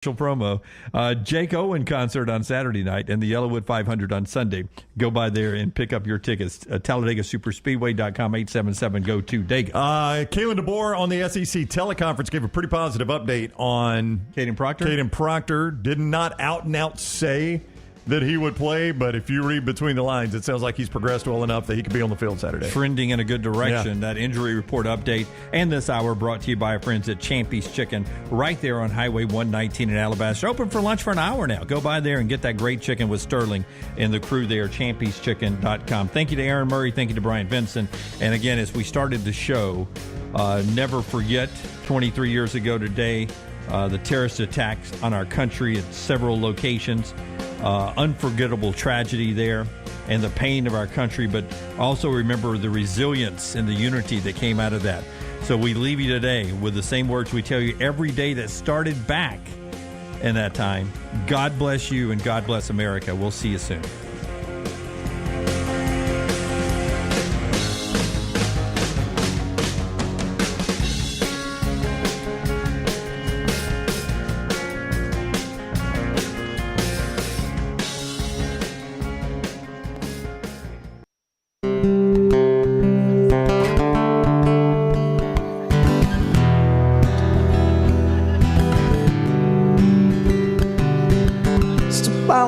promo. Jake Owen concert on Saturday night and the Yellowwood 500 on Sunday. Go by there and pick up your tickets. Talladega Superspeedway.com 877-GO-TO-DEGA. Kalen DeBoer on the SEC teleconference gave a pretty positive update on Caden Proctor. Caden Proctor did not out and out say that he would play, but if you read between the lines, it sounds like he's progressed well enough that he could be on the field Saturday. Trending in a good direction. Yeah. That injury report update and this hour brought to you by our friends at Champy's Chicken right there on Highway 119 in Alabaster. Open for lunch for an hour now. Go by there and get that great chicken with Sterling and the crew there, champyschicken.com. Thank you to Aaron Murray. Thank you to Brian Vinson. And again, as we started the show, never forget 23 years ago today, the terrorist attacks on our country at several locations. Unforgettable tragedy there and the pain of our country, but also remember the resilience and the unity that came out of that. So we leave you today with the same words we tell you every day that started back in that time. God bless you and God bless America. We'll see you soon.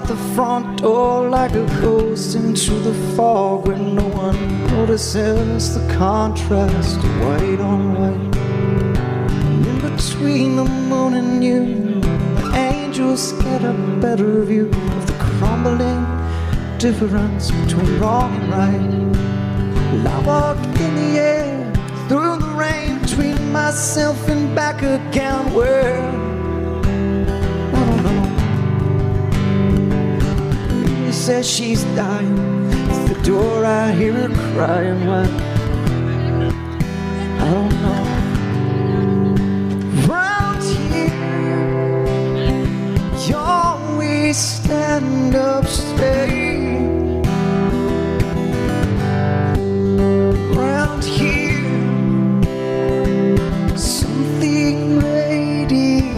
The front door like a ghost into the fog where no one notices the contrast of white on white. And in between the moon and you, the angels get a better view of the crumbling difference between wrong and right. Well, I walked in the air through the rain between myself and back again where says she's dying. It's the door I hear her crying. Why? I don't know. Round here, you always stand up straight. Round here, something radiates.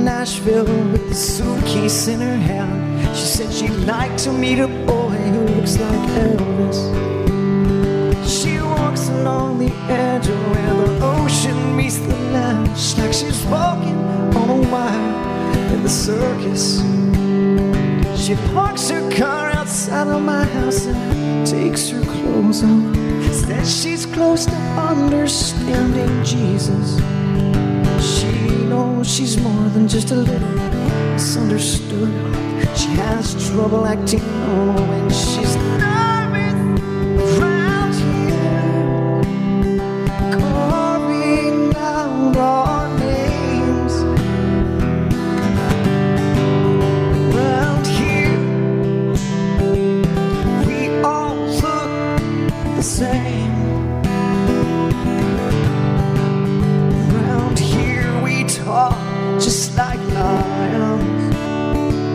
Nashville with the suitcase in her hand. She said she'd like to meet a boy who looks like Elvis. She walks along the edge of where the ocean meets the land. She's like she's walking on a wire in the circus. She parks her car outside of my house and takes her clothes off. Says she's close to understanding Jesus. She knows she's more than just a little misunderstood. She has trouble acting normal when she's nervous around here, carving out our names. Around here, we all look the same. Just like lions,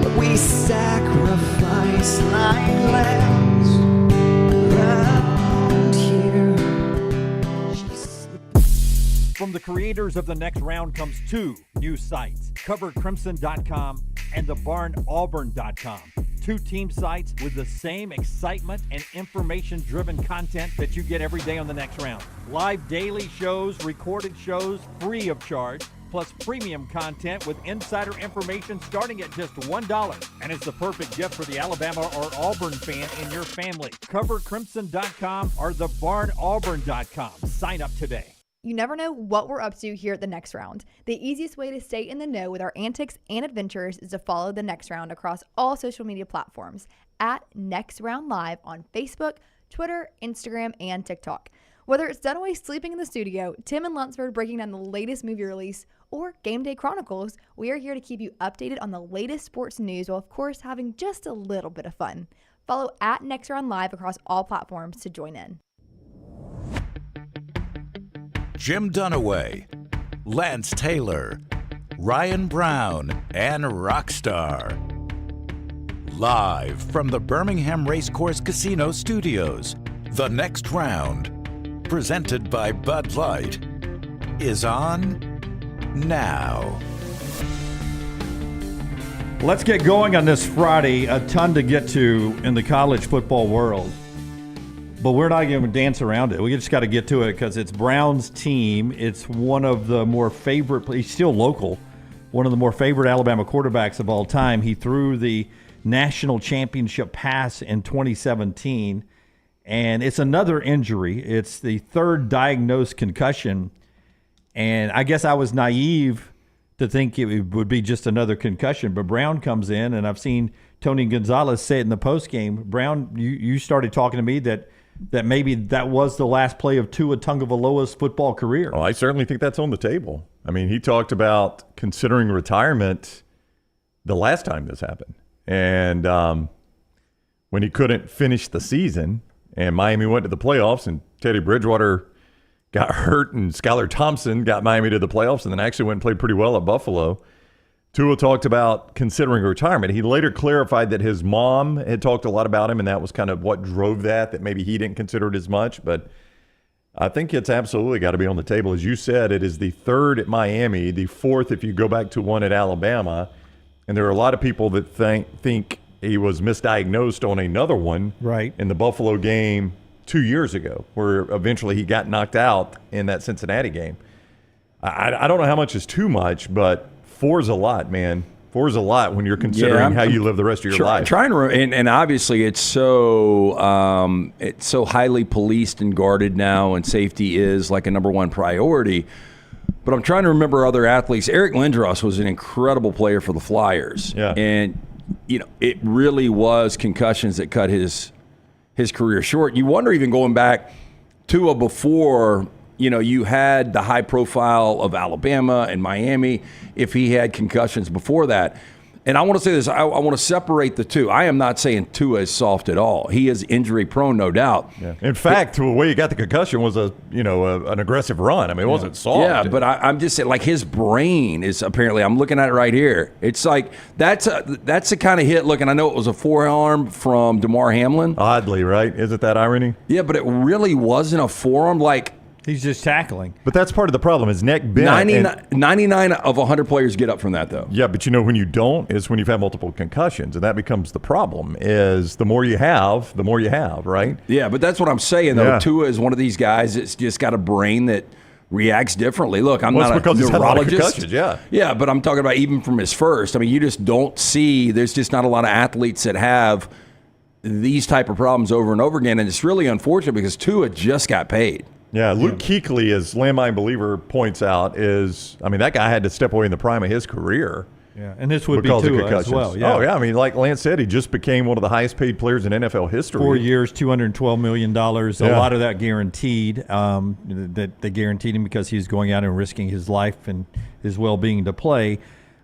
but we sacrifice like lambs around here. From the creators of The Next Round comes two new sites, covercrimson.com and thebarnauburn.com. Two team sites with the same excitement and information-driven content that you get every day on The Next Round. Live daily shows, recorded shows, free of charge, plus premium content with insider information starting at just $1. And it's the perfect gift for the Alabama or Auburn fan in your family. CoverCrimson.com or thebarnauburn.com. Sign up today. You never know what we're up to here at The Next Round. The easiest way to stay in the know with our antics and adventures is to follow The Next Round across all social media platforms at Next Round Live on Facebook, Twitter, Instagram, and TikTok. Whether it's Dunaway sleeping in the studio, Tim and Lunceford breaking down the latest movie release, or Game Day Chronicles, we are here to keep you updated on the latest sports news while, of course, having just a little bit of fun. Follow at Next Round Live across all platforms to join in. Jim Dunaway, Lance Taylor, Ryan Brown, and Rockstar. Live from the Birmingham Racecourse Casino Studios, The Next Round. presented by Bud Light, is on now. Let's get going on this Friday. A ton to get to in the college football world. But we're not going to dance around it. We just got to get to it because it's Brown's team. It's one of the more favorite, he's still local, one of the more favorite Alabama quarterbacks of all time. He threw the national championship pass in 2017, and it's another injury. It's the third diagnosed concussion, and I guess I was naive to think it would be just another concussion, but Brown comes in, and I've seen Tony Gonzalez say it in the postgame. Brown, you started talking to me that maybe that was the last play of Tua Tagovailoa's football career. Oh, I certainly think that's on the table. I mean, he talked about considering retirement the last time this happened. And when he couldn't finish the season and Miami went to the playoffs and Teddy Bridgewater got hurt and Skylar Thompson got Miami to the playoffs and then actually went and played pretty well at Buffalo, Tua talked about considering retirement. He later clarified that his mom had talked a lot about him, and that was kind of what drove that maybe he didn't consider it as much. But I think it's absolutely got to be on the table. As you said, it is the third at Miami, the fourth if you go back to one at Alabama. And there are a lot of people that think he was misdiagnosed on another one right in the Buffalo game 2 years ago, where eventually he got knocked out in that Cincinnati game. I don't know how much is too much, but 4 is a lot, man. 4 is a lot when you're considering how you live the rest of your life. Trying to, and obviously it's so highly policed and guarded now, and safety is like a number one priority. But I'm trying to remember other athletes. Eric Lindros was an incredible player for the Flyers, and it really was concussions that cut his career short. You wonder, even going back to before. You had the high profile of Alabama and Miami, if he had concussions before that. And I want to say this, I want to separate the two. I am not saying Tua is soft at all. He is injury prone, no doubt. Yeah. In fact, the way he got the concussion was an aggressive run. I mean, it wasn't soft. Yeah, but I'm just saying, like, his brain is apparently, I'm looking at it right here. It's like, that's the kind of hit. Look, and I know it was a forearm from Damar Hamlin. Oddly, right? Isn't that irony? Yeah, but it really wasn't a forearm. Like, he's just tackling. But that's part of the problem. His neck bent. 99 of 100 players get up from that, though. Yeah, but when you don't is when you've had multiple concussions, and that becomes the problem. Is the more you have, right? Yeah, but that's what I'm saying, though. Yeah. Tua is one of these guys that's just got a brain that reacts differently. Look, I'm not a neurologist. Yeah, but I'm talking about even from his first. I mean, you just don't see, there's just not a lot of athletes that have these type of problems over and over again, and it's really unfortunate because Tua just got paid. Yeah, Luke Kuechly, as Landmine Believer points out, that guy had to step away in the prime of his career. Yeah, and this would be Tua as well. Yeah. Oh, yeah. I mean, like Lance said, he just became one of the highest paid players in NFL history. 4 years, $212 million. A lot of that guaranteed. That they guaranteed him because he was going out and risking his life and his well-being to play.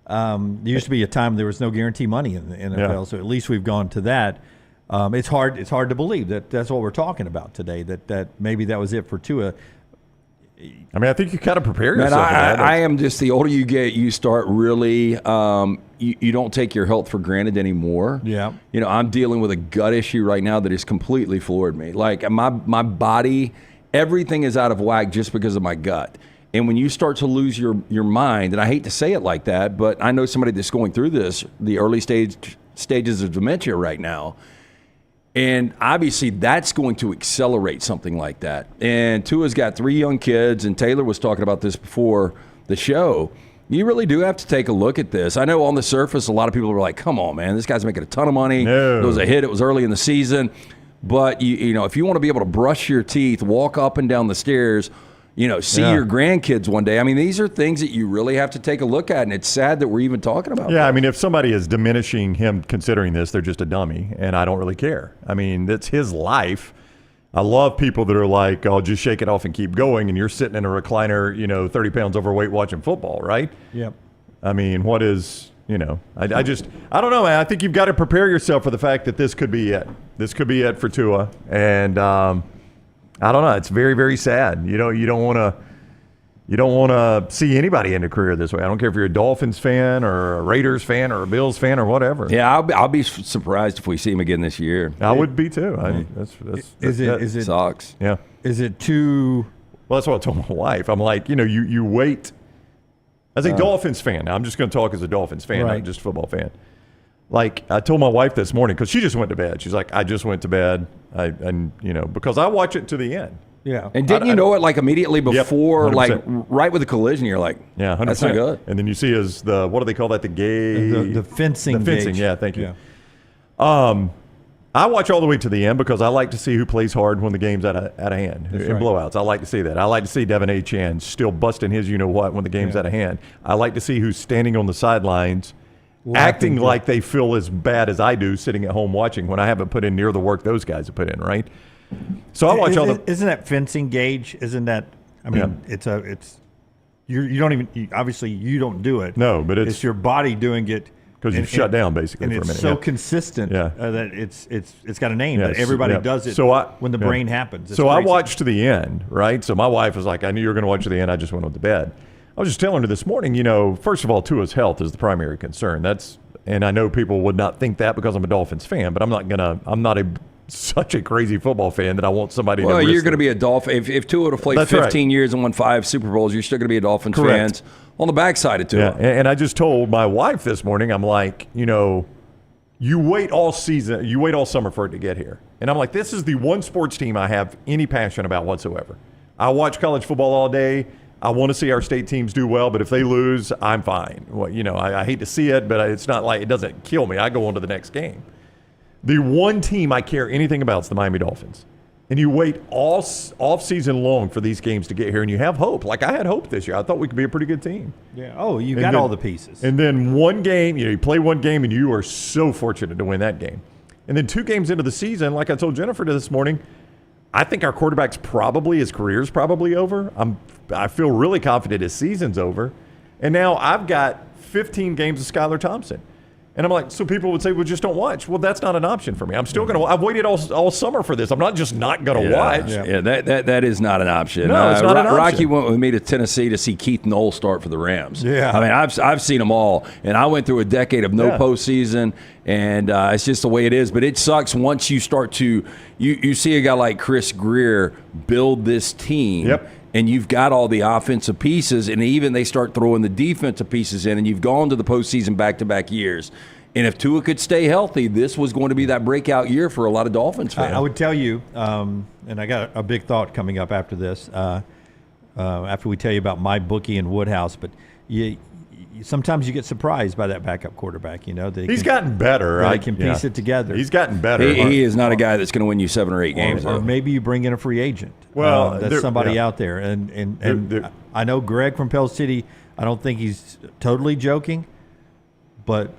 There used to be a time there was no guarantee money in the NFL, so at least we've gone to that. It's hard to believe that that's what we're talking about today, that maybe that was it for Tua. I mean, I think you got to prepare yourself for that. I am just, the older you get, you start really, you don't take your health for granted anymore. Yeah. I'm dealing with a gut issue right now that has completely floored me. Like, my body, everything is out of whack just because of my gut. And when you start to lose your mind, and I hate to say it like that, but I know somebody that's going through this, the early stages of dementia right now. And obviously that's going to accelerate something like that. And Tua's got 3 young kids, and Taylor was talking about this before the show. You really do have to take a look at this. I know on the surface, a lot of people are like, come on, man, this guy's making a ton of money. No. It was a hit. It was early in the season. But, if you want to be able to brush your teeth, walk up and down the stairs, see your grandkids one day. I mean, these are things that you really have to take a look at, and it's sad that we're even talking about. Yeah, I mean, if somebody is diminishing him considering this, they're just a dummy, and I don't really care. I mean, that's his life. I love people that are like, oh, just shake it off and keep going, and you're sitting in a recliner, 30 pounds overweight watching football, right? Yep. I mean, what is, I don't know, man. I think you've got to prepare yourself for the fact that this could be it. This could be it for Tua, and, I don't know. It's very, very sad. You don't want to. You don't want to see anybody end a career this way. I don't care if you're a Dolphins fan or a Raiders fan or a Bills fan or whatever. Yeah, I'll be surprised if we see him again this year. I would be too. Is it sucks? Yeah. Is it too? Well, that's what I told my wife. I'm like, you wait. As a Dolphins fan, now I'm just going to talk as a Dolphins fan, Right. not just a football fan. Like I told my wife this morning, because she just went to bed. She's like, I just went to bed, because I watch it to the end. Yeah. And didn't you know it like immediately before, 100%. like right with the collision? You're like, Yeah, 100%. that's not good. And then you see what do they call that? The fencing. The fencing, gauge. yeah, thank you. Yeah. I watch all the way to the end because I like to see who plays hard when the game's out of hand in right. blowouts. I like to see that. I like to see Devin A. Chan still busting his you-know-what when the game's out of hand. I like to see who's standing on the sidelines acting like they feel as bad as I do sitting at home watching when I haven't put in near the work those guys have put in, right? So I watch Isn't that fencing gauge? Isn't that? I mean, you don't even obviously you don't do it. No, but it's your body doing it because you've shut down basically and for a minute. it's so consistent that it's got a name, Yes, but everybody yeah. does it So when the brain happens. It's so I crazy. watched to the end, right? So my wife was like, I knew you were going to watch to the end. I just went to bed. I was just telling her this morning, first of all, Tua's health is the primary concern. And I know people would not think that because I'm a Dolphins fan, but I'm not such a crazy football fan that I want somebody Well, to you're going to be a Dolphin. If Tua would have played That's 15 right. years and won 5 Super Bowls, you're still going to be a Dolphins Correct. fan on the backside of Tua. Yeah, and I just told my wife this morning, I'm like, you wait all season, you wait all summer for it to get here. And I'm like, this is the one sports team I have any passion about whatsoever. I watch college football all day. I want to see our state teams do well, but if they lose, I'm fine. Well, I hate to see it, but it's not like it doesn't kill me. I go on to the next game. The one team I care anything about is the Miami Dolphins. And you wait all season long for these games to get here, and you have hope. Like I had hope this year. I thought we could be a pretty good team. Yeah. Oh, you And got then- all the pieces. And then one game, you play one game, and you are so fortunate to win that game. And then 2 games into the season, like I told Jennifer this morning, I think our quarterback's his career's probably over. I feel really confident his season's over. And now I've got 15 games of Skylar Thompson. And I'm like, so people would say, well, just don't watch. Well, that's not an option for me. I'm still going to. I've waited all summer for this. I'm not just not going to watch. Yeah, that is not an option. No, it's not an option. Rocky went with me to Tennessee to see Keith Knoll start for the Rams. Yeah. I mean, I've seen them all, and I went through a decade of no postseason, and it's just the way it is. But it sucks once you start to you see a guy like Chris Greer build this team. Yep. And you've got all the offensive pieces, and even they start throwing the defensive pieces in, and you've gone to the postseason back-to-back years. And if Tua could stay healthy, this was going to be that breakout year for a lot of Dolphins fans. I would tell you, and I got a big thought coming up after this, after we tell you about my bookie and Woodhouse, but sometimes you get surprised by that backup quarterback, that He's gotten better. I can piece it together. He's gotten better. He is not a guy that's going to win you 7 or 8 games. Or maybe you bring in a free agent. Well, that's somebody out there. And I know Greg from Pell City, I don't think he's totally joking, but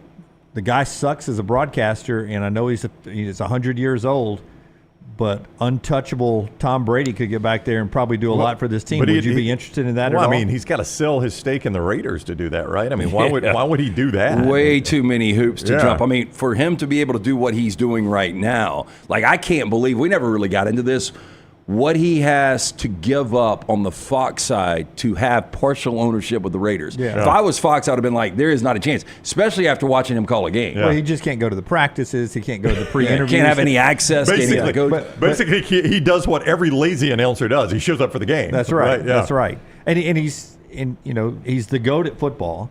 the guy sucks as a broadcaster, and I know he's 100 years old, but untouchable Tom Brady could get back there and probably do a lot for this team. Would you be interested in that at all? I mean, he's got to sell his stake in the Raiders to do that, right? I mean, why would he do that? Way too many hoops to jump. I mean, for him to be able to do what he's doing right now, like I can't believe we never really got into this. What he has to give up on the Fox side to have partial ownership with the Raiders. Yeah. If I was Fox, I would have been like, there is not a chance, especially after watching him call a game. Well, he just can't go to the practices. He can't go to the pre-interviews. Can't have any access to any Basically, he does what every lazy announcer does. He shows up for the game. That's right. Yeah. That's right. And he's the GOAT at football.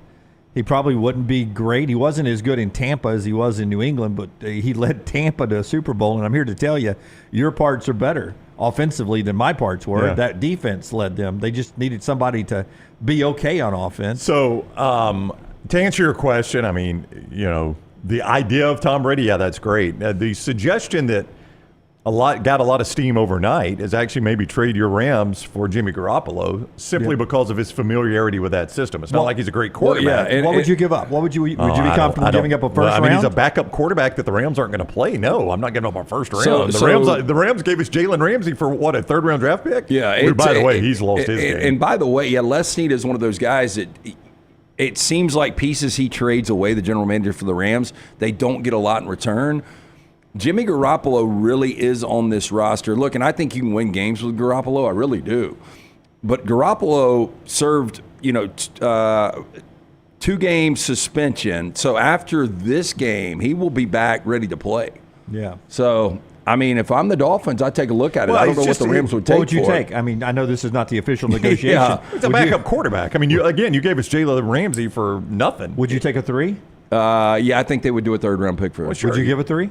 He probably wouldn't be great. He wasn't as good in Tampa as he was in New England, but he led Tampa to a Super Bowl. And I'm here to tell you, your parts are better offensively than my parts were. Yeah. That defense led them. They just needed somebody to be okay on offense. So, to answer your question, I mean, the idea of Tom Brady, that's great. The suggestion that got a lot of steam overnight is actually maybe trade your Rams for Jimmy Garoppolo simply because of his familiarity with that system. It's not like he's a great quarterback. What would you give up? Would you be comfortable giving up a first round? He's a backup quarterback that the Rams aren't going to play. No, I'm not giving up our first round. So the Rams gave us Jalen Ramsey for what, a 3rd round draft pick? Yeah. By the way, he's lost his game. And by the way, Les Snead is one of those guys that it seems like pieces he trades away, the general manager for the Rams, they don't get a lot in return. Jimmy Garoppolo really is on this roster. Look, and I think you can win games with Garoppolo. I really do. But Garoppolo served, 2-game suspension. So after this game, he will be back ready to play. Yeah. So, I mean, if I'm the Dolphins, I'd take a look at it. Well, I don't know what the Rams would take. What would you for take? it. I mean, I know this is not the official negotiation. Yeah. It's a backup quarterback. I mean, you gave us Jalen Ramsey for nothing. Would you take a 3? Yeah, I think they would do a 3rd-round pick for him. Well, sure. Would you give a 3?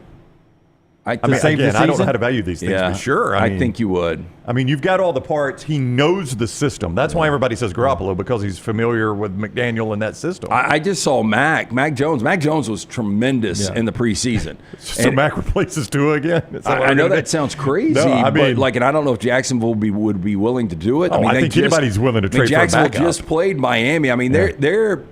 I mean, save the again, I don't know season? how to value these things, Yeah, but sure. I mean, think you would. I mean, you've got all the parts. He knows the system. That's why everybody says Garoppolo, because he's familiar with McDaniel and that system. I just saw Mac Jones. Mac Jones was tremendous in the preseason. So Mac replaces Tua again? Is that what I we're know gonna that do? sounds crazy, No, I mean, but and I don't know if Jacksonville would be willing to do it. Oh, I they think anybody's willing to trade for a Jacksonville backup. just played Miami. I mean, they're.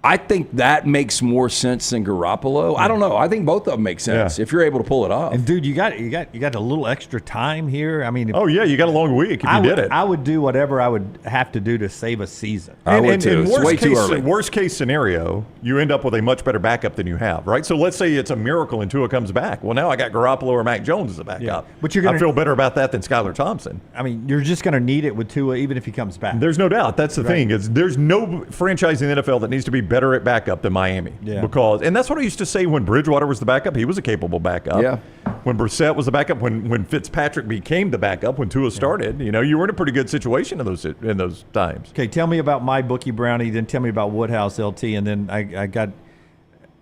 I think that makes more sense than Garoppolo. I don't know. I think both of them make sense if you're able to pull it off. And dude, you got a little extra time here. I mean, Oh, yeah, you got a long week if you did it. I would do whatever I would have to do to save a season. I would too. In It's way too early. worst case scenario, you end up with a much better backup than you have, right? So let's say it's a miracle and Tua comes back. Well, now I got Garoppolo or Mac Jones as a backup. Yeah. But I feel better about that than Skylar Thompson. I mean, you're just going to need it with Tua, even if he comes back. There's no doubt. That's the thing. Is there's no franchise in the NFL that needs to be better at backup than Miami. Yeah. And that's what I used to say when Bridgewater was the backup. He was a capable backup. Yeah. When Brissett was the backup, when Fitzpatrick became the backup, when Tua started, you were in a pretty good situation in those times. Okay, tell me about my bookie Brownie, then tell me about Woodhouse LT, and then I got,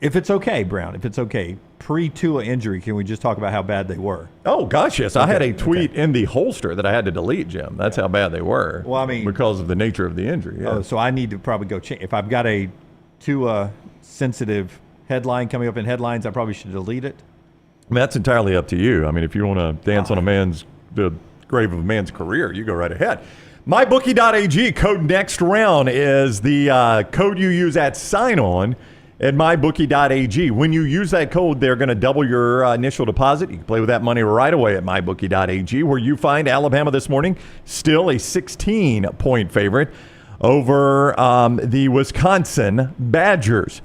if it's okay, Brown, if it's okay, pre-Tua injury, can we just talk about how bad they were? Oh, gosh, yes. I had a tweet in the holster that I had to delete, Jim. That's how bad they were. Well, I mean, because of the nature of the injury. Yeah. Oh, so I need to probably go change. If I've got a Tua sensitive headline coming up in headlines, I probably should delete it. I mean, that's entirely up to you. I mean, if you want to dance on the grave of a man's career, you go right ahead. MyBookie.ag, code next round is the code you use at sign-on at MyBookie.ag. When you use that code, they're going to double your initial deposit. You can play with that money right away at MyBookie.ag, where you find Alabama this morning still a 16-point favorite over the Wisconsin Badgers.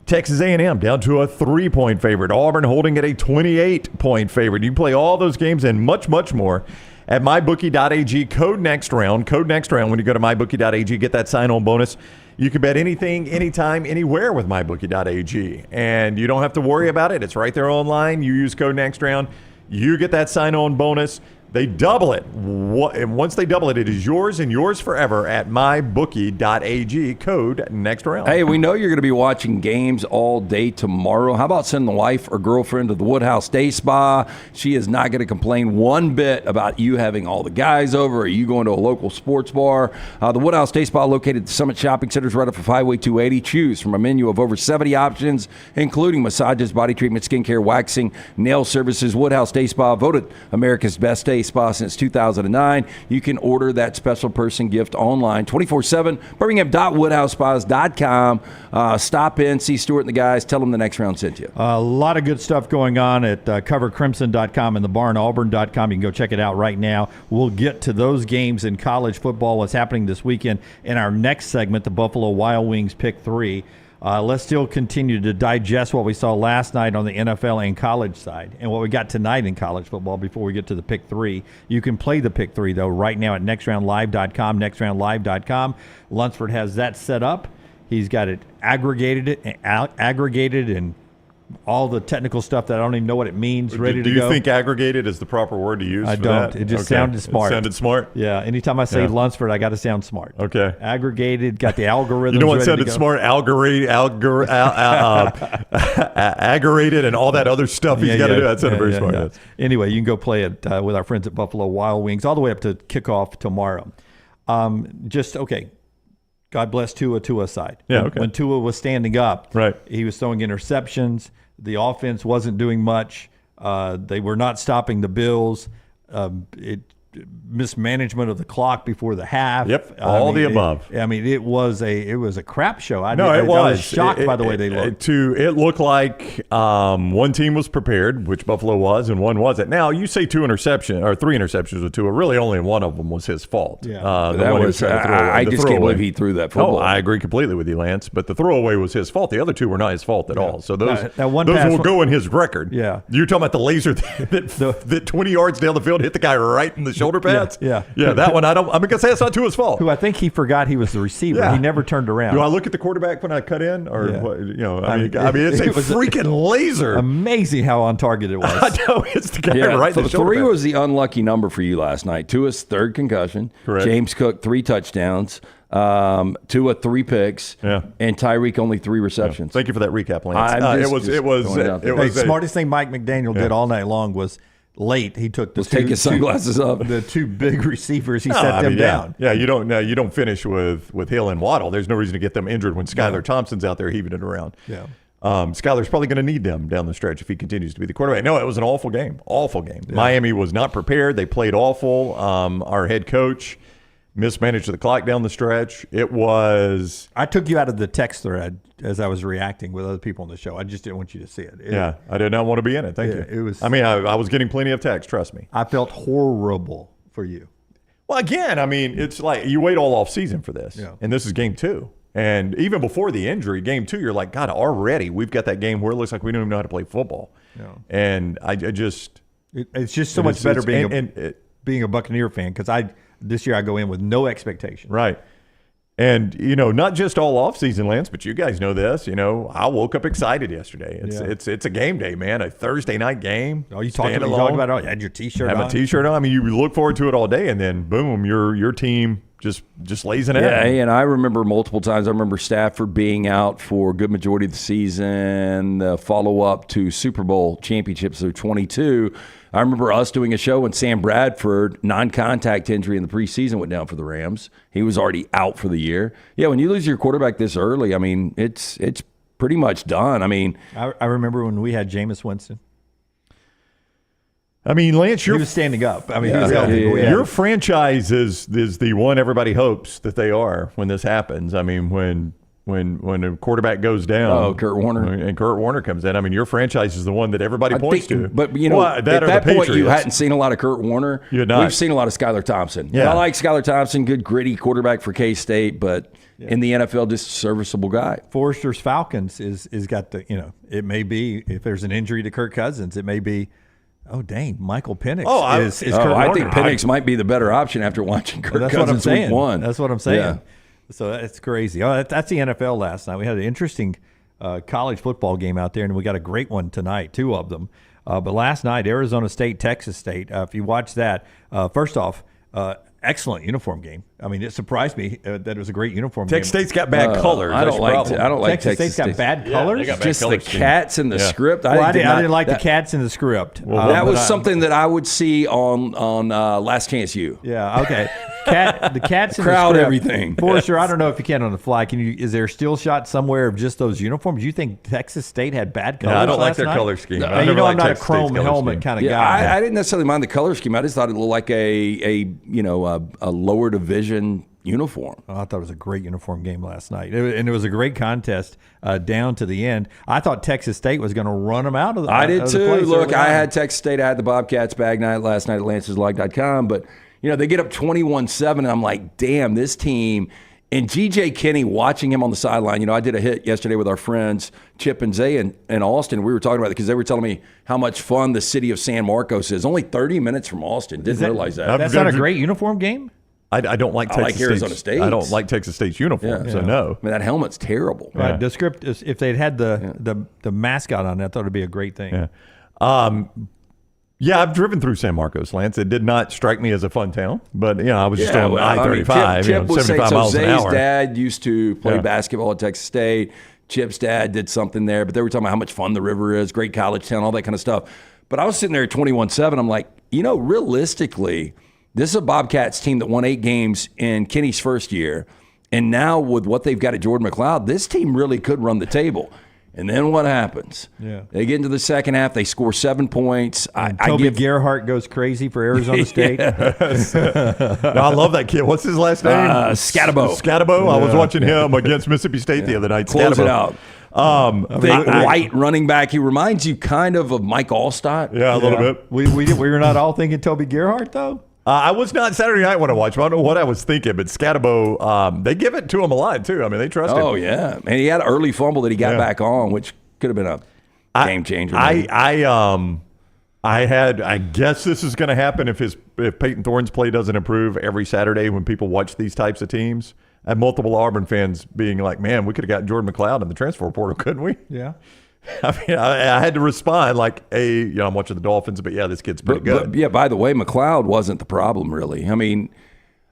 Texas A&M down to a 3-point favorite. Auburn holding at a 28-point favorite. You can play all those games and much, much more at MyBookie.ag. Code next round. Code next round. When you go to MyBookie.ag, get that sign-on bonus. You can bet anything, anytime, anywhere with MyBookie.ag. And you don't have to worry about it. It's right there online. You use code next round. You get that sign-on bonus. They double it. And once they double it, it is yours and yours forever at mybookie.ag. Code next round. Hey, we know you're going to be watching games all day tomorrow. How about sending the wife or girlfriend to the Woodhouse Day Spa? She is not going to complain one bit about you having all the guys over or you going to a local sports bar. The Woodhouse Day Spa, located at the Summit Shopping Centers right off of Highway 280. Choose from a menu of over 70 options, including massages, body treatment, skincare, waxing, nail services. Woodhouse Day Spa, voted America's best day spa since 2009. You can order that special person gift online 24/7. Birmingham.woodhousespas.com. Stop in, see Stuart and the guys. Tell them the next round sent you. A lot of good stuff going on at covercrimson.com and thebarnauburn.com. You can go check it out right now. We'll get to those games in college football, what's happening this weekend, in our next segment, the Buffalo Wild Wings Pick 3. Let's still continue to digest what we saw last night on the NFL and college side and what we got tonight in college football before we get to the Pick 3. You can play the Pick 3, though, right now at nextroundlive.com, nextroundlive.com. Lunceford has that set up. He's got it aggregated and all the technical stuff that I don't even know what it means, ready to go. Do you think aggregated is the proper word to use I for don't. that? It just sounded smart. It sounded smart? Yeah. Anytime I say Lunceford, I got to sound smart. Okay. Aggregated, got the algorithms. You know what ready sounded to go. smart? Aggregated and all that other stuff he's got to do. That sounded very smart. Yes. Anyway, you can go play it with our friends at Buffalo Wild Wings all the way up to kickoff tomorrow. God bless Tua aside. Yeah, okay. When Tua was standing up, right, he was throwing interceptions. The offense wasn't doing much. They were not stopping the Bills. Mismanagement of the clock before the half. Yep, all the above. It was a crap show. I was was shocked by the way they looked. It looked like one team was prepared, which Buffalo was, and one wasn't. Now you say three interceptions with Tua. Really, only one of them was his fault. Yeah, I just can't believe he threw that football. Oh, I agree completely with you, Lance. But the throwaway was his fault. The other two were not his fault at all. So those will go in his record. Yeah, you're talking about the laser that 20 yards down the field hit the guy right in the shoulder. shoulder pads? Yeah. That one, I'm going to say it's not Tua's fault. Who I think he forgot he was the receiver. Yeah. He never turned around. Do I look at the quarterback when I cut in? Or, what, I mean, it's it a was freaking laser. Amazing how on target it was. I know, it's the guy right in the shoulder 3 pad. was the unlucky number for you last night. Tua's third concussion. Correct. James Cook, 3 touchdowns. Tua, 3 picks. Yeah. And Tyreek, only 3 receptions. Thank you for that recap, Lance. It was Smartest thing Mike McDaniel did all night long was late. He took take his sunglasses up. The 2 big receivers. He set them down. Yeah, you don't finish with Hill and Waddle. There's no reason to get them injured when Skylar Thompson's out there heaving it around. Yeah. Skylar's probably going to need them down the stretch if he continues to be the quarterback. No, it was an awful game. Awful game. Yeah. Miami was not prepared. They played awful. Our head coach mismanaged the clock down the stretch. It was. I took you out of the text thread as I was reacting with other people on the show. I just didn't want you to see it. I did not want to be in it. Thank you. It was. I mean, I was getting plenty of text. Trust me. I felt horrible for you. Well, again, I mean, it's like you wait all off season for this, and this is game 2. And even before the injury, game 2, you're like, God, already we've got that game where it looks like we don't even know how to play football. Yeah. And I just, it's just so much better being a Buccaneer fan because this year I go in with no expectation. Right. And, not just all off-season, Lance, but you guys know this. I woke up excited yesterday. It's a game day, man, a Thursday night game. Oh, you talking about it? You had your T-shirt on? Have a T-shirt on. I mean, you look forward to it all day, and then, boom, your team just lays an egg. Yeah, and I remember multiple times. I remember Stafford being out for a good majority of the season, the follow-up to Super Bowl championships of 22. I remember us doing a show when Sam Bradford, non-contact injury in the preseason, went down for the Rams. He was already out for the year. Yeah, when you lose your quarterback this early, I mean, it's pretty much done. I mean, I remember when we had Jameis Winston. I mean, Lance, he was standing up. I mean, he was healthy. Your franchise is the one everybody hopes that they are when this happens. I mean, when a quarterback goes down, Kurt Warner, and Kurt Warner comes in, I mean, your franchise is the one that everybody points to. But at that point, you hadn't seen a lot of Kurt Warner. You had not. We've seen a lot of Skylar Thompson. Yeah. I like Skylar Thompson, good gritty quarterback for K-State, but in the NFL, just a serviceable guy. Forrester's Falcons is got the it may be if there's an injury to Kirk Cousins, it may be. Oh, dang, Michael Penix is Kurt Warner. I think Penix might be the better option after watching Kirk Cousins week 1. That's what I'm saying. Yeah. So that's crazy. Oh, that's the NFL last night. We had an interesting college football game out there, and we got a great one tonight, 2 of them. But last night, Arizona State, Texas State, if you watch that, first off, excellent uniform game. I mean, it surprised me that it was a great uniform game. Texas State's got bad colors. I don't like Texas State's got bad colors. They got bad just color the scheme. cats in the script. I didn't like the cats in the script. That was something that I would see on Last Chance U. Yeah. Okay. The cats in crowd, the script, everything. Forrester, I don't know if you can on the fly. Is there a still shot somewhere of just those uniforms? Do you think Texas State had bad colors? No, I don't like their night? color scheme. No, I'm not a chrome helmet kind of guy. I didn't necessarily mind the color scheme. I just thought it looked like a lower division uniform. Oh, I thought it was a great uniform game last night, and it was a great contest down to the end. I thought Texas State was going to run them out of the. I did too. Look, I had Texas State. I had the Bobcats bag night last night at lanceslike.com, but they get up 21-7, and I'm like, damn, this team. And G.J. Kinney, watching him on the sideline, I did a hit yesterday with our friends Chip and Zay in Austin. We were talking about it because they were telling me how much fun the city of San Marcos is. Only 30 minutes from Austin. Didn't realize that. That's not a great uniform game? I don't like Texas Arizona State. I don't like Texas State's uniform, so no. I mean, that helmet's terrible. Right. Yeah. The script is, if they'd had the mascot on it, I thought it'd be a great thing. Yeah. Yeah, I've driven through San Marcos, Lance. It did not strike me as a fun town, but I was just on I-35, Chip was 75 miles an hour. Zay's dad used to play basketball at Texas State. Chip's dad did something there, but they were talking about how much fun the river is, great college town, all that kind of stuff. But I was sitting there at 21-7. I'm like, realistically, this is a Bobcats team that won 8 games in Kenny's first year, and now with what they've got at Jordan McLeod, this team really could run the table. And then what happens? Yeah. They get into the second half. They score 7 points. Toby Gerhart goes crazy for Arizona State. No, I love that kid. What's his last name? Scatabo. Scatabo. I was watching him against Mississippi State the other night. Close it out. Big white running back. He reminds you kind of Mike Allstott. Yeah, a little bit. We were not all thinking Toby Gerhart, though? I was not Saturday night when I watched him. I don't know what I was thinking, but Scatabo, they give it to him a lot, too. I mean, they trust him. Oh, yeah. And he had an early fumble that he got back on, which could have been a game changer. I guess this is going to happen if his if Peyton Thorne's play doesn't improve every Saturday when people watch these types of teams. I had multiple Auburn fans being like, man, we could have gotten Jordan McLeod in the transfer portal, couldn't we? Yeah. I mean, I had to respond like, I'm watching the Dolphins, but yeah, this kid's pretty good. But, yeah, by the way, McLeod wasn't the problem, really. I mean,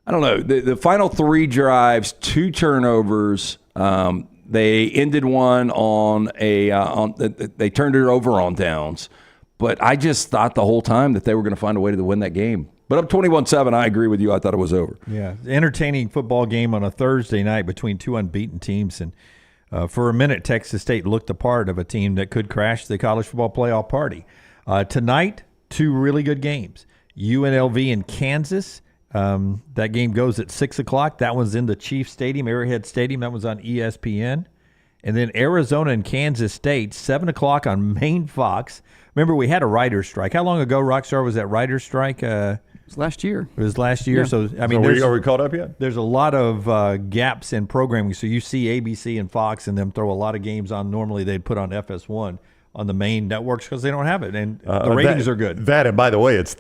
I don't know. The final 3 drives, 2 turnovers. They ended one on they turned it over on downs. But I just thought the whole time that they were going to find a way to win that game. But up 21-7, I agree with you. I thought it was over. Yeah, entertaining football game on a Thursday night between 2 unbeaten teams. And for a minute, Texas State looked the part of a team that could crash the college football playoff party. Tonight, 2 really good games. UNLV and Kansas. That game goes at 6 o'clock. That one's in the Chiefs Stadium, Arrowhead Stadium. That one's on ESPN. And then Arizona and Kansas State, 7 o'clock on Maine Fox. Remember, we had a writer's strike. How long ago, Rockstar, was that writer's strike? It was last year. It was last year. Yeah. So, I mean, are we caught up yet? There's a lot of gaps in programming. So you see ABC and Fox and them throw a lot of games on. Normally, they'd put on FS1 on the main networks because they don't have it. And the ratings are good. That, and by the way, it's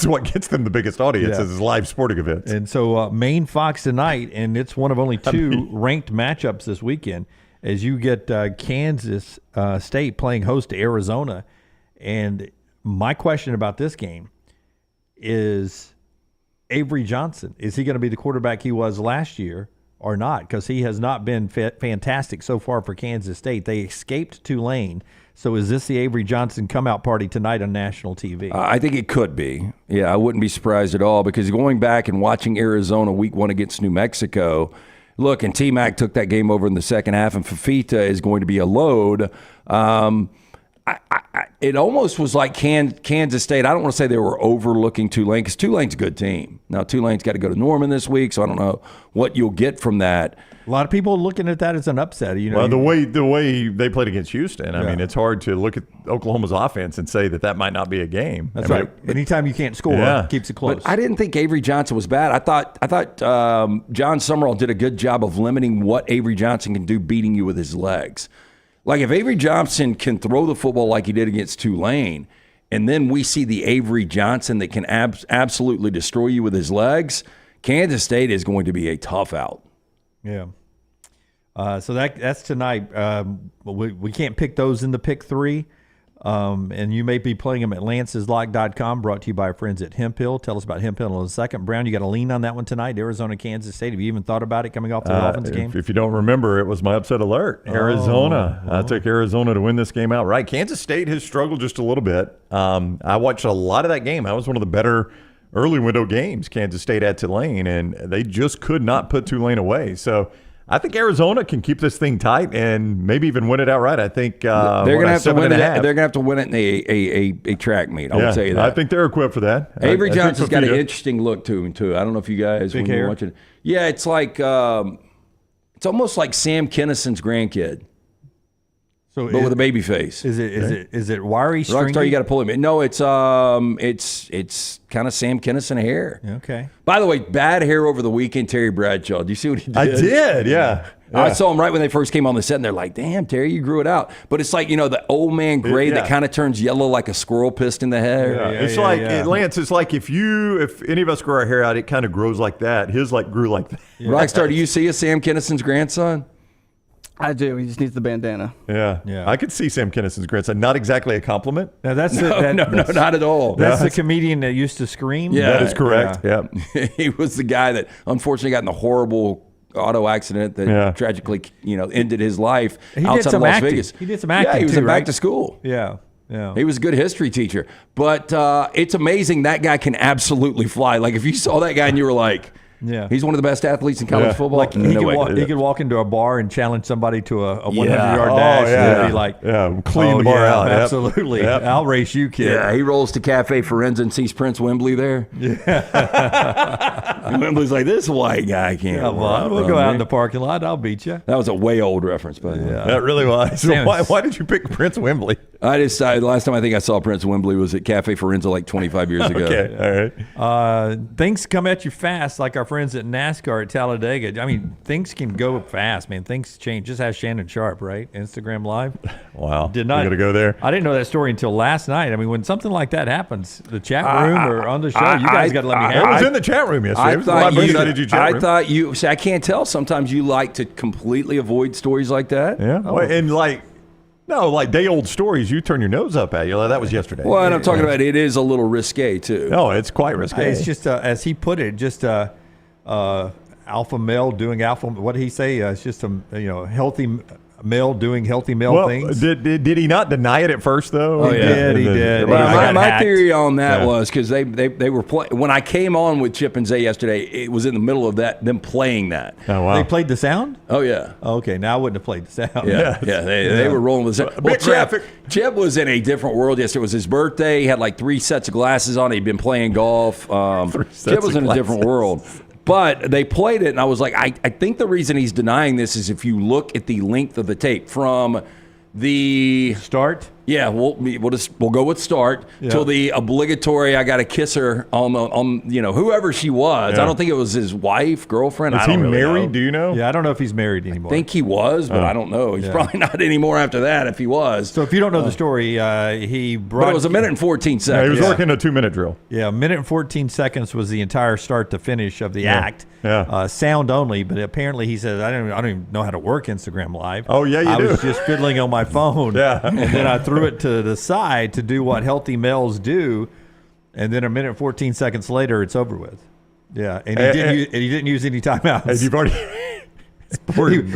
what gets them the biggest audience is live sporting events. And so Maine Fox tonight, and it's one of only 2 ranked matchups this weekend, as you get Kansas State playing host to Arizona. And my question about this game is Avery Johnson. Is he going to be the quarterback he was last year or not? Because he has not been fantastic so far for Kansas State. They escaped Tulane. So is this the Avery Johnson come-out party tonight on national TV? I think it could be. Yeah, I wouldn't be surprised at all because going back and watching Arizona week 1 against New Mexico, look, and T-Mac took that game over in the second half, and Fafita is going to be a load. It almost was like Kansas State. I don't want to say they were overlooking Tulane because Tulane's a good team. Now, Tulane's got to go to Norman this week, so I don't know what you'll get from that. A lot of people looking at that as an upset. Well, the way they played against Houston, I mean, it's hard to look at Oklahoma's offense and say that might not be a game. That's right. Anytime you can't score, it keeps it close. But I didn't think Avery Johnson was bad. I thought John Summerall did a good job of limiting what Avery Johnson can do beating you with his legs. Like if Avery Johnson can throw the football like he did against Tulane, and then we see the Avery Johnson that can absolutely destroy you with his legs, Kansas State is going to be a tough out. Yeah. So that's tonight. We can't pick those in the pick 3. And you may be playing them at lanceslock.com, brought to you by our friends at Hemp Hill. Tell us about Hemp Hill in a second. Brown, you got a lean on that one tonight, Arizona, Kansas State. Have you even thought about it coming off the Dolphins game? If you don't remember, it was my upset alert. Arizona. I took Arizona to win this game outright. Kansas State has struggled just a little bit. I watched a lot of that game. That was one of the better early window games Kansas State at Tulane, and they just could not put Tulane away. So I think Arizona can keep this thing tight and maybe even win it outright. I think they're going to have to win it. They're going to have to win it in a track meet. I will tell you that. I think they're equipped for that. Avery Johnson's got an interesting look to him too. I don't know if you guys when you're watching. Yeah, it's like it's almost like Sam Kinnison's grandkid. But with a baby face. Is it wiry, stringy? Rockstar, you got to pull him in. No, it's kind of Sam Kinnison hair. Okay. By the way, bad hair over the weekend, Terry Bradshaw. Do you see what he did? I did, yeah. I saw him right when they first came on the set, and they're like, damn, Terry, you grew it out. But it's like, the old man gray that kind of turns yellow like a squirrel pissed in the hair. It's like, Lance, it's like if any of us grow our hair out, it kind of grows like that. His grew like that. Yeah. Rockstar, do you see a Sam Kinnison's grandson? I do. He just needs the bandana. Yeah. I could see Sam Kinnison's grandson. Not exactly a compliment. Now that's no, not at all. That's the comedian that used to scream. Yeah, that is correct. Yeah. He was the guy that unfortunately got in the horrible auto accident that tragically, ended his life outside of Las Vegas. He did some acting. Yeah, he was back to school. Yeah. He was a good history teacher. But it's amazing that guy can absolutely fly. Like if you saw that guy and you were like, he's one of the best athletes in college football. Like he could walk into a bar and challenge somebody to a 100-yard dash and be like, clean the bar out. Absolutely. Yep. I'll race you, kid. Yeah, he rolls to Cafe Forenza and sees Prince Wembley there. Yeah. And Wembley's like, this white guy can't run. We'll go out in the parking lot. I'll beat you. That was a way old reference, by the way. That really was. So why did you pick Prince Wembley? Last time I think I saw Prince Wembley was at Cafe Forenza like 25 years ago. Okay, all right. Things come at you fast, like our friends at NASCAR at Talladega. I mean, things can go fast, man. Things change. Just ask Shannon Sharpe, right? Instagram Live. Wow. Did not. You got to go there. I didn't know that story until last night. I mean, when something like that happens, the chat room or on the show, you guys got to let me have I was it. in the chat room yesterday. I It was thought my you. Buddy chat room. I thought you. See, I can't tell. Sometimes you like to completely avoid stories like that. Yeah. Oh. Well, and like day old stories, you turn your nose up at. That was yesterday. Well, and I'm talking about it is a little risque too. No, it's quite risque. It's just, as he put it, just alpha male doing alpha. What did he say? It's just a healthy male doing healthy male things. Did he not deny it at first though? Oh, yeah. He did. My theory on that was because they were playing. When I came on with Chip and Zay yesterday, it was in the middle of them playing that. Oh wow. They played the sound? Oh yeah. Okay, now I wouldn't have played the sound. Yeah, they were rolling with the sound. Well, Chip was in a different world yesterday. It was his birthday. He had like 3 sets of glasses on. He'd been playing golf. Chip was in a different world. But they played it, and I was like, I think the reason he's denying this is if you look at the length of the tape from the Start? Yeah, we'll go with start till the obligatory. I got to kiss her on whoever she was. Yeah. I don't think it was his wife, girlfriend. Is I don't he really married? know. Do you know? Yeah, I don't know if he's married anymore. I think he was, but I don't know. He's probably not anymore after that. If he was, So if you don't know the story, he brought. but it was a minute and 14 Yeah, seconds. he was working a 2-minute drill. Yeah, a minute and 14 seconds was the entire start to finish of the act. Yeah. Sound only, but apparently he said, I don't even know how to work Instagram Live. Oh, yeah, you do. I was just fiddling on my phone. Yeah. And then I threw it to the side to do what healthy males do. And then a minute and 14 seconds later, it's over with. Yeah. And he didn't use any timeouts. And you've already.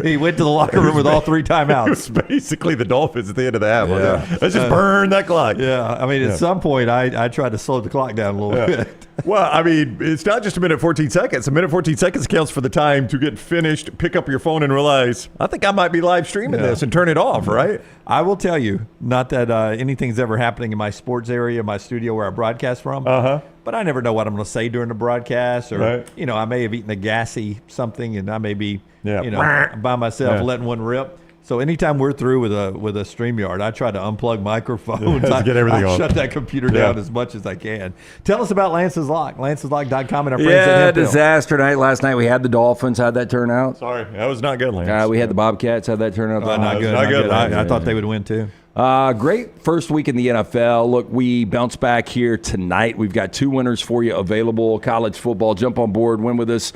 He went to the locker room with all 3 It timeouts. was basically the Dolphins at the end of the half. Yeah. Let's just burn that clock. Yeah. I mean, at some point, I tried to slow the clock down a little bit. Well, I mean, it's not just a minute 14 seconds. A minute 14 seconds counts for the time to get finished, pick up your phone, and realize, I think I might be live streaming this and turn it off, right? I will tell you, not that anything's ever happening in my sports area, my studio where I broadcast from, but I never know what I'm going to say during the broadcast. Or, I may have eaten a gassy something, and I may be, by myself letting one rip. So anytime we're through with a StreamYard, I try to unplug microphones. To get everything I off. shut that computer down as much as I can. Tell us about Lance's Lock, lanceslock.com, and our friends at Hemphill. Disaster night last night. We had the Dolphins. How'd that turn out? Sorry, that was not good, Lance. We had the Bobcats. How'd that turn out? Not good. not good. I thought they would win too. Great first week in the NFL. Look, we bounce back here tonight. We've got 2 winners for you available. College football. Jump on board. Win with us.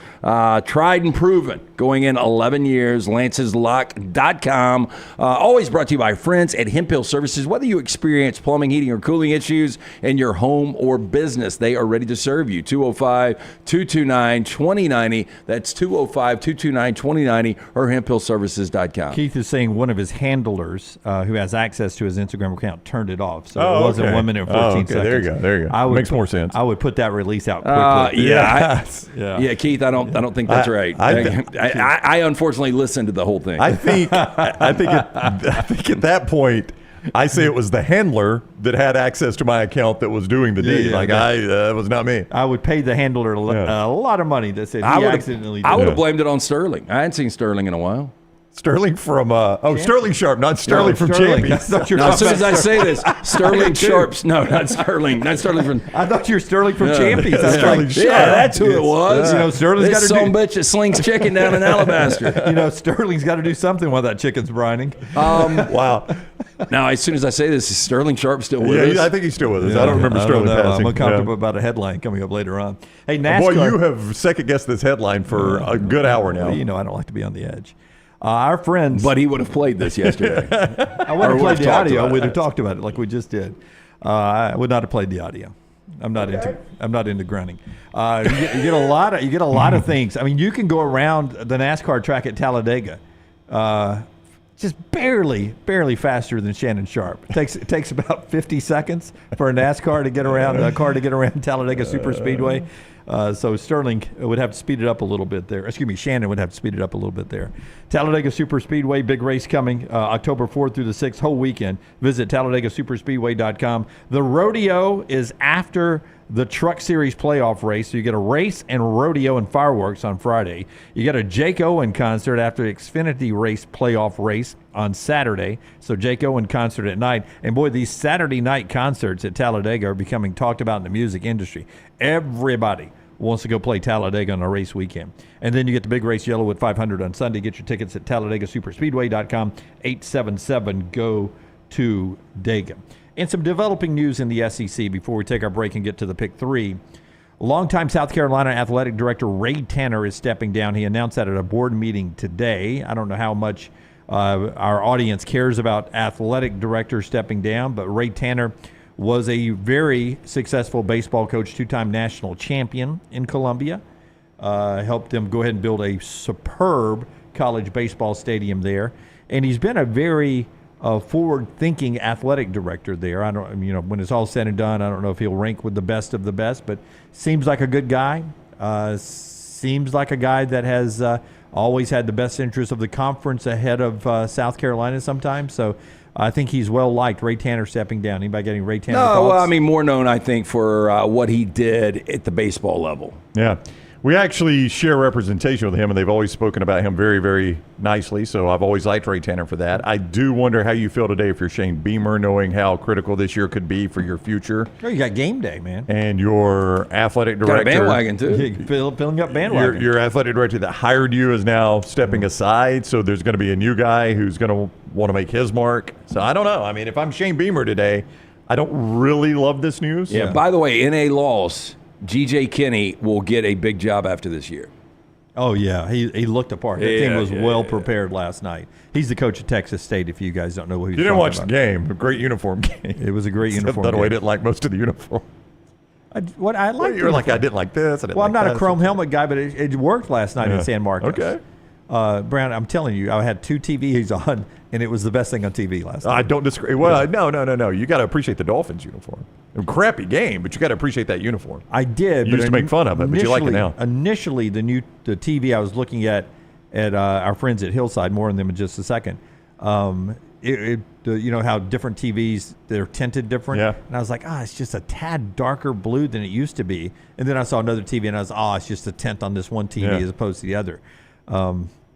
Tried and proven. Going in 11 years. LancesLock.com. Always brought to you by friends at Hemphill Services. Whether you experience plumbing, heating, or cooling issues in your home or business, they are ready to serve you. 205-229-2090. That's 205-229-2090 or hemphillservices.com. Keith is saying one of his handlers who has access to his Instagram account turned it off. So it wasn't 1 minute and 14 seconds. There you go. Makes more sense. I would put that release out quickly. Yeah, Keith, I don't think that's right. I unfortunately listened to the whole thing. I think at that point, I say it was the handler that had access to my account that was doing the deed. That was not me. I would pay the handler a lot of money that said he accidentally did I would it. have blamed it on Sterling. I hadn't seen Sterling in a while. Sterling from Sterling Sharpe, not Sterling from Sterling. Champions. I thought you were Now, as soon talking as I about say this, Sterling Sharpe's not Sterling from. I thought you were Sterling from Champions. Yeah. Sterling Sharpe. Yeah, that's who it was. Sterling's got This to son do. bitch that slings chicken down in Alabaster. Sterling's got to do something while that chicken's brining. Wow. Now, as soon as I say this, is Sterling Sharpe still with us? I think he's still with us. I don't remember Sterling passing. I'm uncomfortable about a headline coming up later on. Hey, NASCAR. Boy, you have second-guessed this headline for a good hour now. I don't like to be on the edge. Our friends. But he would have played this yesterday. I wouldn't have played the audio. We'd have talked about it like we just did. I would not have played the audio. I'm not into grunting. You get a lot of things. I mean, you can go around the NASCAR track at Talladega, just barely faster than Shannon Sharpe. It takes about 50 seconds for a NASCAR to get around Talladega Superspeedway. So Sterling would have to speed it up a little bit there. Excuse me, Shannon would have to speed it up a little bit there. Talladega Superspeedway, big race coming October 4th through the 6th, whole weekend. Visit TalladegaSuperspeedway.com. The rodeo is after the Truck Series playoff race. So you get a race and rodeo and fireworks on Friday. You get a Jake Owen concert after the Xfinity race playoff race on Saturday. So Jake Owen concert at night. And boy, these Saturday night concerts at Talladega are becoming talked about in the music industry. Everybody wants to go play Talladega on a race weekend. And then you get the big race Yellowwood 500 on Sunday. Get your tickets at TalladegaSuperspeedway.com, 877-GO-TO-DEGA. And some developing news in the SEC before we take our break and get to the pick three. Longtime South Carolina athletic director Ray Tanner is stepping down. He announced that at a board meeting today. I don't know how much our audience cares about athletic directors stepping down, but Ray Tanner was a very successful baseball coach, two-time national champion in Columbia. Helped them go ahead and build a superb college baseball stadium there. And he's been a very forward-thinking athletic director there. I don't, when it's all said and done, I don't know if he'll rank with the best of the best, but seems like a good guy. Seems like a guy that has always had the best interest of the conference ahead of South Carolina sometimes. So I think he's well liked. Ray Tanner stepping down. Anybody getting Ray Tanner thoughts? No, well, I mean, more known, I think, for what he did at the baseball level. Yeah. We actually share representation with him, and they've always spoken about him very, very nicely, so I've always liked Ray Tanner for that. I do wonder how you feel today if you're Shane Beamer, knowing how critical this year could be for your future. Oh, you got game day, man. And your athletic director. Got a bandwagon, too. Filling up bandwagon. Your athletic director that hired you is now stepping aside, so there's going to be a new guy who's going to want to make his mark. So I don't know. I mean, if I'm Shane Beamer today, I don't really love this news. Yeah, by the way, in a loss, G.J. Kinney will get a big job after this year. Oh, yeah. He looked apart. That team was well prepared last night. He's the coach of Texas State, if you guys don't know who he's You didn't watch about. the game. A great uniform game. It was a great uniform Dunaway game. didn't like most of the uniform. I like You were like, I didn't like this. Well, I'm not a chrome helmet guy, but it worked last night in San Marcos. Okay. Brown, I'm telling you, I had two TVs on, and it was the best thing on TV last night. I don't disagree. Well, no. You got to appreciate the Dolphins uniform. A crappy game, but you got to appreciate that uniform. I did. You used to make fun of it, but you like it now. Initially, the TV I was looking at our friends at Hillside, more on them in just a second. You know how different TVs, they're tinted different? Yeah. And I was like, it's just a tad darker blue than it used to be. And then I saw another TV, and I was, it's just a tint on this one TV as opposed to the other.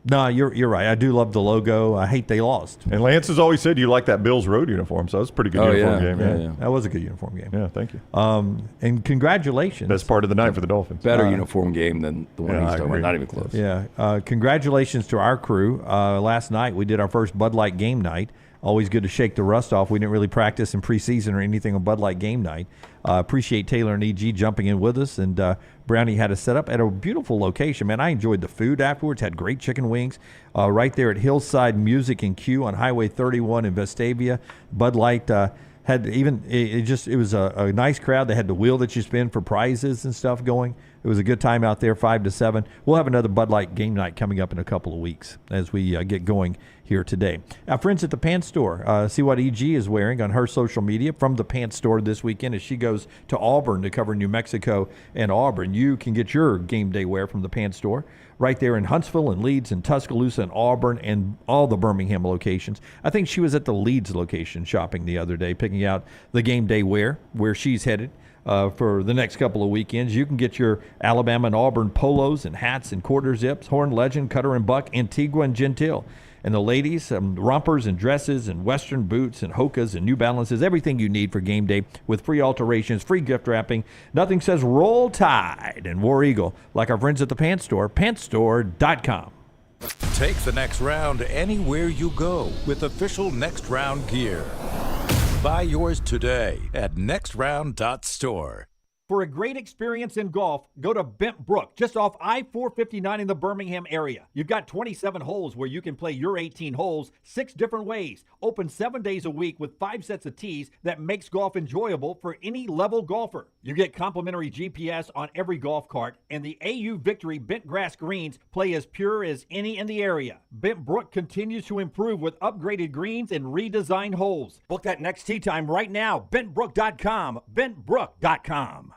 No, you're right. I do love the logo. I hate they lost. And Lance has always said you like that Bills road uniform, so it's a pretty good uniform game. Yeah. That was a good uniform game. Yeah, thank you. And congratulations. Best part of the night for the Dolphins. Better uniform game than the one he's talking agree. about. Not even close. Yeah. Congratulations to our crew. Last night we did our first Bud Light game night. Always good to shake the rust off. We didn't really practice in preseason or anything on Bud Light game night. Appreciate Taylor and EG jumping in with us. And Brownie had us set up at a beautiful location. Man, I enjoyed the food afterwards. Had great chicken wings right there at Hillside Music and Q on Highway 31 in Vestavia. Bud Light had even it was a nice crowd. They had the wheel that you spin for prizes and stuff going. It was a good time out there, 5 to 7. We'll have another Bud Light game night coming up in a couple of weeks as we get going here today. Our friends at the Pants Store, see what EG is wearing on her social media from the Pants Store this weekend as she goes to Auburn to cover New Mexico and Auburn. You can get your game day wear from the Pants Store right there in Huntsville and Leeds and Tuscaloosa and Auburn and all the Birmingham locations. I think she was at the Leeds location shopping the other day, picking out the game day wear where she's headed. For the next couple of weekends. You can get your Alabama and Auburn polos and hats and quarter zips, Horn Legend, Cutter and Buck, Antigua and Gentile. And the ladies, rompers and dresses and Western boots and Hokas and New Balances, everything you need for game day with free alterations, free gift wrapping. Nothing says Roll Tide and War Eagle like our friends at the Pants Store, pantsstore.com. Take the next round anywhere you go with official Next Round gear. Buy yours today at nextround.store. For a great experience in golf, go to Bent Brook, just off I-459 in the Birmingham area. You've got 27 holes where you can play your 18 holes 6 different ways. Open 7 days a week with 5 sets of tees that makes golf enjoyable for any level golfer. You get complimentary GPS on every golf cart, and the AU Victory bent grass greens play as pure as any in the area. Bent Brook continues to improve with upgraded greens and redesigned holes. Book that next tee time right now. BentBrook.com. BentBrook.com.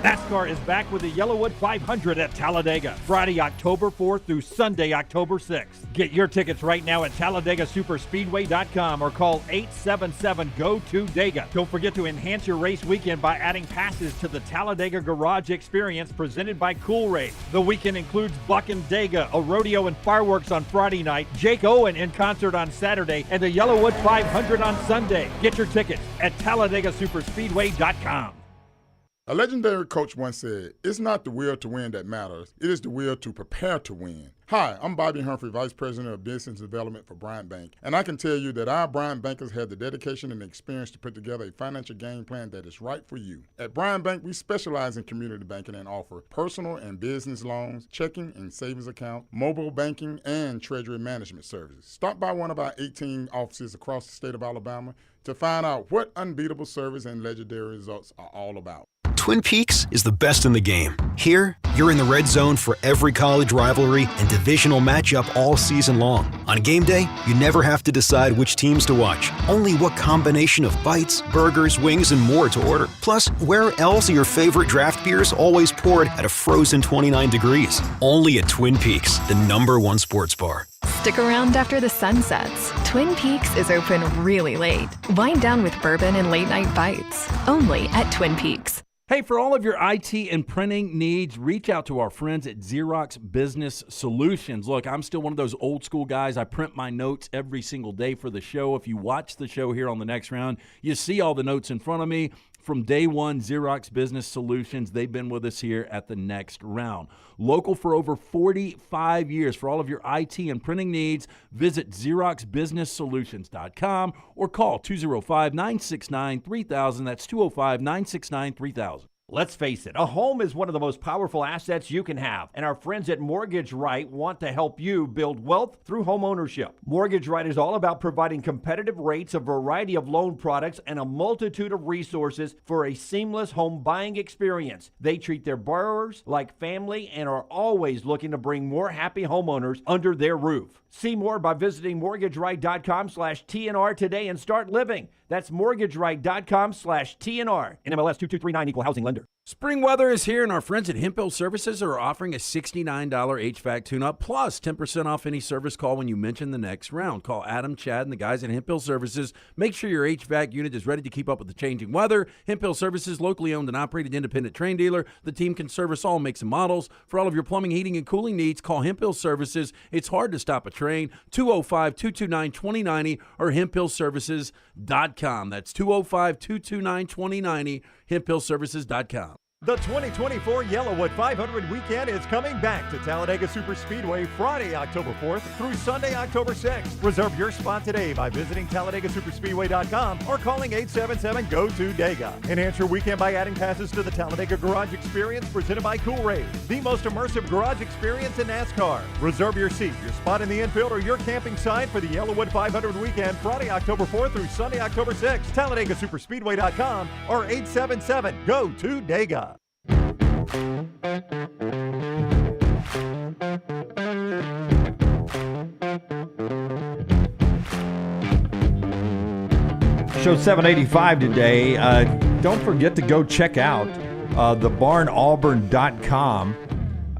NASCAR is back with the Yellowwood 500 at Talladega, Friday, October 4th through Sunday, October 6th. Get your tickets right now at TalladagaSuperspeedway.com or call 877-GO-TO-DEGA. Don't forget to enhance your race weekend by adding passes to the Talladega Garage Experience presented by Cool Race. The weekend includes Buck and Dega, a rodeo and fireworks on Friday night, Jake Owen in concert on Saturday, and the Yellowwood 500 on Sunday. Get your tickets at TalladagaSuperspeedway.com. A legendary coach once said, "It's not the will to win that matters. It is the will to prepare to win." Hi, I'm Bobby Humphrey, Vice President of Business Development for Bryant Bank, and I can tell you that our Bryant bankers have the dedication and experience to put together a financial game plan that is right for you. At Bryant Bank, we specialize in community banking and offer personal and business loans, checking and savings accounts, mobile banking, and treasury management services. Stop by one of our 18 offices across the state of Alabama to find out what unbeatable service and legendary results are all about. Twin Peaks is the best in the game. Here, you're in the red zone for every college rivalry and divisional matchup all season long. On game day, you never have to decide which teams to watch, only what combination of bites, burgers, wings, and more to order. Plus, where else are your favorite draft beers always poured at a frozen 29 degrees? Only at Twin Peaks, the #1 sports bar. Stick around after the sun sets. Twin Peaks is open really late. Wind down with bourbon and late night bites. Only at Twin Peaks. Hey, for all of your IT and printing needs, reach out to our friends at Xerox Business Solutions. Look, I'm still one of those old school guys. I print my notes every single day for the show. If you watch the show here on the Next Round, you see all the notes in front of me. From day one, Xerox Business Solutions, they've been with us here at the Next Round. Local for over 45 years. For all of your IT and printing needs, visit XeroxBusinessSolutions.com or call 205-969-3000. That's 205-969-3000. Let's face it, a home is one of the most powerful assets you can have, and our friends at Mortgage Right want to help you build wealth through home ownership. Mortgage Right is all about providing competitive rates, a variety of loan products, and a multitude of resources for a seamless home buying experience. They treat their borrowers like family and are always looking to bring more happy homeowners under their roof. See more by visiting mortgageright.com/TNR today and start living. That's mortgageright.com/TNR. NMLS 2239, Equal Housing Lender. Spring weather is here, and our friends at Hemphill Services are offering a $69 HVAC tune-up plus 10% off any service call when you mention the Next Round. Call Adam, Chad, and the guys at Hemphill Services. Make sure your HVAC unit is ready to keep up with the changing weather. Hemphill Services, locally owned and operated independent train dealer. The team can service all makes and models. For all of your plumbing, heating, and cooling needs, call Hemphill Services. It's hard to stop a train. 205-229-2090 or hemphillservices.com. That's 205-229-2090, hemphillservices.com. The 2024 Yellowwood 500 weekend is coming back to Talladega Superspeedway Friday, October 4th through Sunday, October 6th. Reserve your spot today by visiting TalladagaSuperspeedway.com or calling 877-GO-TO-DEGA. Enhance your weekend by adding passes to the Talladega Garage Experience presented by Cool Race, the most immersive garage experience in NASCAR. Reserve your seat, your spot in the infield, or your camping site for the Yellowwood 500 weekend Friday, October 4th through Sunday, October 6th. TalladagaSuperspeedway.com or 877-GO-TO-DEGA. Show 785 today. Don't forget to go check out thebarnauburn.com.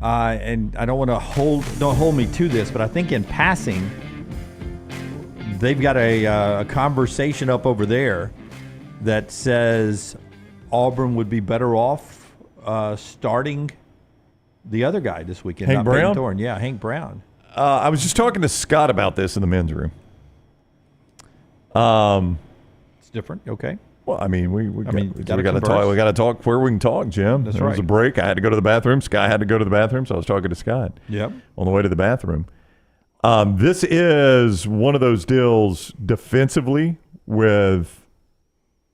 And I don't want to don't hold me to this, but I think in passing, they've got a conversation up over there that says Auburn would be better off starting the other guy this weekend. Hank Brown? Thorne. Yeah, Hank Brown. I was just talking to Scott about this in the men's room. It's different. Okay. Well, I mean, we got to converse. talk. We got to talk where we can talk, Jim. That's there was a right. break. I had to go to the bathroom. Sky had to go to the bathroom, so I was talking to Scott. Yep. On the way to the bathroom. This is one of those deals defensively with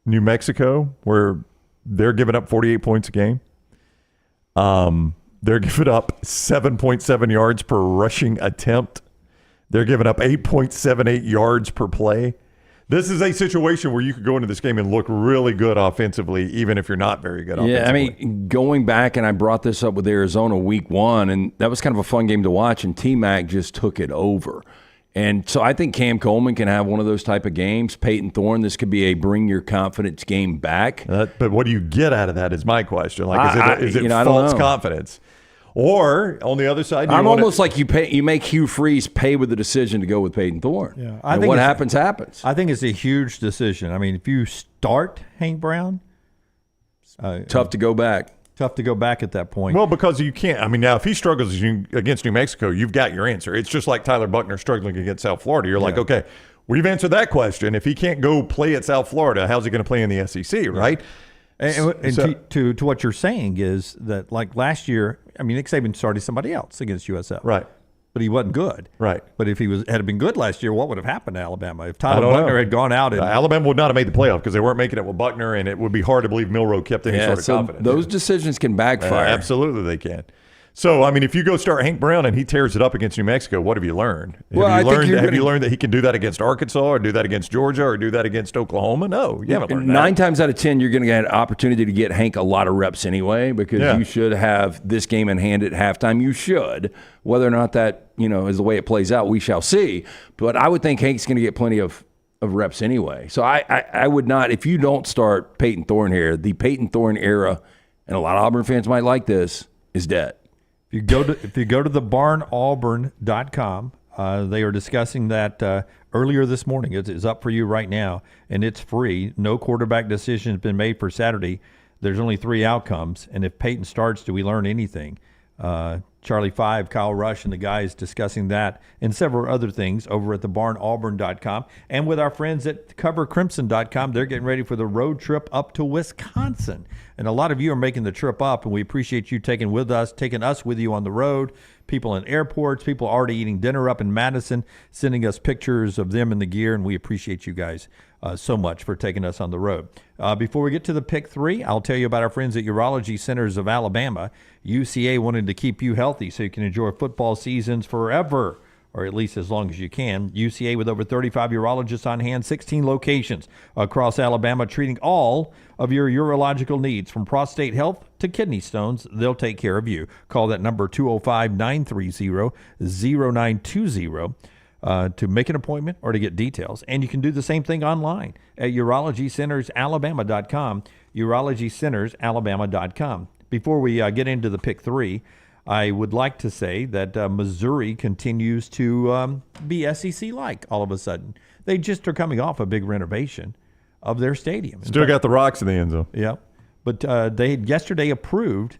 New Mexico where they're giving up 48 points a game. They're giving up 7.7 yards per rushing attempt. They're giving up 8.78 yards per play. This is a situation where you could go into this game and look really good offensively, even if you're not very good offensively. Yeah, I mean, going back, and I brought this up with Arizona week 1, and that was kind of a fun game to watch, and T-Mac just took it over. And so I think Cam Coleman can have one of those type of games. Peyton Thorne, this could be a bring your confidence game back. But what do you get out of that is my question. Like, is it false confidence? Or on the other side, I'm almost like you make Hugh Freeze pay with the decision to go with Peyton Thorne. Yeah, I think what happens. I think it's a huge decision. I mean, if you start Hank Brown, tough to go back. Tough to go back at that point. Well, because you can't. I mean, now if he struggles against New Mexico, you've got your answer. It's just like Tyler Buckner struggling against South Florida. You're like, okay, we've answered that question. If he can't go play at South Florida, how's he going to play in the SEC, right? And to what you're saying is that, like last year, I mean, Nick Saban started somebody else against USF. Right. But he wasn't good. Right. But if he had been good last year, what would have happened to Alabama? If Tyler Buckner had gone out and Alabama would not have made the playoff because they weren't making it with Buckner, and it would be hard to believe Milroe kept any sort of confidence. Those decisions can backfire. Absolutely, they can. So, I mean, if you go start Hank Brown and he tears it up against New Mexico, what have you learned? Have you learned that he can do that against Arkansas or do that against Georgia or do that against Oklahoma? No, you haven't learned that. 9 times out of 10, you're going to get an opportunity to get Hank a lot of reps anyway because you should have this game in hand at halftime. You should. Whether or not that is the way it plays out, we shall see. But I would think Hank's going to get plenty of reps anyway. So I would not, if you don't start Peyton Thorne here, the Peyton Thorne era, and a lot of Auburn fans might like this, is dead. If you go to the barnauburn.com, they are discussing that earlier this morning. It's up for you right now, and it's free. No quarterback decision has been made for Saturday. There's only 3 outcomes, and if Peyton starts, do we learn anything? Charlie 5, Kyle Rush, and the guys discussing that and several other things over at the barnauburn.com. And with our friends at covercrimson.com, they're getting ready for the road trip up to Wisconsin. And a lot of you are making the trip up, and we appreciate you taking us with you on the road. People in airports, people already eating dinner up in Madison, sending us pictures of them in the gear, and we appreciate you guys so much for taking us on the road. Before we get to the pick 3, I'll tell you about our friends at Urology Centers of Alabama. UCA wanted to keep you healthy so you can enjoy football seasons forever, or at least as long as you can. UCA with over 35 urologists on hand, 16 locations across Alabama, treating all of your urological needs, from prostate health to kidney stones. They'll take care of you. Call that number 205-930-0920 to make an appointment or to get details. And you can do the same thing online at urologycentersalabama.com, urologycentersalabama.com. Before we get into the pick 3, I would like to say that Missouri continues to be SEC-like all of a sudden. They just are coming off a big renovation of their stadium. Still got the rocks in the end zone. Yeah. But they had yesterday approved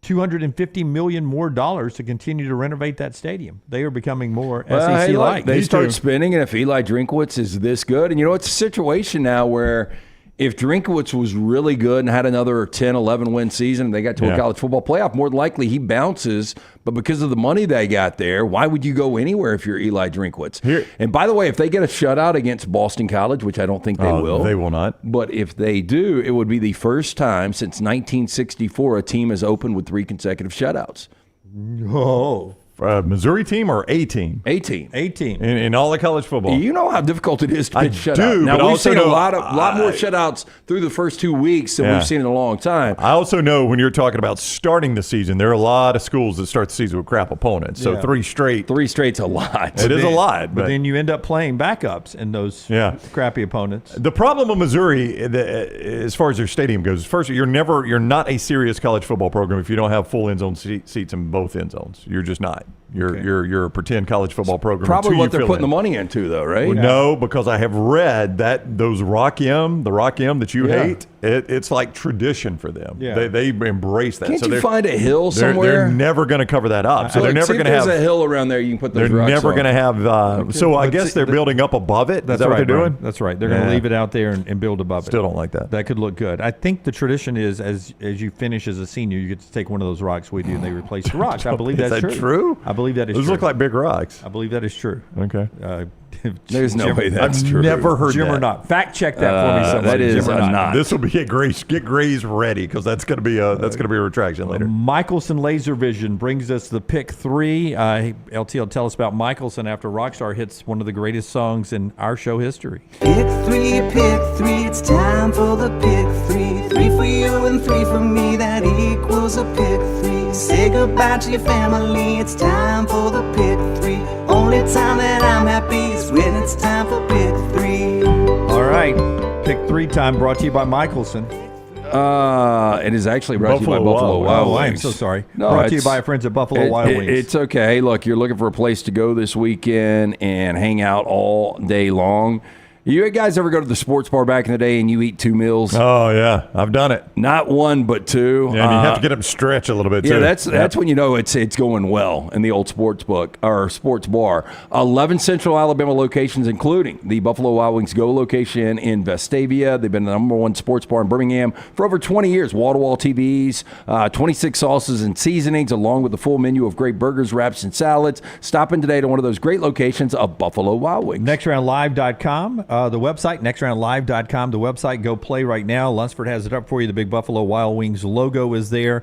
$250 million more to continue to renovate that stadium. They are becoming more SEC-like. They start spinning, and if Eli Drinkwitz is this good, and it's a situation now where if Drinkwitz was really good and had another 10, 11 win season and they got to a college football playoff, more than likely he bounces. But because of the money they got there, why would you go anywhere if you're Eli Drinkwitz? And by the way, if they get a shutout against Boston College, which I don't think they will. They will not. But if they do, it would be the first time since 1964 a team has opened with 3 consecutive shutouts. Oh. Missouri team or a team? A team. In all of college football. You know how difficult it is to pitch shutout. Do, now, but we've seen a lot more shutouts through the first 2 weeks than we've seen in a long time. I also know when you're talking about starting the season, there are a lot of schools that start the season with crap opponents. So 3 straight. 3 straight's a lot. It is a lot. But then you end up playing backups in those crappy opponents. The problem with Missouri, as far as their stadium goes, first, you're not a serious college football program if you don't have full end zone seats in both end zones. You're just not. You're a pretend college football program. Probably what they're putting the money into, though, right? Well, no, because I have read that those the Rock M that you hate, it's like tradition for them. Yeah. They embrace that. Can't you find a hill somewhere? They're never going to cover that up. So they're never going to have. There's a hill around there you can put those They're rocks never going to have. So I guess they're building up above it. Is that what they're doing? That's right. They're going to leave it out there and build above it. Still don't like that. That could look good. I think the tradition is as you finish as a senior, you get to take one of those rocks with you and they replace the rocks. I believe that's true. Is that true? I believe that is true. Those look like big rocks. I believe that is true. Okay. There's no way that's true. I've never heard Jim that. or not. Fact check that for me. Somebody. That is Jim or not. This will be get Gray's ready because that's going to be a retraction later. Michelson Laser Vision brings us the pick 3. LT will tell us about Michelson after Rockstar hits one of the greatest songs in our show history. Pick 3, it's time for the pick 3. 3 for you and 3 for me, that equals a pick 3. Say goodbye to your family, it's time for the pick 3. Only time that I'm happy it's time for Pick 3. All right. Pick 3 time brought to you by Michelson. It is actually brought to you by Buffalo Wild Wings. I'm so sorry. No, brought to you by our friends at Buffalo Wild Wings. It's okay. Look, you're looking for a place to go this weekend and hang out all day long. You guys ever go to the sports bar back in the day and you eat 2 meals? Oh, yeah. I've done it. Not 1, but 2. Yeah, and you have to get them stretch a little bit, too. Yeah, that's when you know it's going well in the old sports book or sports bar. 11 Central Alabama locations, including the Buffalo Wild Wings Go location in Vestavia. They've been the number 1 sports bar in Birmingham for over 20 years. Wall-to-wall TVs, 26 sauces and seasonings, along with the full menu of great burgers, wraps, and salads. Stop in today to one of those great locations of Buffalo Wild Wings. NextRoundLive.com. The website, nextroundlive.com. The website, go play right now. Lunceford has it up for you. The big Buffalo Wild Wings logo is there.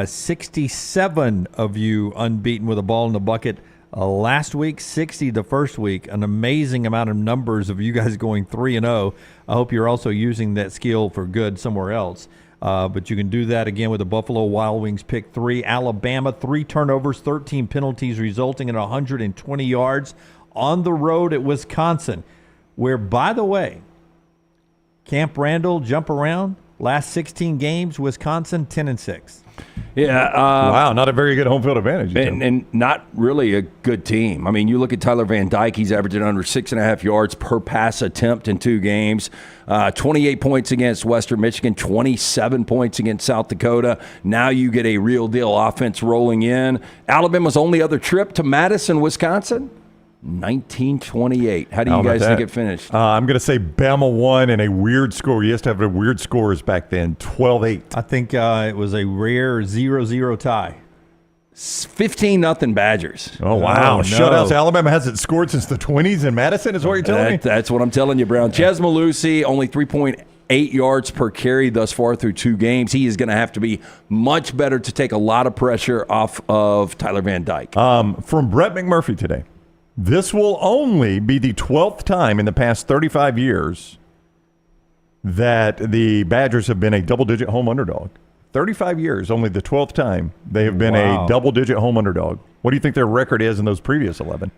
67 of you unbeaten with a ball in the bucket last week, 60 the first week. An amazing amount of numbers of you guys going 3-0. I hope you're also using that skill for good somewhere else. But you can do that again with the Buffalo Wild Wings pick 3. Alabama, 3 turnovers, 13 penalties, resulting in 120 yards on the road at Wisconsin. Where, by the way, Camp Randall, jump around, last 16 games, Wisconsin 10-6. Yeah. Wow, not a very good home field advantage. And not really a good team. I mean, you look at Tyler Van Dyke, he's averaging under 6.5 yards per pass attempt in 2 games. 28 points against Western Michigan, 27 points against South Dakota. Now you get a real deal offense rolling in. Alabama's only other trip to Madison, Wisconsin, 1928. How do you guys think it finished? I'm going to say Bama won in a weird score. You used to have a weird scores back then, 12-8. I think it was a rare 0-0 tie. 15-0 Badgers. Oh, wow. No. Shutouts. Alabama hasn't scored since the 20s in Madison is what you're telling me? That's what I'm telling you, Brown. Ches Malusi, only 3.8 yards per carry thus far through 2 games. He is going to have to be much better to take a lot of pressure off of Tyler Van Dyke. From Brett McMurphy today. This will only be the 12th time in the past 35 years that the Badgers have been a double-digit home underdog. 35 years, only the 12th time they have been a double-digit home underdog. What do you think their record is in those previous 11?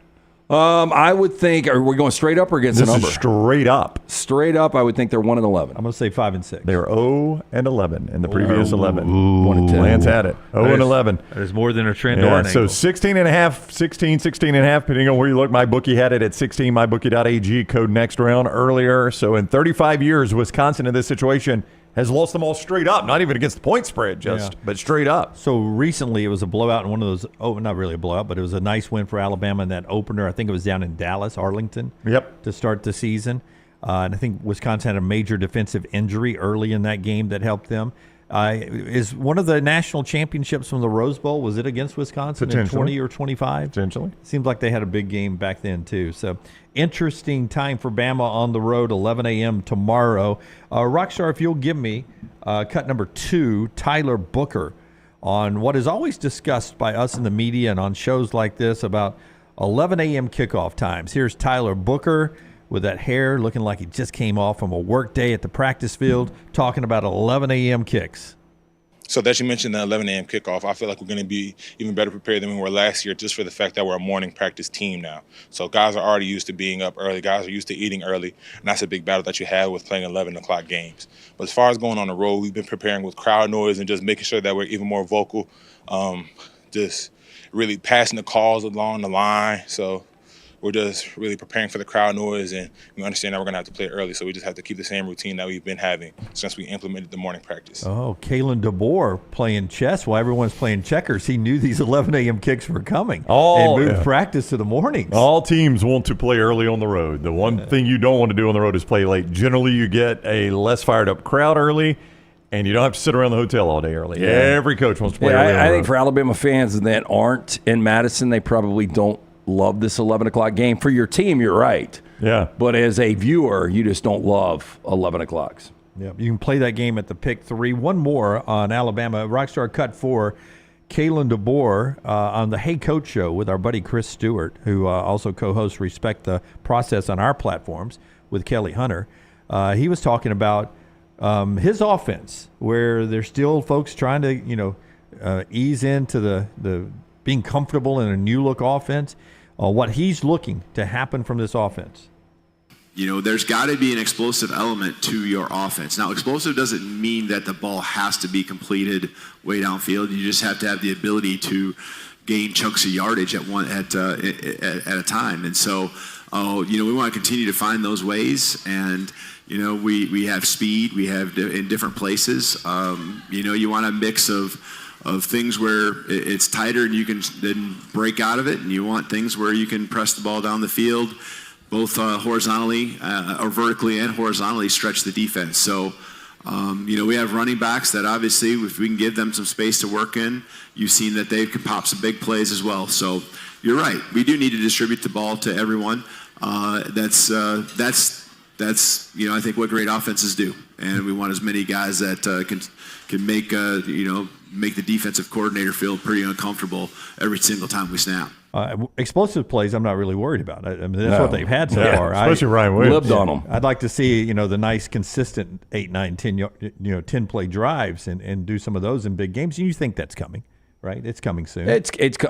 I would think, are we going straight up or against the number? This is straight up. Straight up, I would think they're 1-11. I'm going to say 5-6. They were 0-11 in the previous 11. 1-10. Lance had it. 0-11. There's more than a trend Yeah, or an so angle. 16.5, depending on where you look. MyBookie had it at 16, mybookie.ag, code next round earlier. So in 35 years, Wisconsin in this situation has lost them all straight up, not even against the point spread, but straight up. So recently it was a blowout in one of those, not really a blowout, but it was a nice win for Alabama in that opener. I think it was down in Dallas, Arlington, to start the season. And I think Wisconsin had a major defensive injury early in that game that helped them. Is one of the national championships from the Rose Bowl, was it against Wisconsin in 20 or 25? Potentially. Seems like they had a big game back then, too. So interesting time for Bama on the road, 11 a.m. tomorrow. Rockstar, if you'll give me cut number 2, Tyler Booker, on what is always discussed by us in the media and on shows like this about 11 a.m. kickoff times. Here's Tyler Booker with that hair looking like he just came off from a work day at the practice field, talking about 11 a.m. kicks. So that you mentioned the 11 a.m. kickoff, I feel like we're going to be even better prepared than we were last year just for the fact that we're a morning practice team now. So guys are already used to being up early. Guys are used to eating early, and that's a big battle that you have with playing 11 o'clock games. But as far as going on the road, we've been preparing with crowd noise and just making sure that we're even more vocal, just really passing the calls along the line. So we're just really preparing for the crowd noise, and we understand that we're going to have to play early, so we just have to keep the same routine that we've been having since we implemented the morning practice. Oh, Kalen DeBoer playing chess while everyone's playing checkers. He knew these 11 a.m. kicks were coming and moved practice to the mornings. All teams want to play early on the road. The one thing you don't want to do on the road is play late. Generally, you get a less fired-up crowd early, and you don't have to sit around the hotel all day early. Yeah. Every coach wants to play early on the road. I think for Alabama fans that aren't in Madison, they probably don't love this 11 o'clock game. For your team, you're right. Yeah. But as a viewer, you just don't love 11 o'clocks. Yeah, you can play that game at the pick 3. One more on Alabama. Rockstar cut 4. Kalen DeBoer on the Hey Coach Show with our buddy Chris Stewart, who also co-hosts Respect the Process on our platforms with Kelly Hunter. He was talking about his offense, where there's still folks trying to, ease into the being comfortable in a new look offense. What he's looking to happen from this offense. there's got to be an explosive element to your offense. Now, explosive doesn't mean that the ball has to be completed way downfield. You just have to have the ability to gain chunks of yardage at a time. And so, we want to continue to find those ways. And we have speed. We have in different places. You want a mix of things where it's tighter and you can then break out of it, and you want things where you can press the ball down the field, both horizontally or vertically and horizontally stretch the defense. So, we have running backs that obviously, if we can give them some space to work in, you've seen that they can pop some big plays as well. So you're right. We do need to distribute the ball to everyone. That's I think what great offenses do. And we want as many guys that can make the defensive coordinator feel pretty uncomfortable every single time we snap. Explosive plays, I'm not really worried about. I mean, that's what they've had so far. Especially Ryan Williams. Lived on them. I'd like to see, the nice, consistent 8, 9, 10 play drives and do some of those in big games. And you think that's coming, right? It's coming soon.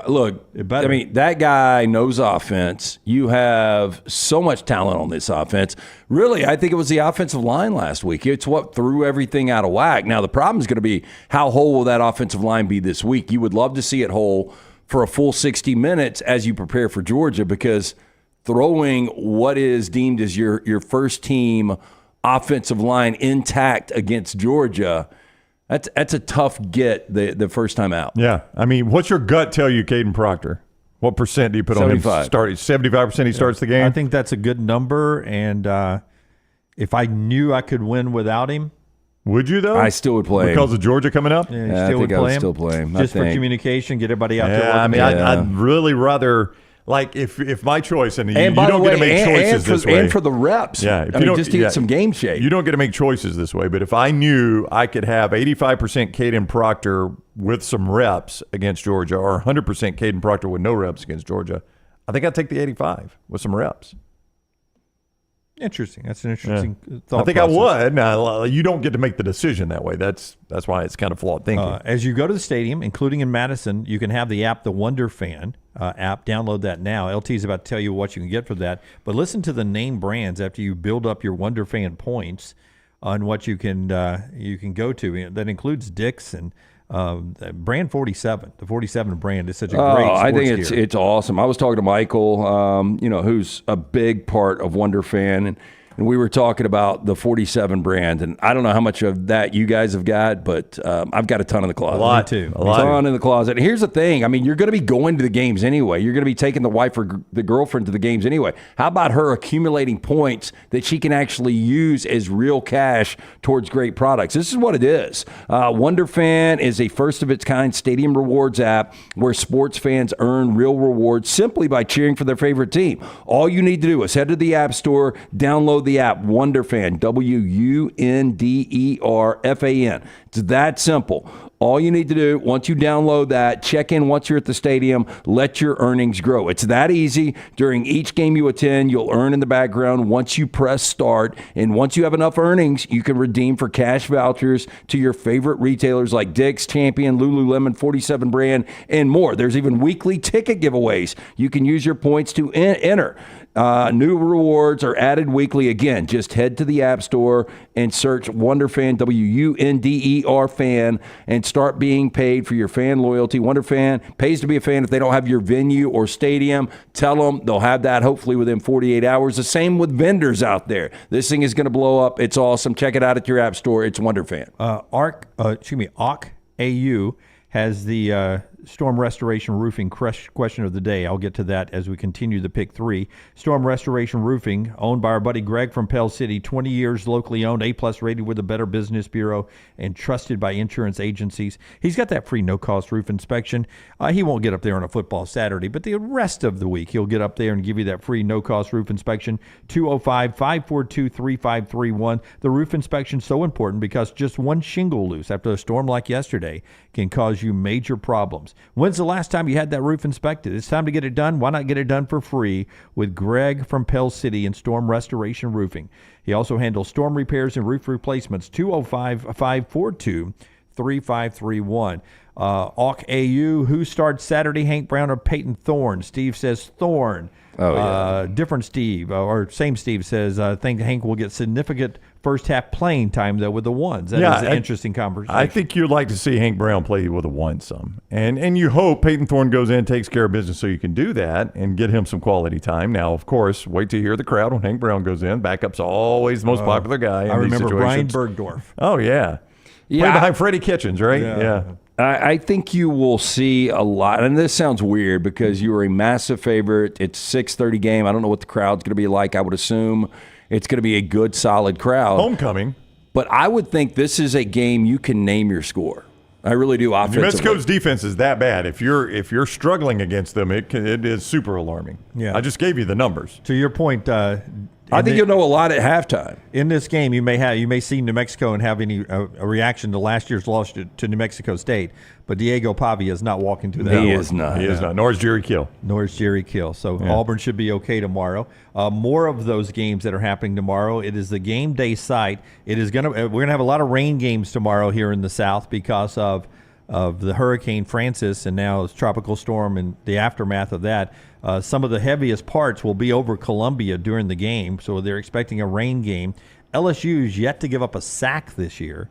Look, I mean, that guy knows offense. You have so much talent on this offense. Really, I think it was the offensive line last week. It's what threw everything out of whack. Now, the problem is going to be how whole will that offensive line be this week? You would love to see it whole for a full 60 minutes as you prepare for Georgia, because throwing what is deemed as your first team offensive line intact against Georgia, that's a tough get the first time out. Yeah. I mean, what's your gut tell you, Caden Proctor? What percent do you put 75. On him? 75% he starts the game? I think that's a good number, and if I knew I could win without him, would you, though? I still would play because of Georgia coming up? Yeah, I think I would still play him. Just for communication, get everybody out there. I mean, I'd really rather, like, if my choice, and you don't get to make choices this way. And for the reps. Yeah. Just to get some game shape. You don't get to make choices this way. But if I knew I could have 85% Caden Proctor with some reps against Georgia, or 100% Caden Proctor with no reps against Georgia, I think I'd take the 85 with some reps. Interesting. That's an interesting thought. I think process. I would. Now, you don't get to make the decision that way. That's why it's kind of flawed thinking. As you go to the stadium, including in Madison, you can have the app, the Wunderfan app. Download that now. LT is about to tell you what you can get for that. But listen to the name brands after you build up your Wunderfan points on what you can go to. That includes Dick's and brand 47. The 47 brand is such a great sports I think gear. it's awesome. I was talking to Michael, who's a big part of Wunderfan, and we were talking about the 47 brand, and I don't know how much of that you guys have got, but I've got a ton in the closet. A lot, too. A ton in the closet. And here's the thing. I mean, you're going to be going to the games anyway. You're going to be taking the wife or the girlfriend to the games anyway. How about her accumulating points that she can actually use as real cash towards great products? This is what it is. Wunderfan is a first-of-its-kind stadium rewards app where sports fans earn real rewards simply by cheering for their favorite team. All you need to do is head to the App Store, download the app, Wunderfan, Wunderfan. It's that simple. All you need to do, once you download that, check in once you're at the stadium, let your earnings grow. It's that easy. During each game you attend, you'll earn in the background once you press start. And once you have enough earnings, you can redeem for cash vouchers to your favorite retailers like Dick's, Champion, Lululemon, 47 brand, and more. There's even weekly ticket giveaways. You can use your points to enter. New rewards are added weekly. Again, just head to the App Store and search Wunderfan, Wunder fan, and start being paid for your fan loyalty. Wunderfan pays to be a fan. If they don't have your venue or stadium, tell them they'll have that hopefully within 48 hours. The same with vendors out there. This thing is going to blow up. It's awesome. Check it out at your App Store. It's Wunderfan. AU has the Storm Restoration Roofing question of the day. I'll get to that as we continue the pick 3. Storm Restoration Roofing, owned by our buddy Greg from Pell City, 20 years locally owned, A+ rated with the Better Business Bureau, and trusted by insurance agencies. He's got that free no-cost roof inspection. He won't get up there on a football Saturday, but the rest of the week he'll get up there and give you that free no-cost roof inspection. 205-542-3531. The roof inspection is so important because just one shingle loose after a storm like yesterday can cause you major problems. When's the last time you had that roof inspected? It's time to get it done. Why not get it done for free with Greg from Pell City and Storm Restoration Roofing? He also handles storm repairs and roof replacements. 205-542-3531. Auk AU, who starts Saturday, Hank Brown or Peyton Thorne? Steve says Thorne. Oh, yeah. Different Steve, or same Steve says, I think Hank will get significant first half playing time, though, with the ones. That is an interesting conversation. I think you'd like to see Hank Brown play with a one some. And you hope Peyton Thorne goes in, takes care of business so you can do that and get him some quality time. Now, of course, wait to hear the crowd when Hank Brown goes in. Backup's always the most popular guy in I remember these Brian situations. Bergdorf. Oh, yeah. Played behind Freddie Kitchens, right? Yeah. I think you will see a lot, and this sounds weird because you are a massive favorite. It's 6:30 game. I don't know what the crowd's going to be like. I would assume it's going to be a good, solid crowd. Homecoming. But I would think this is a game you can name your score. I really do. Offensively, New Mexico's defense is that bad. If you're struggling against them, it is super alarming. Yeah. I just gave you the numbers. To your point, I think you'll know a lot at halftime. In this game, you may see New Mexico and have a reaction to last year's loss to New Mexico State, but Diego Pavia is not walking through that. He is not. He is not. Nor is Jerry Kill. So Auburn should be okay tomorrow. More of those games that are happening tomorrow. It is the game day site. We're gonna have a lot of rain games tomorrow here in the South because of the Hurricane Francis and now it's Tropical Storm and the aftermath of that. Some of the heaviest parts will be over Columbia during the game, so they're expecting a rain game. LSU is yet to give up a sack this year,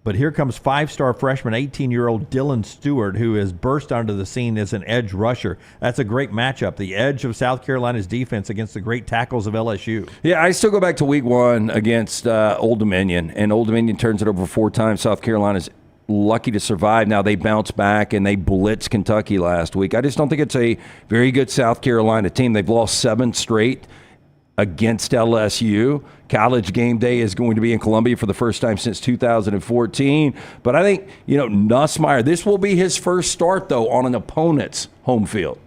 but here comes five-star freshman, 18-year-old Dylan Stewart, who has burst onto the scene as an edge rusher. That's a great matchup, the edge of South Carolina's defense against the great tackles of LSU. Yeah, I still go back to week one against Old Dominion, and Old Dominion turns it over 4 times. South Carolina's lucky to survive. Now they bounce back and they blitz Kentucky last week. I just don't think it's a very good South Carolina team. They've lost 7 straight against LSU. College game day is going to be in Columbia for the first time since 2014. But I think, Nussmeier, this will be his first start, though, on an opponent's home field.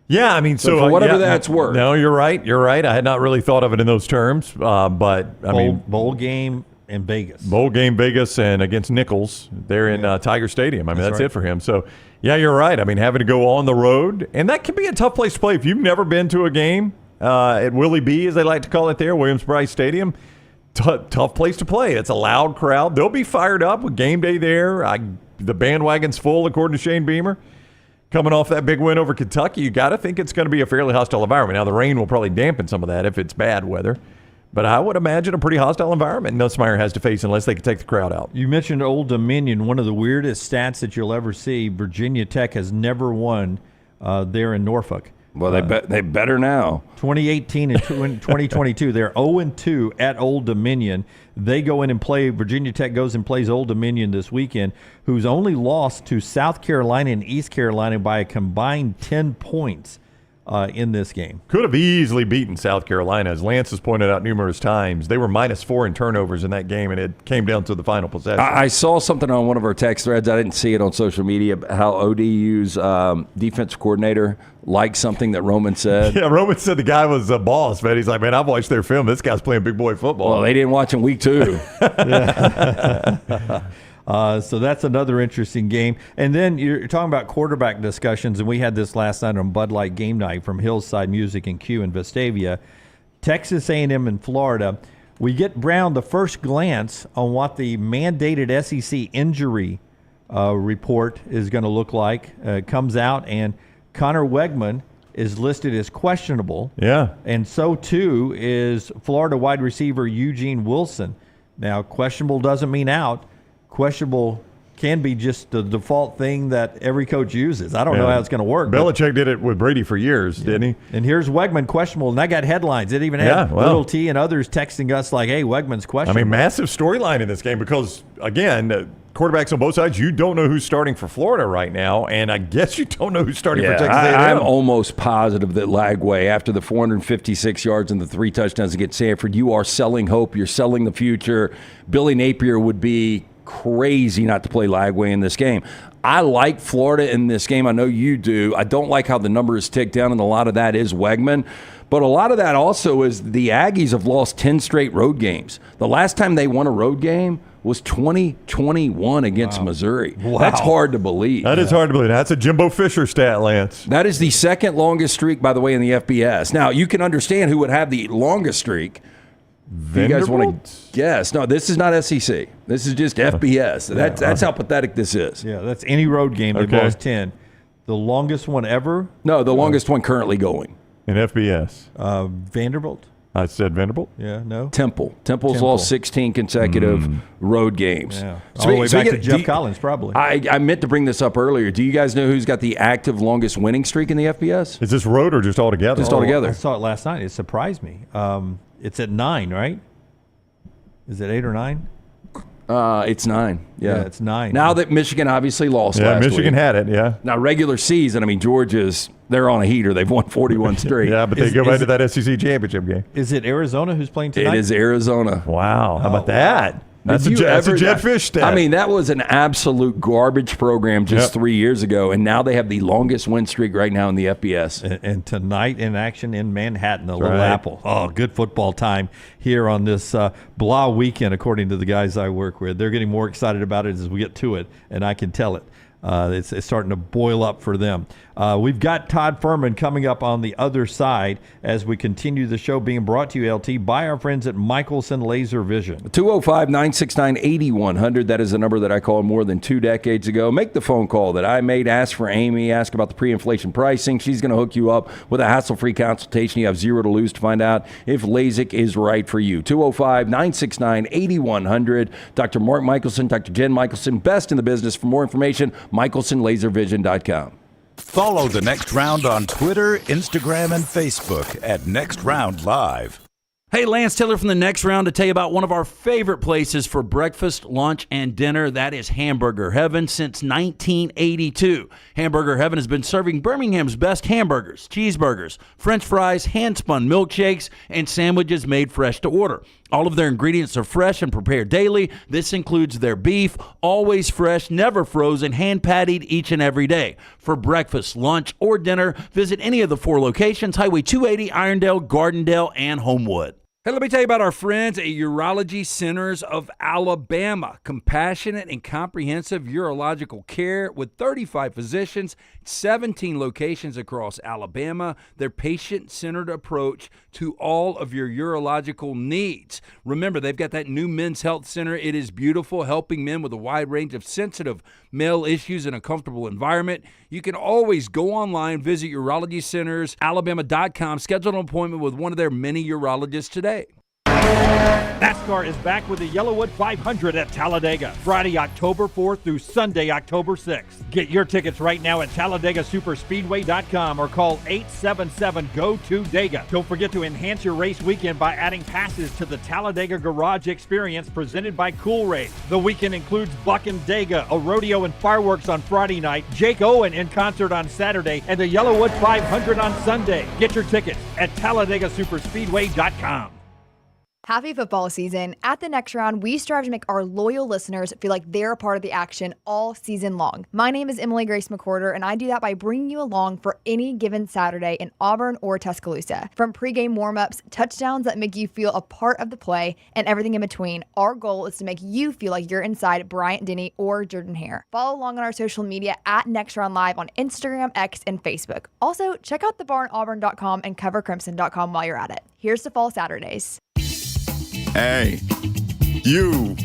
Yeah, I mean, so for whatever that's worth. No, you're right. I had not really thought of it in those terms. But bowl game in Vegas. Bowl game Vegas and against Nichols there in Tiger Stadium. I mean, that's right. it for him. So, yeah, you're right. I mean, having to go on the road, and that can be a tough place to play. If you've never been to a game at Willie B, as they like to call it there, Williams-Brice Stadium, tough place to play. It's a loud crowd. They'll be fired up with game day there. The bandwagon's full, according to Shane Beamer. Coming off that big win over Kentucky, you got to think it's going to be a fairly hostile environment. Now, the rain will probably dampen some of that if it's bad weather. But I would imagine a pretty hostile environment Nussmeier has to face unless they can take the crowd out. You mentioned Old Dominion. One of the weirdest stats that you'll ever see, Virginia Tech has never won there in Norfolk. Well, they better now. 2018 and 2022, they're 0-2 at Old Dominion. They go in and play, Virginia Tech goes and plays Old Dominion this weekend, who's only lost to South Carolina and East Carolina by a combined 10 points. In this game. Could have easily beaten South Carolina. As Lance has pointed out numerous times, they were -4 in turnovers in that game, and it came down to the final possession. I saw something on one of our text threads. I didn't see it on social media, how ODU's defensive coordinator liked something that Roman said. Yeah, Roman said the guy was a boss, man. He's like, man, I've watched their film. This guy's playing big boy football. Well, they didn't watch him week 2. So that's another interesting game. And then you're talking about quarterback discussions, and we had this last night on Bud Light Game Night from Hillside Music and Q in Vestavia. Texas A&M and Florida. We get Brown the first glance on what the mandated SEC injury report is going to look like. Comes out, and Connor Wegman is listed as questionable. Yeah. And so, too, is Florida wide receiver Eugene Wilson. Now, questionable doesn't mean out. Questionable can be just the default thing that every coach uses. I don't know how it's going to work. Belichick did it with Brady for years, didn't he? And here's Wegman questionable, and I got headlines. It even had Little T and others texting us like, hey, Wegman's questionable. I mean, massive storyline in this game because, again, quarterbacks on both sides, you don't know who's starting for Florida right now, and I guess you don't know who's starting for Texas A&M. I'm almost positive that Lagway, after the 456 yards and the 3 touchdowns against Sanford, you are selling hope. You're selling the future. Billy Napier would be crazy not to play Lagway in this game. I like Florida in this game. I know you do. I don't like how the number is ticked down, and a lot of that is Wegman. But a lot of that also is the Aggies have lost 10 straight road games. The last time they won a road game was 2021 against Missouri. Wow. That's hard to believe. That is hard to believe. That's a Jimbo Fisher stat, Lance. That is the second longest streak, by the way, in the FBS. Now, you can understand who would have the longest streak. Do you guys want to guess? No, this is not SEC. This is just FBS. That's how pathetic this is. Yeah, that's any road game. They've lost 10. The longest one ever? No, the longest one currently going. In FBS. Vanderbilt. I said Vanderbilt. Yeah, no. Temple's lost 16 consecutive road games. Yeah. All the way back to Jeff Collins, probably. I meant to bring this up earlier. Do you guys know who's got the active longest winning streak in the FBS? Is this road or just all together? Just all together. I saw it last night. It surprised me. It's at 9, right? Is it 8 or 9? It's 9. Yeah, it's 9. Now that Michigan obviously lost last week. Michigan had it, yeah. Now, regular season, I mean, they're on a heater. They've won 41 straight. Yeah, but they go back to that SEC championship game. Is it Arizona who's playing tonight? It is Arizona. Wow. How about that? That's a Jet Fish stat. I mean, that was an absolute garbage program just 3 years ago, and now they have the longest win streak right now in the FBS. And tonight in action in Manhattan, the Little Apple. Oh, good football time here on this blah weekend, according to the guys I work with. They're getting more excited about it as we get to it, and I can tell it. It's starting to boil up for them. We've got Todd Ferman coming up on the other side as we continue the show being brought to you, LT, by our friends at Michelson Laser Vision. 205-969-8100. That is the number that I called more than 2 decades ago. Make the phone call that I made. Ask for Amy. Ask about the pre-inflation pricing. She's going to hook you up with a hassle-free consultation. You have 0 to lose to find out if LASIK is right for you. 205-969-8100. Dr. Mark Michelson, Dr. Jen Michelson, best in the business. For more information, MichelsonLaserVision.com. Follow The Next Round on Twitter, Instagram, and Facebook at Next Round Live. Hey, Lance Taylor from The Next Round to tell you about one of our favorite places for breakfast, lunch, and dinner. That is Hamburger Heaven since 1982. Hamburger Heaven has been serving Birmingham's best hamburgers, cheeseburgers, French fries, hand-spun milkshakes, and sandwiches made fresh to order. All of their ingredients are fresh and prepared daily. This includes their beef, always fresh, never frozen, hand-pattied each and every day. For breakfast, lunch, or dinner, visit any of the 4 locations, Highway 280, Irondale, Gardendale, and Homewood. Hey, let me tell you about our friends at Urology Centers of Alabama. Compassionate and comprehensive urological care with 35 physicians, 17 locations across Alabama. Their patient-centered approach to all of your urological needs. Remember, they've got that new men's health center. It is beautiful, helping men with a wide range of sensitive male issues in a comfortable environment. You can always go online, visit urologycentersalabama.com, schedule an appointment with one of their many urologists today. NASCAR is back with the Yellowwood 500 at Talladega, Friday, October 4th through Sunday, October 6th. Get your tickets right now at TalladegaSuperspeedway.com or call 877-GO-TO-DEGA. Don't forget to enhance your race weekend by adding passes to the Talladega Garage Experience presented by Cool Race. The weekend includes Buck and Dega, a rodeo and fireworks on Friday night, Jake Owen in concert on Saturday, and the Yellowwood 500 on Sunday. Get your tickets at TalladegaSuperspeedway.com. Happy football season. At the Next Round, we strive to make our loyal listeners feel like they're a part of the action all season long. My name is Emily Grace McWhorter, and I do that by bringing you along for any given Saturday in Auburn or Tuscaloosa. From pregame warm-ups, touchdowns that make you feel a part of the play, and everything in between, our goal is to make you feel like you're inside Bryant Denny or Jordan Hare. Follow along on our social media at Next Round Live on Instagram, X, and Facebook. Also, check out thebarnauburn.com and covercrimson.com while you're at it. Here's to fall Saturdays. Hey, you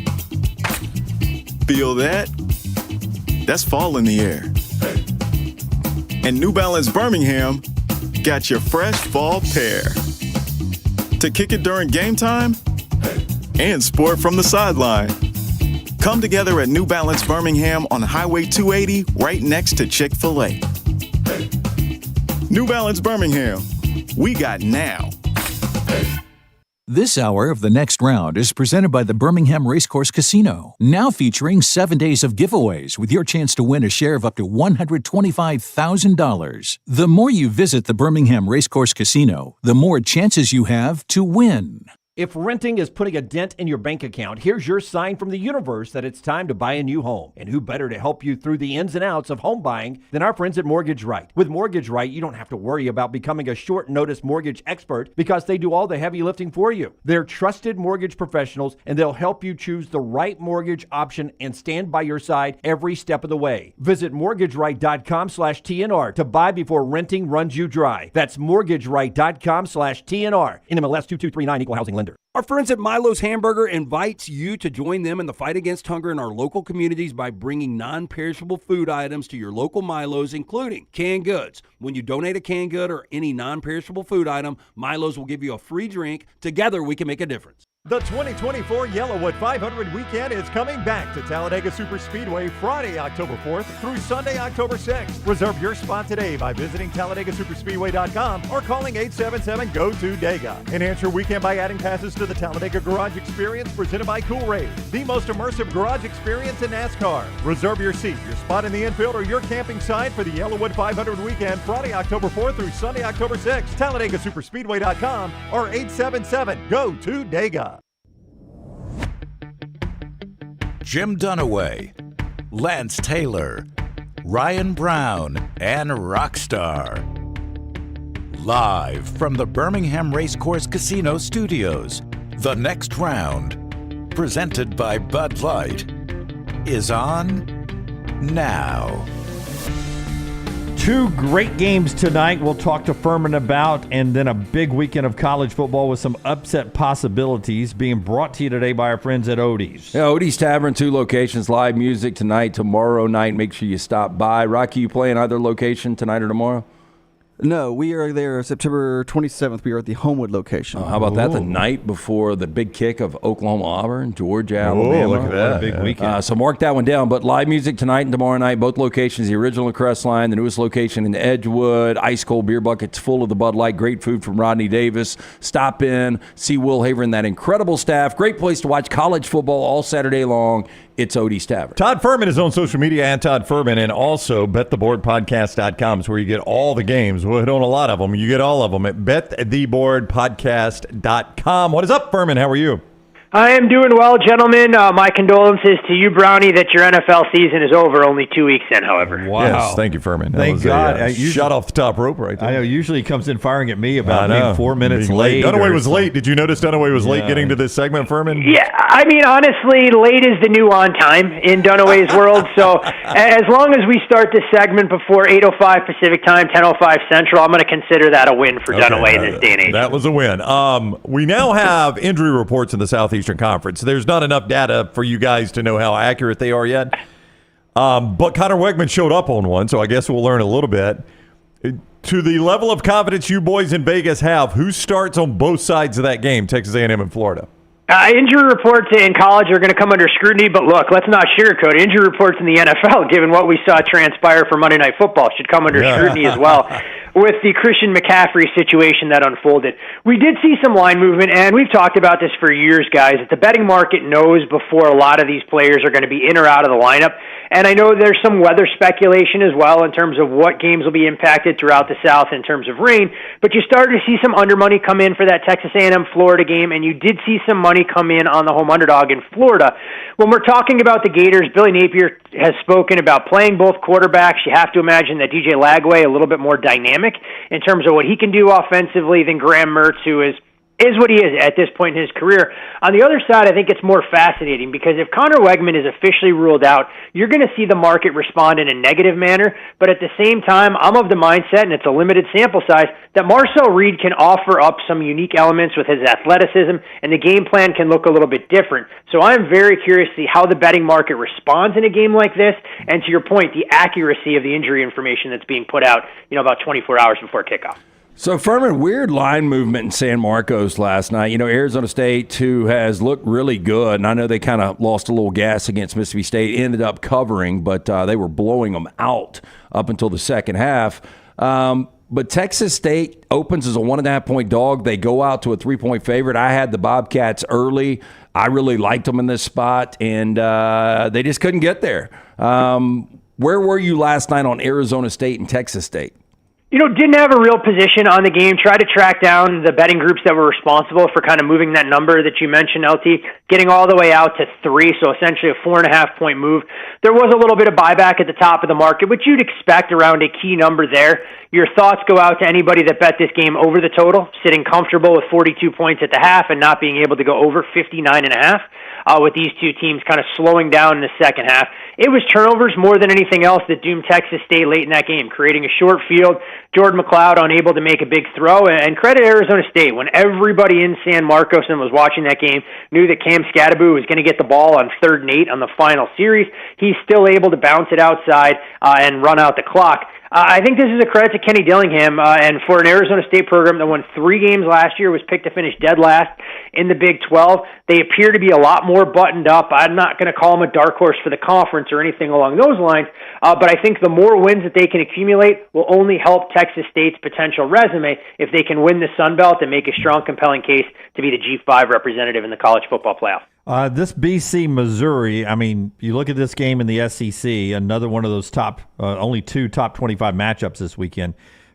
feel that? That's fall in the air. And New Balance Birmingham got your fresh fall pair to kick it during game time and sport from the sideline. Come together at New Balance Birmingham on Highway 280 right next to Chick-fil-A. New Balance Birmingham, we got now. This hour of The Next Round is presented by the Birmingham Racecourse Casino, now featuring 7 days of giveaways with your chance to win a share of up to $125,000. The more you visit the Birmingham Racecourse Casino, the more chances you have to win. If renting is putting a dent in your bank account, here's your sign from the universe that it's time to buy a new home. And who better to help you through the ins and outs of home buying than our friends at Mortgage Right. With Mortgage Right, you don't have to worry about becoming a short notice mortgage expert because they do all the heavy lifting for you. They're trusted mortgage professionals, and they'll help you choose the right mortgage option and stand by your side every step of the way. Visit mortgageright.com/TNR to buy before renting runs you dry. That's mortgageright.com/TNR. NMLS 2239, Equal Housing Lender. under. Our friends at Milo's Hamburger invites you to join them in the fight against hunger in our local communities by bringing non-perishable food items to your local Milo's, including canned goods. When you donate a canned good or any non-perishable food item, Milo's will give you a free drink. Together, we can make a difference. The 2024 Yellowwood 500 weekend is coming back to Talladega Superspeedway Friday, October 4th through Sunday, October 6th. Reserve your spot today by visiting TalladegaSuperspeedway.com or calling 877-GO-TO-DEGA. Enhance your weekend by adding passes to the Talladega Garage Experience presented by Cool Raid, the most immersive garage experience in NASCAR. Reserve your seat, your spot in the infield, or your camping site for the Yellowwood 500 weekend Friday, October 4th through Sunday, October 6th. TalladegaSuperspeedway.com or 877-GO-TO-DEGA. Jim Dunaway, Lance Taylor, Ryan Brown, and Rockstar. Live from the Birmingham Racecourse Casino Studios, the next round, presented by Bud Light, is on now. Two great games tonight we'll talk to Ferman about, and then a big weekend of college football with some upset possibilities being brought to you today by our friends at Odie's. Yeah, Odie's Tavern, 2 locations, live music tonight, tomorrow night. Make sure you stop by. Rocky, you playing either location tonight or tomorrow? No, we are there September 27th. We are at the Homewood location. How about that? The night before the big kick of Oklahoma, Auburn, Georgia, Alabama. Look at that. What a big weekend. So mark that one down. But live music tonight and tomorrow night, both locations, the original Crestline, the newest location in Edgewood, ice cold beer buckets full of the Bud Light, great food from Rodney Davis. Stop in, see Will Haver and that incredible staff. Great place to watch college football all Saturday long. It's Odie's Tavern. Todd Ferman is on social media at Todd Ferman, and also bettheboardpodcast.com is where you get all the games. We'll hit on a lot of them. You get all of them at bettheboardpodcast.com. What is up, Ferman? How are you? I am doing well, gentlemen. My condolences to you, Brownie, that your NFL season is over. Only 2 weeks in, however. Wow. Yes, thank you, Ferman. That Thank was God. Shot off the top rope right there. I know. Usually he comes in firing at me about being 4 minutes late. Dunaway was late. Did you notice Dunaway was late getting to this segment, Ferman? Yeah, I mean, honestly, late is the new on time in Dunaway's world. So as long as we start this segment before 8:05 Pacific time, 10:05 Central, I'm going to consider that a win for Dunaway in this day and age. That was a win. We now have injury reports in the Southeastern Conference. There's not enough data for you guys to know how accurate they are yet. But Connor Wegman showed up on one, so I guess we'll learn a little bit. To the level of confidence you boys in Vegas have, who starts on both sides of that game, Texas A&M and Florida? Injury reports in college are going to come under scrutiny, but look, let's not sugarcoat it. Injury reports in the NFL, given what we saw transpire for Monday Night Football, should come under scrutiny as well. With the Christian McCaffrey situation that unfolded, we did see some line movement, and we've talked about this for years, guys, that the betting market knows before a lot of these players are going to be in or out of the lineup. And I know there's some weather speculation as well in terms of what games will be impacted throughout the South in terms of rain, but you started to see some under money come in for that Texas A&M Florida game, and you did see some money come in on the home underdog in Florida. When we're talking about the Gators, Billy Napier has spoken about playing both quarterbacks. You have to imagine that DJ Lagway a little bit more dynamic in terms of what he can do offensively than Graham Mertz, who is what he is at this point in his career. On the other side, I think it's more fascinating because if Connor Wegman is officially ruled out, you're going to see the market respond in a negative manner. But at the same time, I'm of the mindset, and it's a limited sample size, that Marcel Reed can offer up some unique elements with his athleticism, and the game plan can look a little bit different. So I'm very curious to see how the betting market responds in a game like this, and to your point, the accuracy of the injury information that's being put out, about 24 hours before kickoff. So, Ferman, weird line movement in San Marcos last night. Arizona State, who has looked really good, and I know they kind of lost a little gas against Mississippi State, ended up covering, but they were blowing them out up until the second half. But Texas State opens as a 1.5-point dog. They go out to a 3-point favorite. I had the Bobcats early. I really liked them in this spot, and they just couldn't get there. Where were you last night on Arizona State and Texas State? Didn't have a real position on the game. Tried to track down the betting groups that were responsible for kind of moving that number that you mentioned, LT, getting all the way out to 3, so essentially a 4.5-point move. There was a little bit of buyback at the top of the market, which you'd expect around a key number there. Your thoughts go out to anybody that bet this game over the total, sitting comfortable with 42 points at the half and not being able to go over 59.5. with these two teams kind of slowing down in the second half. It was turnovers more than anything else that doomed Texas State late in that game, creating a short field, Jordan McLeod unable to make a big throw, and credit Arizona State when everybody in San Marcos and was watching that game knew that Cam Scadaboo was going to get the ball on 3rd and 8 on the final series. He's still able to bounce it outside and run out the clock. I think this is a credit to Kenny Dillingham, and for an Arizona State program that won 3 games last year, was picked to finish dead last in the Big 12. They appear to be a lot more buttoned up. I'm not going to call them a dark horse for the conference or anything along those lines, but I think the more wins that they can accumulate will only help Texas State's potential resume if they can win the Sun Belt and make a strong, compelling case to be the G5 representative in the college football playoff. This BC Missouri, I mean, you look at this game in the SEC, another one of those only 2 top 25 matchups this weekend.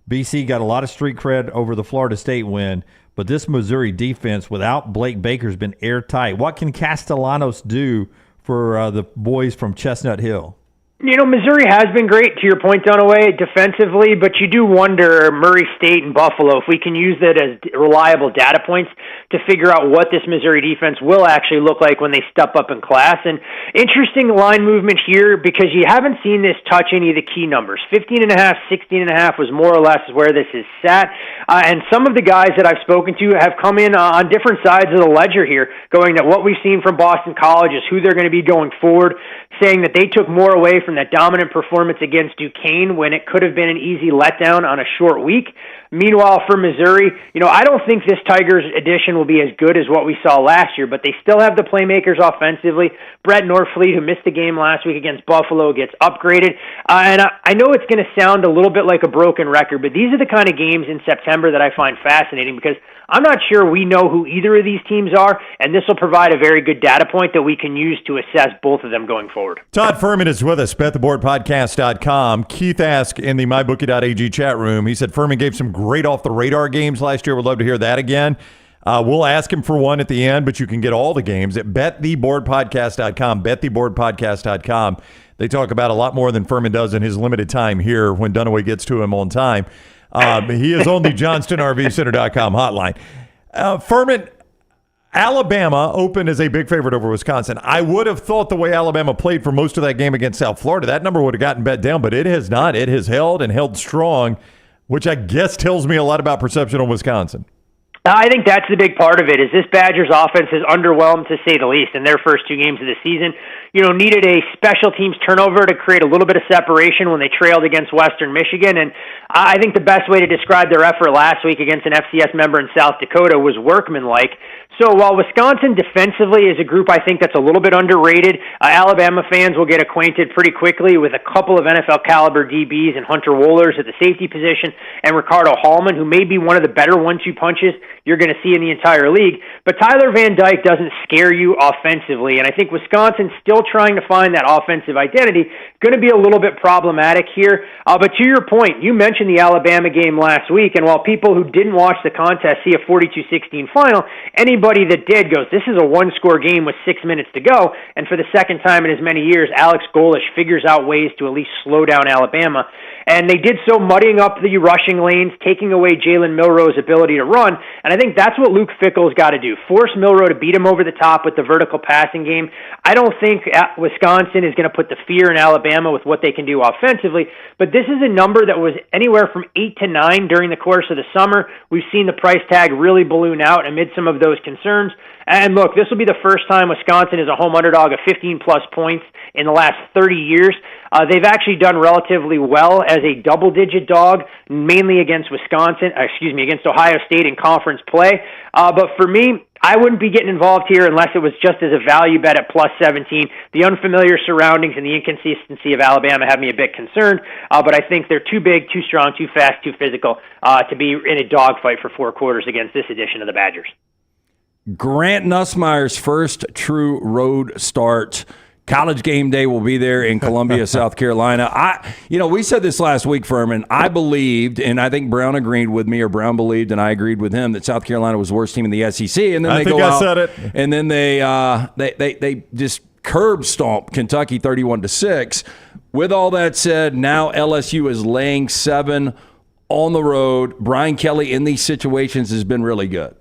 BC got a lot of street cred over the Florida State win, but this Missouri defense without Blake Baker has been airtight. What can Castellanos do for the boys from Chestnut Hill? You know, Missouri has been great, to your point, Dunaway, defensively, but you do wonder, Murray State and Buffalo, if we can use that as reliable data points to figure out what this Missouri defense will actually look like when they step up in class. And interesting line movement here, because you haven't seen this touch any of the key numbers. 15.5, 16.5 was more or less where this is sat. And some of the guys that I've spoken to have come in on different sides of the ledger here, going that what we've seen from Boston College is who they're going to be going forward, saying that they took more away from that dominant performance against Duquesne when it could have been an easy letdown on a short week. Meanwhile, for Missouri, I don't think this Tigers edition will be as good as what we saw last year, but they still have the playmakers offensively. Brett Norfleet, who missed the game last week against Buffalo, gets upgraded. And I know it's going to sound a little bit like a broken record, but these are the kind of games in September that I find fascinating because I'm not sure we know who either of these teams are, and this will provide a very good data point that we can use to assess both of them going forward. Todd Ferman is with us, bettheboardpodcast.com. Keith asked in the mybookie.ag chat room, he said Ferman gave some great off-the-radar games last year. Would love to hear that again. We'll ask him for one at the end, but you can get all the games at bettheboardpodcast.com, bettheboardpodcast.com. They talk about a lot more than Ferman does in his limited time here when Dunaway gets to him on time. He is on the JohnstonRVCenter.com hotline. Ferman, Alabama opened as a big favorite over Wisconsin. I would have thought the way Alabama played for most of that game against South Florida, that number would have gotten bet down, but it has not. It has held and held strong, which I guess tells me a lot about perception on Wisconsin. I think that's the big part of it, is this Badgers offense has underwhelmed, to say the least, in their first 2 games of the season. Needed a special teams turnover to create a little bit of separation when they trailed against Western Michigan. And I think the best way to describe their effort last week against an FCS member in South Dakota was workmanlike. So while Wisconsin defensively is a group I think that's a little bit underrated, Alabama fans will get acquainted pretty quickly with a couple of NFL caliber DBs and Hunter Wohlers at the safety position and Ricardo Hallman, who may be one of the better 1-2 punches you're going to see in the entire league. But Tyler Van Dyke doesn't scare you offensively, and I think Wisconsin's still trying to find that offensive identity. Going to be a little bit problematic here. But to your point, you mentioned the Alabama game last week, and while people who didn't watch the contest see a 42-16 final, anybody that did goes, this is a 1-score game with 6 minutes to go, and for the second time in as many years, Alex Golesh figures out ways to at least slow down Alabama. And they did so muddying up the rushing lanes, taking away Jalen Milroe's ability to run, and I think that's what Luke Fickell's got to do. Force Milroe to beat him over the top with the vertical passing game. I don't think Wisconsin is going to put the fear in Alabama with what they can do offensively, but this is a number that was anywhere from 8 to 9 during the course of the summer. We've seen the price tag really balloon out amid some of those concerns. And look, this will be the first time Wisconsin is a home underdog of 15-plus points in the last 30 years. They've actually done relatively well as a double-digit dog, mainly against against Ohio State in conference play. But for me, I wouldn't be getting involved here unless it was just as a value bet at plus 17. The unfamiliar surroundings and the inconsistency of Alabama have me a bit concerned, but I think they're too big, too strong, too fast, too physical to be in a dogfight for 4 quarters against this edition of the Badgers. Grant Nussmeier's first true road start. College game day will be there in Columbia, South Carolina. We said this last week, Ferman. I believed, and I think Brown agreed with me, or Brown believed, and I agreed with him, that South Carolina was the worst team in the SEC. And then I said it. And then they just curb stomp Kentucky 31-6. With all that said, now LSU is laying 7 on the road. Brian Kelly in these situations has been really good.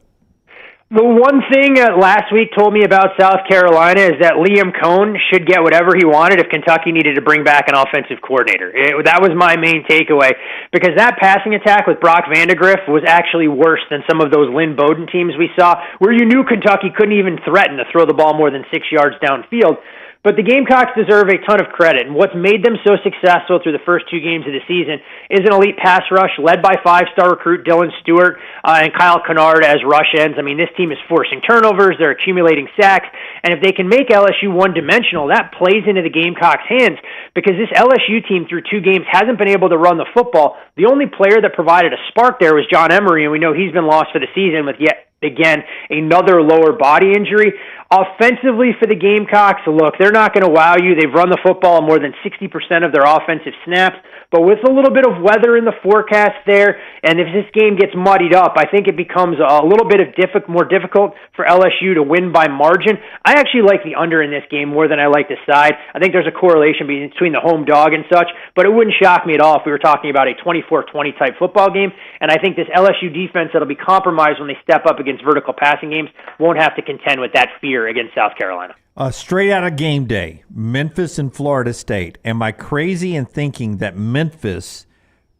The one thing last week told me about South Carolina is that Liam Cohn should get whatever he wanted if Kentucky needed to bring back an offensive coordinator. That was my main takeaway, because that passing attack with Brock Vandagriff was actually worse than some of those Lynn Bowden teams we saw, where you knew Kentucky couldn't even threaten to throw the ball more than 6 yards downfield. But the Gamecocks deserve a ton of credit, and what's made them so successful through the first 2 games of the season is an elite pass rush led by 5-star recruit Dylan Stewart and Kyle Kennard as rush ends. I mean, this team is forcing turnovers, they're accumulating sacks, and if they can make LSU one-dimensional, that plays into the Gamecocks' hands, because this LSU team through 2 games hasn't been able to run the football. The only player that provided a spark there was John Emery, and we know he's been lost for the season with again, another lower body injury. Offensively for the Gamecocks, look, they're not going to wow you. They've run the football more than 60% of their offensive snaps, but with a little bit of weather in the forecast there, and if this game gets muddied up, I think it becomes a little bit more difficult for LSU to win by margin. I actually like the under in this game more than I like the side. I think there's a correlation between the home dog and such, but it wouldn't shock me at all if we were talking about a 24-20 type football game, and I think this LSU defense that'll be compromised when they step up against vertical passing games won't have to contend with that fear against South Carolina. Straight out of game day, Memphis and Florida State. Am I crazy in thinking that Memphis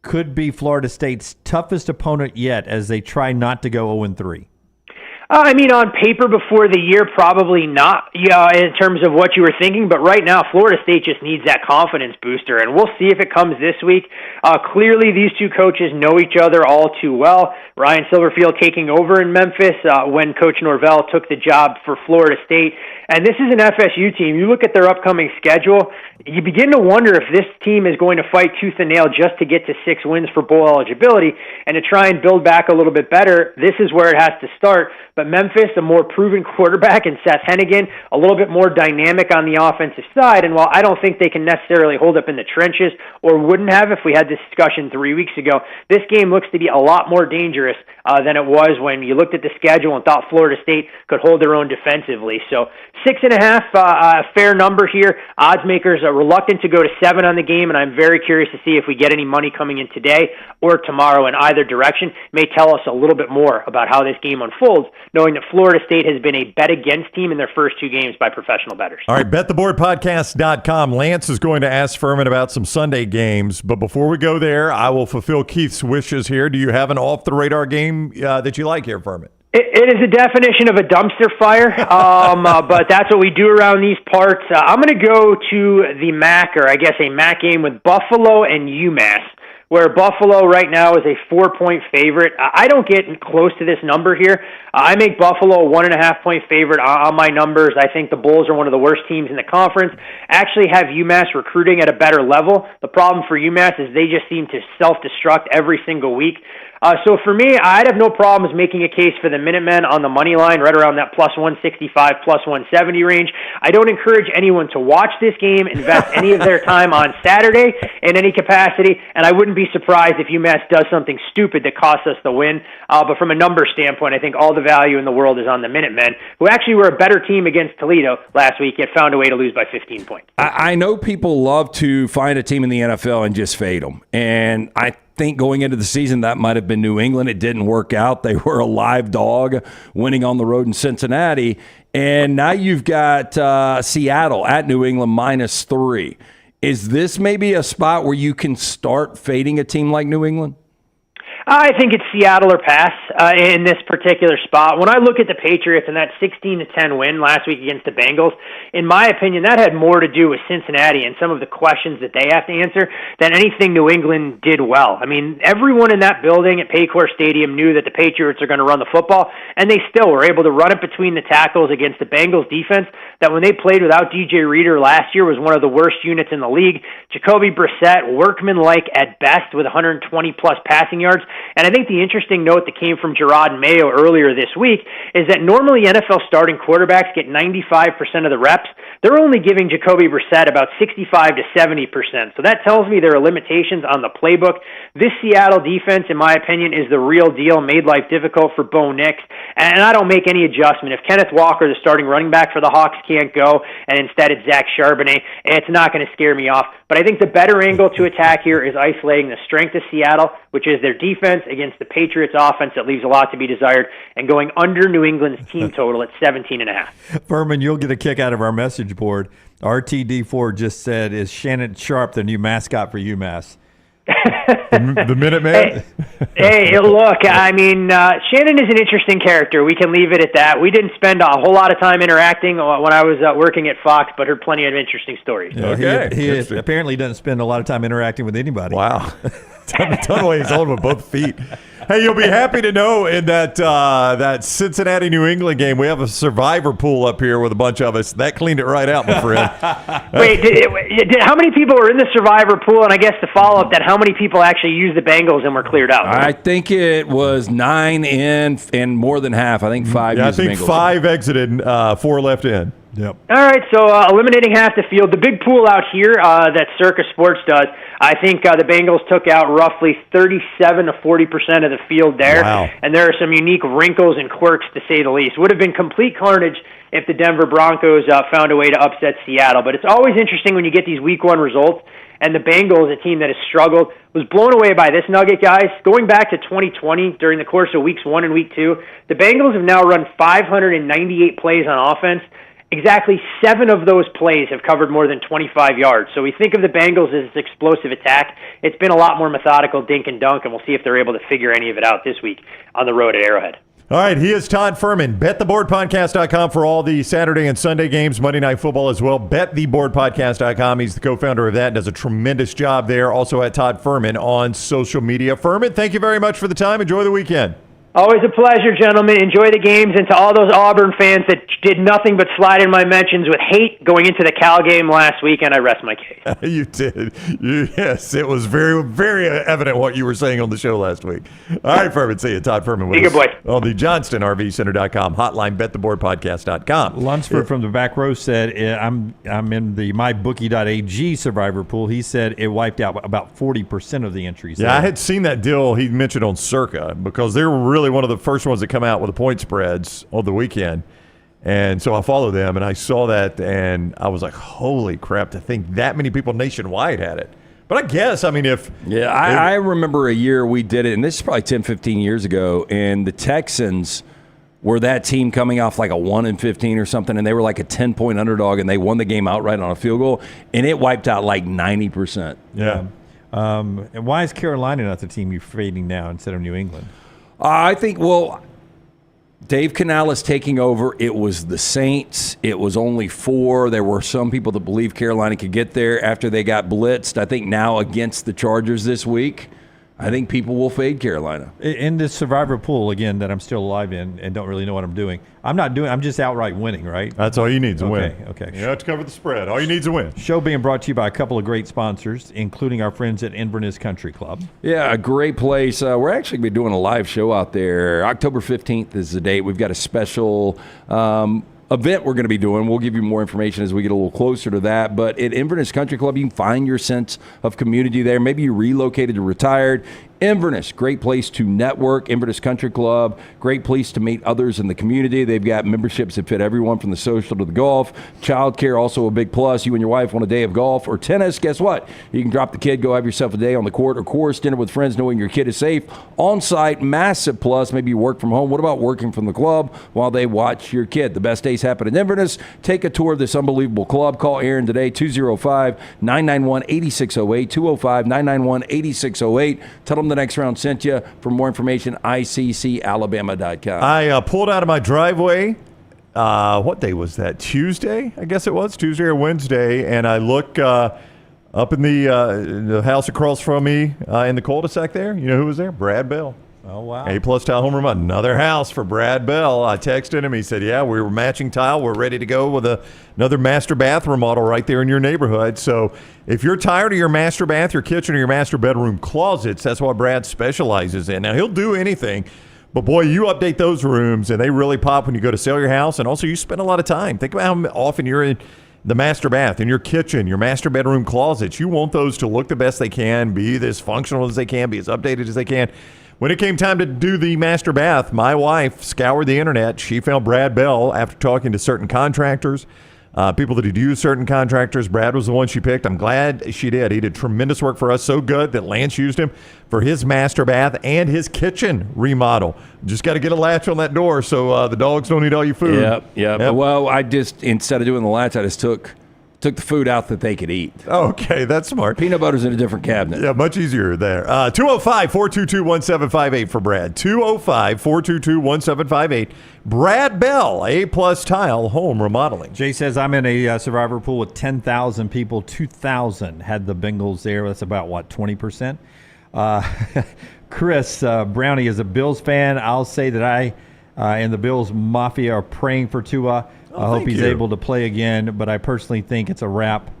could be Florida State's toughest opponent yet as they try not to go 0-3? I mean, on paper before the year, probably not, in terms of what you were thinking. But right now, Florida State just needs that confidence booster, and we'll see if it comes this week. Clearly, these two coaches know each other all too well. Ryan Silverfield taking over in Memphis when Coach Norvell took the job for Florida State. And this is an FSU team. You look at their upcoming schedule, you begin to wonder if this team is going to fight tooth and nail just to get to 6 wins for bowl eligibility and to try and build back a little bit better. This is where it has to start. But Memphis, a more proven quarterback, and Seth Hennigan, a little bit more dynamic on the offensive side. And while I don't think they can necessarily hold up in the trenches, or wouldn't have if we had this discussion 3 weeks ago, this game looks to be a lot more dangerous than it was when you looked at the schedule and thought Florida State could hold their own defensively. So 6.5, fair number here. Odds makers are reluctant to go to 7 on the game, and I'm very curious to see if we get any money coming in today or tomorrow in either direction. It may tell us a little bit more about how this game unfolds, knowing that Florida State has been a bet-against team in their first 2 games by professional bettors. All right, bettheboardpodcast.com. Lance is going to ask Ferman about some Sunday games, but before we go there, I will fulfill Keith's wishes here. Do you have an off-the-radar game that you like here, Ferman? It is a definition of a dumpster fire, but that's what we do around these parts. I'm going to go to the MAC, or I guess a MAC game with Buffalo and UMass, where Buffalo right now is a 4-point favorite. I don't get close to this number here. I make Buffalo a 1.5-point favorite on my numbers. I think the Bulls are one of the worst teams in the conference. Actually have UMass recruiting at a better level. The problem for UMass is they just seem to self-destruct every single week. So for me, I'd have no problems making a case for the Minutemen on the money line, right around that plus 165, plus 170 range. I don't encourage anyone to watch this game, invest any of their time on Saturday in any capacity, and I wouldn't be surprised if UMass does something stupid that costs us the win. But from a number standpoint, I think all the value in the world is on the Minutemen, who actually were a better team against Toledo last week, yet found a way to lose by 15 points. I know people love to find a team in the NFL and just fade them, and I think going into the season that might have been New England. It didn't work out. They were a live dog winning on the road in Cincinnati, and now you've got Seattle at New England -3. Is this maybe a spot where you can start fading a team like New England? I think it's Seattle or pass in this particular spot. When I look at the Patriots and that 16-10 win last week against the Bengals, in my opinion, that had more to do with Cincinnati and some of the questions that they have to answer than anything New England did well. I mean, everyone in that building at Paycor Stadium knew that the Patriots are going to run the football, and they still were able to run it between the tackles against the Bengals defense that when they played without DJ Reader last year was one of the worst units in the league. Jacoby Brissett, workmanlike at best with 120-plus passing yards. And I think the interesting note that came from Gerard Mayo earlier this week is that normally NFL starting quarterbacks get 95% of the reps. They're only giving Jacoby Brissett about 65 to 70%. So that tells me there are limitations on the playbook. This Seattle defense, in my opinion, is the real deal, made life difficult for Bo Nix. And I don't make any adjustment. If Kenneth Walker, the starting running back for the Hawks, can't go, and instead it's Zach Charbonnet, it's not going to scare me off. But I think the better angle to attack here is isolating the strength of Seattle, which is their defense against the Patriots offense that leaves a lot to be desired, and going under New England's team total at 17.5. Furman, you'll get a kick out of our message board. RTD4 just said, is Shannon Sharpe the new mascot for UMass? The Minuteman? Hey, look, I mean, Shannon is an interesting character. We can leave it at that. We didn't spend a whole lot of time interacting when I was working at Fox, but heard plenty of interesting stories. Yeah, Okay. He apparently doesn't spend a lot of time interacting with anybody. Wow. Dunaway is on with both feet. Hey, you'll be happy to know in that Cincinnati New England game, we have a survivor pool up here with a bunch of us. That cleaned it right out, my friend. Wait, how many people were in the survivor pool? And I guess the follow-up, that how many people actually used the Bengals and were cleared out? I think it was 9 in and more than half. I think 5 Yeah, I used the think Bengals. 5 exited, 4 left in. Yep. All right, so eliminating half the field. The big pool out here that Circus Sports does, I think the Bengals took out roughly 37 to 40% of the field there. Wow. And there are some unique wrinkles and quirks, to say the least. Would have been complete carnage if the Denver Broncos found a way to upset Seattle. But it's always interesting when you get these Week 1 results, and the Bengals, a team that has struggled, was blown away by this nugget, guys. Going back to 2020, during the course of Weeks 1 and Week 2, the Bengals have now run 598 plays on offense. Exactly 7 of those plays have covered more than 25 yards. So we think of the Bengals as this explosive attack. It's been a lot more methodical dink and dunk, and we'll see if they're able to figure any of it out this week on the road at Arrowhead. All right, he is Todd Ferman. BetTheBoardPodcast.com for all the Saturday and Sunday games, Monday Night Football as well. BetTheBoardPodcast.com. He's the co-founder of that, does a tremendous job there. Also at Todd Ferman on social media. Ferman, thank you very much for the time. Enjoy the weekend. Always a pleasure, gentlemen. Enjoy the games. And to all those Auburn fans that did nothing but slide in my mentions with hate going into the Cal game last weekend, I rest my case. You did. Yes, it was very, very evident what you were saying on the show last week. All right, Ferman, see you. Todd Ferman with us on the JohnstonRVCenter.com hotline, BetTheBoardPodcast.com. Lunceford from the back row said, I'm in the mybookie.ag survivor pool. He said it wiped out about 40% of the entries. Yeah, I had seen that deal he mentioned on Circa because they were really one of the first ones that come out with the point spreads on the weekend. And so I followed them, and I saw that, and I was like, holy crap, to think that many people nationwide had it. But I guess, I mean, I remember a year we did it, and this is probably 10, 15 years ago, and the Texans were that team coming off like a 1-15 or something, and they were like a 10-point underdog, and they won the game outright on a field goal, and it wiped out like 90%. Yeah. And why is Carolina not the team you're fading now instead of New England? I think, Dave Canales taking over, it was the Saints. It was only 4. There were some people that believed Carolina could get there after they got blitzed. I think now against the Chargers this week, I think people will fade Carolina. In this survivor pool, again, that I'm still alive in and don't really know what I'm doing, I'm just outright winning, right? That's all you need to win. Okay. You have to cover the spread. All you need is a win. Show being brought to you by a couple of great sponsors, including our friends at Inverness Country Club. Yeah, a great place. We're actually going to be doing a live show out there. October 15th is the date. We've got a special event we're going to be doing. We'll give you more information as we get a little closer to that. But at Inverness Country Club, you can find your sense of community there. Maybe you relocated or retired. Inverness, great place to network. Inverness Country Club, great place to meet others in the community. They've got memberships that fit everyone from the social to the golf. Childcare, also a big plus. You and your wife want a day of golf or tennis, guess what? You can drop the kid, go have yourself a day on the court or course, dinner with friends, knowing your kid is safe. On-site, massive plus. Maybe you work from home. What about working from the club while they watch your kid? The best days happen in Inverness. Take a tour of this unbelievable club. Call Aaron today, 205-991-8608, 205-991-8608. Tell them the next round sent you. For more information, iccalabama.com. I pulled out of my driveway. What day was that? Tuesday? I guess it was Tuesday or Wednesday. And I look up in the house across from me in the cul-de-sac there. You know who was there? Brad Bell. Oh, wow. A-plus tile home run. Another house for Brad Bell. I texted him. He said, yeah, we were matching tile. We're ready to go with another master bath remodel right there in your neighborhood. So if you're tired of your master bath, your kitchen, or your master bedroom closets, that's what Brad specializes in. Now, he'll do anything. But, boy, you update those rooms, and they really pop when you go to sell your house. And also, you spend a lot of time. Think about how often you're in the master bath, in your kitchen, your master bedroom closets. You want those to look the best they can, be as functional as they can, be as updated as they can. When it came time to do the master bath, my wife scoured the internet. She found Brad Bell after talking to certain contractors, people that had used certain contractors. Brad was the one she picked. I'm glad she did. He did tremendous work for us, so good that Lance used him for his master bath and his kitchen remodel. Just got to get a latch on that door so the dogs don't eat all your food. Yep. Well, I just, instead of doing the latch, I just took the food out that they could eat. Okay, that's smart. Peanut butter's in a different cabinet. Yeah, much easier there. 205-422-1758 for Brad. 205-422-1758. Brad Bell, A-plus tile home remodeling. Jay says, I'm in a survivor pool with 10,000 people. 2,000 had the Bengals there. That's about, 20%? Chris Brownie is a Bills fan. I'll say that I and the Bills Mafia are praying for Tua. I hope he's able to play again, but I personally think it's a wrap.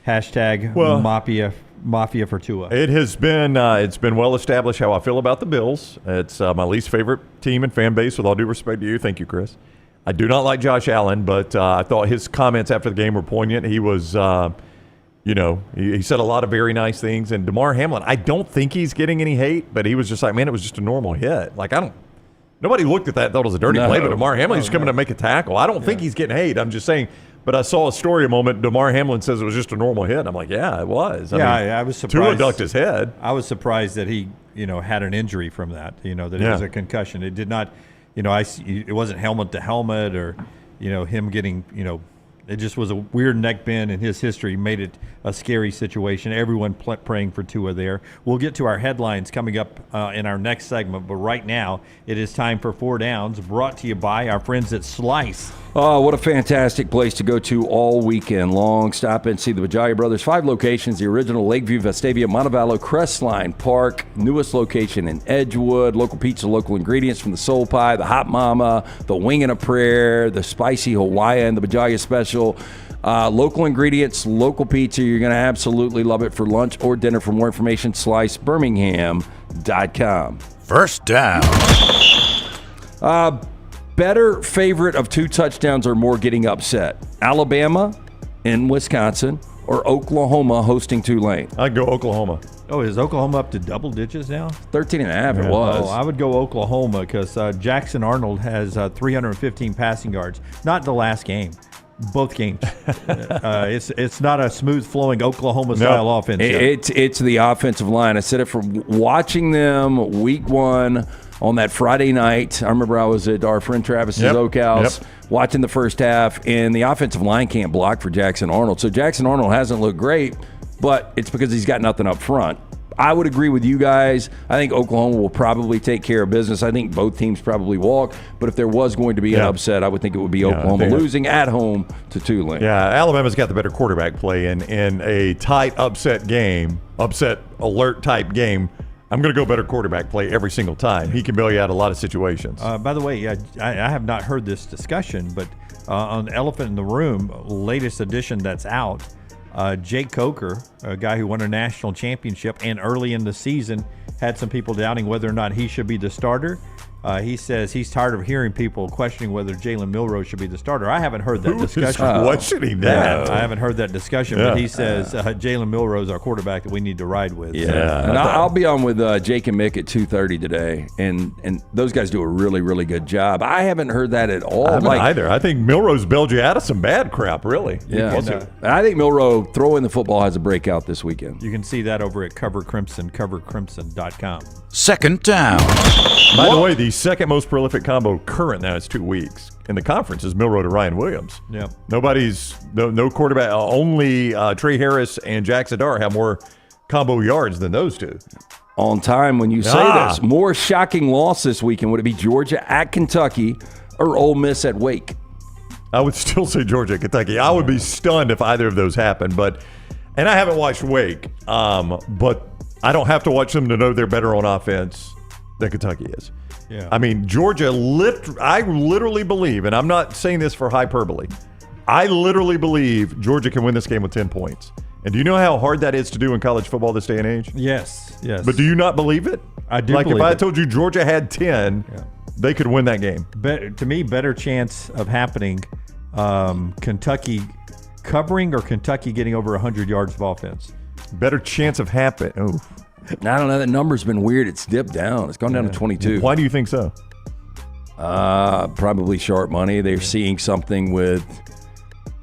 Hashtag Mafia for Tua. It has been it's been well established how I feel about the Bills. It's my least favorite team and fan base, with all due respect to you. Thank you, Chris. I do not like Josh Allen, but I thought his comments after the game were poignant. He was, he said a lot of very nice things. And Damar Hamlin, I don't think he's getting any hate, but he was just like, man, it was just a normal hit. Like, nobody looked at that and thought it was a dirty play, but Damar Hamlin is coming to make a tackle. I don't think he's getting hate. I'm just saying. But I saw a story a moment. Damar Hamlin says it was just a normal hit. I'm like, yeah, it was. I was surprised. Tua ducked his head. I was surprised that he, had an injury from that. That it was a concussion. It did not, it wasn't helmet to helmet or, him getting, it just was a weird neck bend in his history, made it a scary situation. Everyone praying for Tua there. We'll get to our headlines coming up in our next segment, but right now it is time for 4 Downs, brought to you by our friends at Slice. Oh, what a fantastic place to go to all weekend long. Stop and see the Bajaya Brothers. 5 locations, the original Lakeview, Vestavia, Montevallo, Crestline Park, newest location in Edgewood. Local pizza, local ingredients from the Soul Pie, the Hot Mama, the Wing and a Prayer, the Spicy Hawaiian, the Bajaya Special. Local ingredients, local pizza. You're going to absolutely love it for lunch or dinner. For more information, slicebirmingham.com. First down. Better favorite of 2 touchdowns or more getting upset. Alabama in Wisconsin or Oklahoma hosting Tulane? I'd go Oklahoma. Oh, is Oklahoma up to double digits now? 13.5 it was. Oh, I would go Oklahoma because Jackson Arnold has 315 passing yards. Not the last game. Both games. It's not a smooth-flowing Oklahoma-style offense. It's the offensive line. I said it from watching them week 1 on that Friday night. I remember I was at our friend Travis's Oak House watching the first half, and the offensive line can't block for Jackson Arnold. So Jackson Arnold hasn't looked great, but it's because he's got nothing up front. I would agree with you guys. I think Oklahoma will probably take care of business. I think both teams probably walk. But if there was going to be an upset, I would think it would be Oklahoma losing at home to Tulane. Yeah, Alabama's got the better quarterback play in a tight upset game, upset alert type game. I'm going to go better quarterback play every single time. He can bail you out of a lot of situations. By the way, I have not heard this discussion, but on Elephant in the Room, latest edition that's out, Jake Coker, a guy who won a national championship and early in the season had some people doubting whether or not he should be the starter. He says he's tired of hearing people questioning whether Jalen Milroe should be the starter. I haven't heard that discussion. Questioning that? I haven't heard that discussion, but he says Jalen Milroe is our quarterback that we need to ride with. Yeah, and I'll be on with Jake and Mick at 2:30 today, and those guys do a really, really good job. I haven't heard that at all. I haven't either. I think Milroe's bailed you out of some bad crap, really. Yeah, I think Milroe throwing the football has a breakout this weekend. You can see that over at Cover Crimson, covercrimson.com. Second down. By the way, the second most prolific combo current now is 2 weeks in the conference is Milroe to Ryan Williams. Yeah. No quarterback. Only Trey Harris and Jack Zadar have more combo yards than those two. On time when you say this. More shocking loss this weekend. Would it be Georgia at Kentucky or Ole Miss at Wake? I would still say Georgia at Kentucky. I would be stunned if either of those happened. And I haven't watched Wake, but I don't have to watch them to know they're better on offense than Kentucky is. Yeah. I mean, Georgia, I literally believe, and I'm not saying this for hyperbole, I literally believe Georgia can win this game with 10 points. And do you know how hard that is to do in college football this day and age? Yes. But do you not believe it? I do believe believe if I it. told you Georgia had 10, they could win that game. To me, better chance of happening, Kentucky covering or Kentucky getting over 100 yards of offense. Better chance of happening. Oh. I don't know. That number's been weird. It's dipped down. It's gone down to 22. Why do you think so? Probably sharp money. They're seeing something with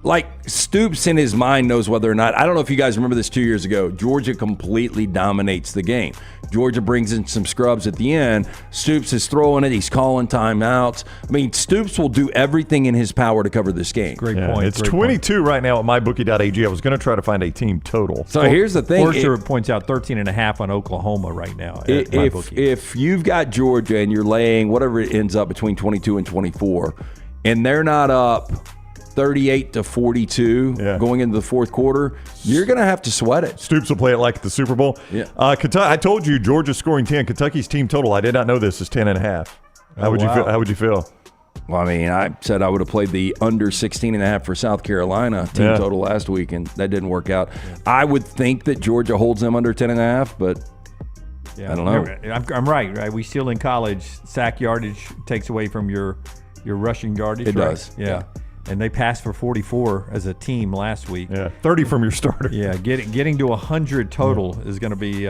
like Stoops in his mind knows whether or not. I don't know if you guys remember this 2 years ago. Georgia completely dominates the game. Georgia brings in some scrubs at the end. Stoops is throwing it. He's calling timeouts. I mean, Stoops will do everything in his power to cover this game. Great point. It's 22 right now at mybookie.ag. I was going to try to find a team total. So here's the thing. Forster points out 13.5 on Oklahoma right now at MyBookie. If you've got Georgia and you're laying whatever it ends up between 22 and 24, and they're not up 38-42 going into the fourth quarter, you're going to have to sweat it. Stoops will play it like the Super Bowl. Yeah. I told you Georgia scoring 10. Kentucky's team total, I did not know this, is 10.5. How would you feel? Well, I mean, I said I would have played the under 16.5 for South Carolina team total last week, and that didn't work out. I would think that Georgia holds them under 10.5, but I don't know. I'm right. We still in college. Sack yardage takes away from your rushing yardage. It does. Yeah. And they passed for 44 as a team last week. Yeah, 30 from your starter. Yeah, getting to 100 total is going to be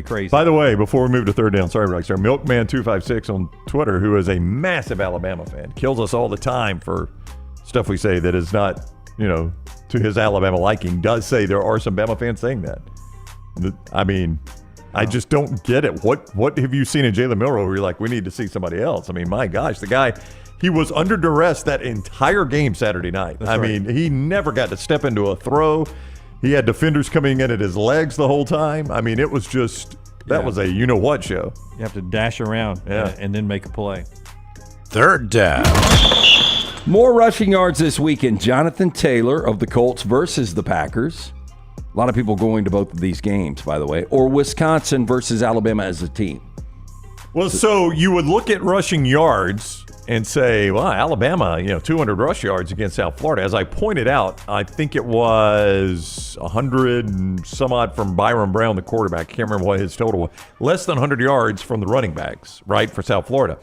crazy. By the way, before we move to third down, sorry, Rockstar, Milkman256 on Twitter, who is a massive Alabama fan, kills us all the time for stuff we say that is not, to his Alabama liking, does say there are some Bama fans saying that. I mean, I just don't get it. What have you seen in Jalen Milroe where you're like, we need to see somebody else? I mean, my gosh, the guy, he was under duress that entire game Saturday night. I mean, he never got to step into a throw. He had defenders coming in at his legs the whole time. I mean, it was just, that was a you-know-what show. You have to dash around and then make a play. Third down. More rushing yards this weekend. Jonathan Taylor of the Colts versus the Packers. A lot of people going to both of these games, by the way. Or Wisconsin versus Alabama as a team. Well, so you would look at rushing yards and say, well, Alabama, 200 rush yards against South Florida. As I pointed out, I think it was 100 and some odd from Byron Brown, the quarterback. I can't remember what his total was. Less than 100 yards from the running backs, right, for South Florida.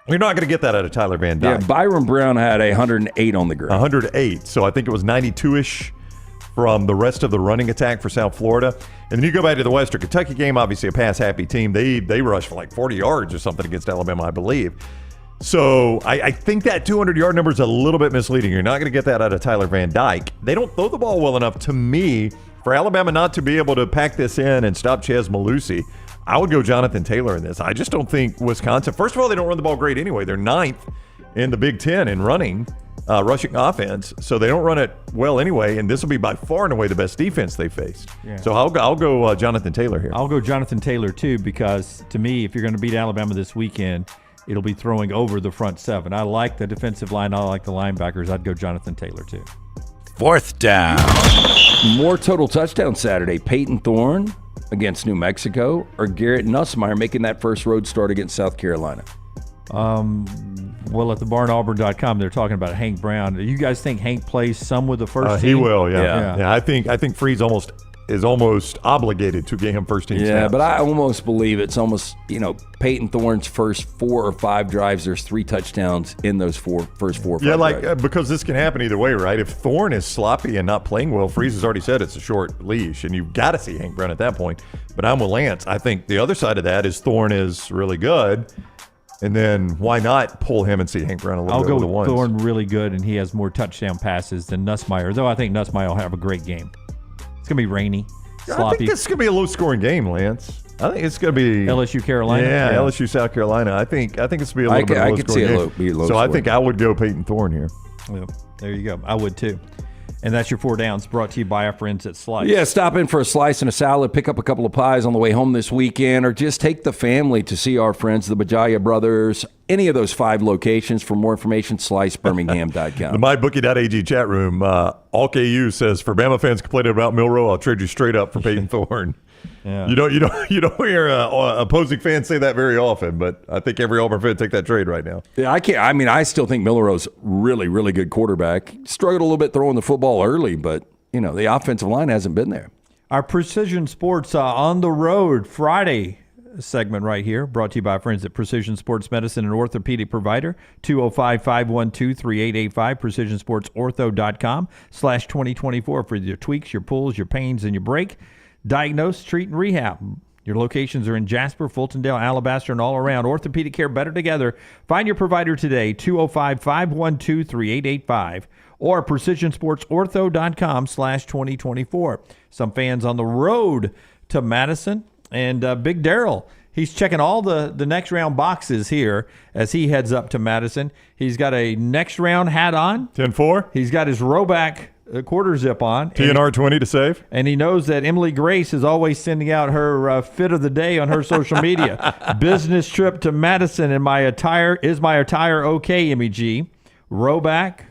You're not going to get that out of Tyler Van Dyke. Yeah, Byron Brown had 108 on the grade. 108. So I think it was 92-ish from the rest of the running attack for South Florida. And then you go back to the Western Kentucky game, obviously a pass-happy team. They rushed for like 40 yards or something against Alabama, I believe. So I think that 200-yard number is a little bit misleading. You're not going to get that out of Tyler Van Dyke. They don't throw the ball well enough, to me, for Alabama not to be able to pack this in and stop Chez Malusi. I would go Jonathan Taylor in this. I just don't think Wisconsin, first of all, they don't run the ball great anyway. They're 9th in the Big Ten in rushing offense, so they don't run it well anyway, and this will be by far and away the best defense they faced. Yeah. So I'll go Jonathan Taylor here. I'll go Jonathan Taylor too, because to me, if you're going to beat Alabama this weekend, it'll be throwing over the front seven. I like the defensive line. I like the linebackers. I'd go Jonathan Taylor too. Fourth down. More total touchdowns Saturday. Peyton Thorne against New Mexico, or Garrett Nussmeier making that first road start against South Carolina? Well, at the barnauburn.com, they're talking about Hank Brown. Do you guys think Hank plays some with the first team? He will, yeah. I think Freeze is almost obligated to get him first team snaps. Yeah, but I almost believe it's almost, Peyton Thorne's first 4 or 5 drives, there's 3 touchdowns in those first 4 or 5 drives. Because this can happen either way, right? If Thorne is sloppy and not playing well, Freeze has already said it's a short leash, and you've got to see Hank Brown at that point. But I'm with Lance. I think the other side of that is Thorne is really good, and then why not pull him and see Hank Brown a little bit with the ones? I'll go with Thorne really good, and he has more touchdown passes than Nussmeier, though I think Nussmeier will have a great game. It's going to be rainy, sloppy. I think this is going to be a low-scoring game, Lance. I think it's going to be LSU Carolina. Yeah, LSU South Carolina. I think it's going to be a little bit of a low-scoring game. So I think I would go Peyton Thorne here. Well, there you go. I would too. And that's your 4 downs, brought to you by our friends at Slice. Yeah, stop in for a slice and a salad, pick up a couple of pies on the way home this weekend, or just take the family to see our friends, the Bajaya Brothers, any of those 5 locations. For more information, slicebirmingham.com. The MyBookie.ag chat room, All KU says, for Bama fans complaining about Milroe, I'll trade you straight up for Peyton Thorne. Yeah. You don't hear opposing fans say that very often, but I think every Auburn fan take that trade right now. Yeah, I still think Milroe's really, really good quarterback. Struggled a little bit throwing the football early, but the offensive line hasn't been there. Our Precision Sports on the road Friday segment right here, brought to you by our friends at Precision Sports Medicine and Orthopedic Provider, 205-512-3885, precisionsportsortho.com/2024 for your tweaks, your pulls, your pains, and your break. Diagnose, treat, and rehab Your locations are in Jasper, Fultondale, Alabaster, and all around. Orthopedic care better together. Find your provider today, 205-512-3885 or precisionsportsortho.com/2024. Some fans on the road to Madison, and Big Darrell, he's checking all the next round boxes here as he heads up to Madison. He's got a next round hat on. 10-4. He's got his Roback quarter zip on. TNR 20 to save. And he knows that Emily Grace is always sending out her fit of the day on her social media. Business trip to Madison, and my attire okay, Emmy G. Roback,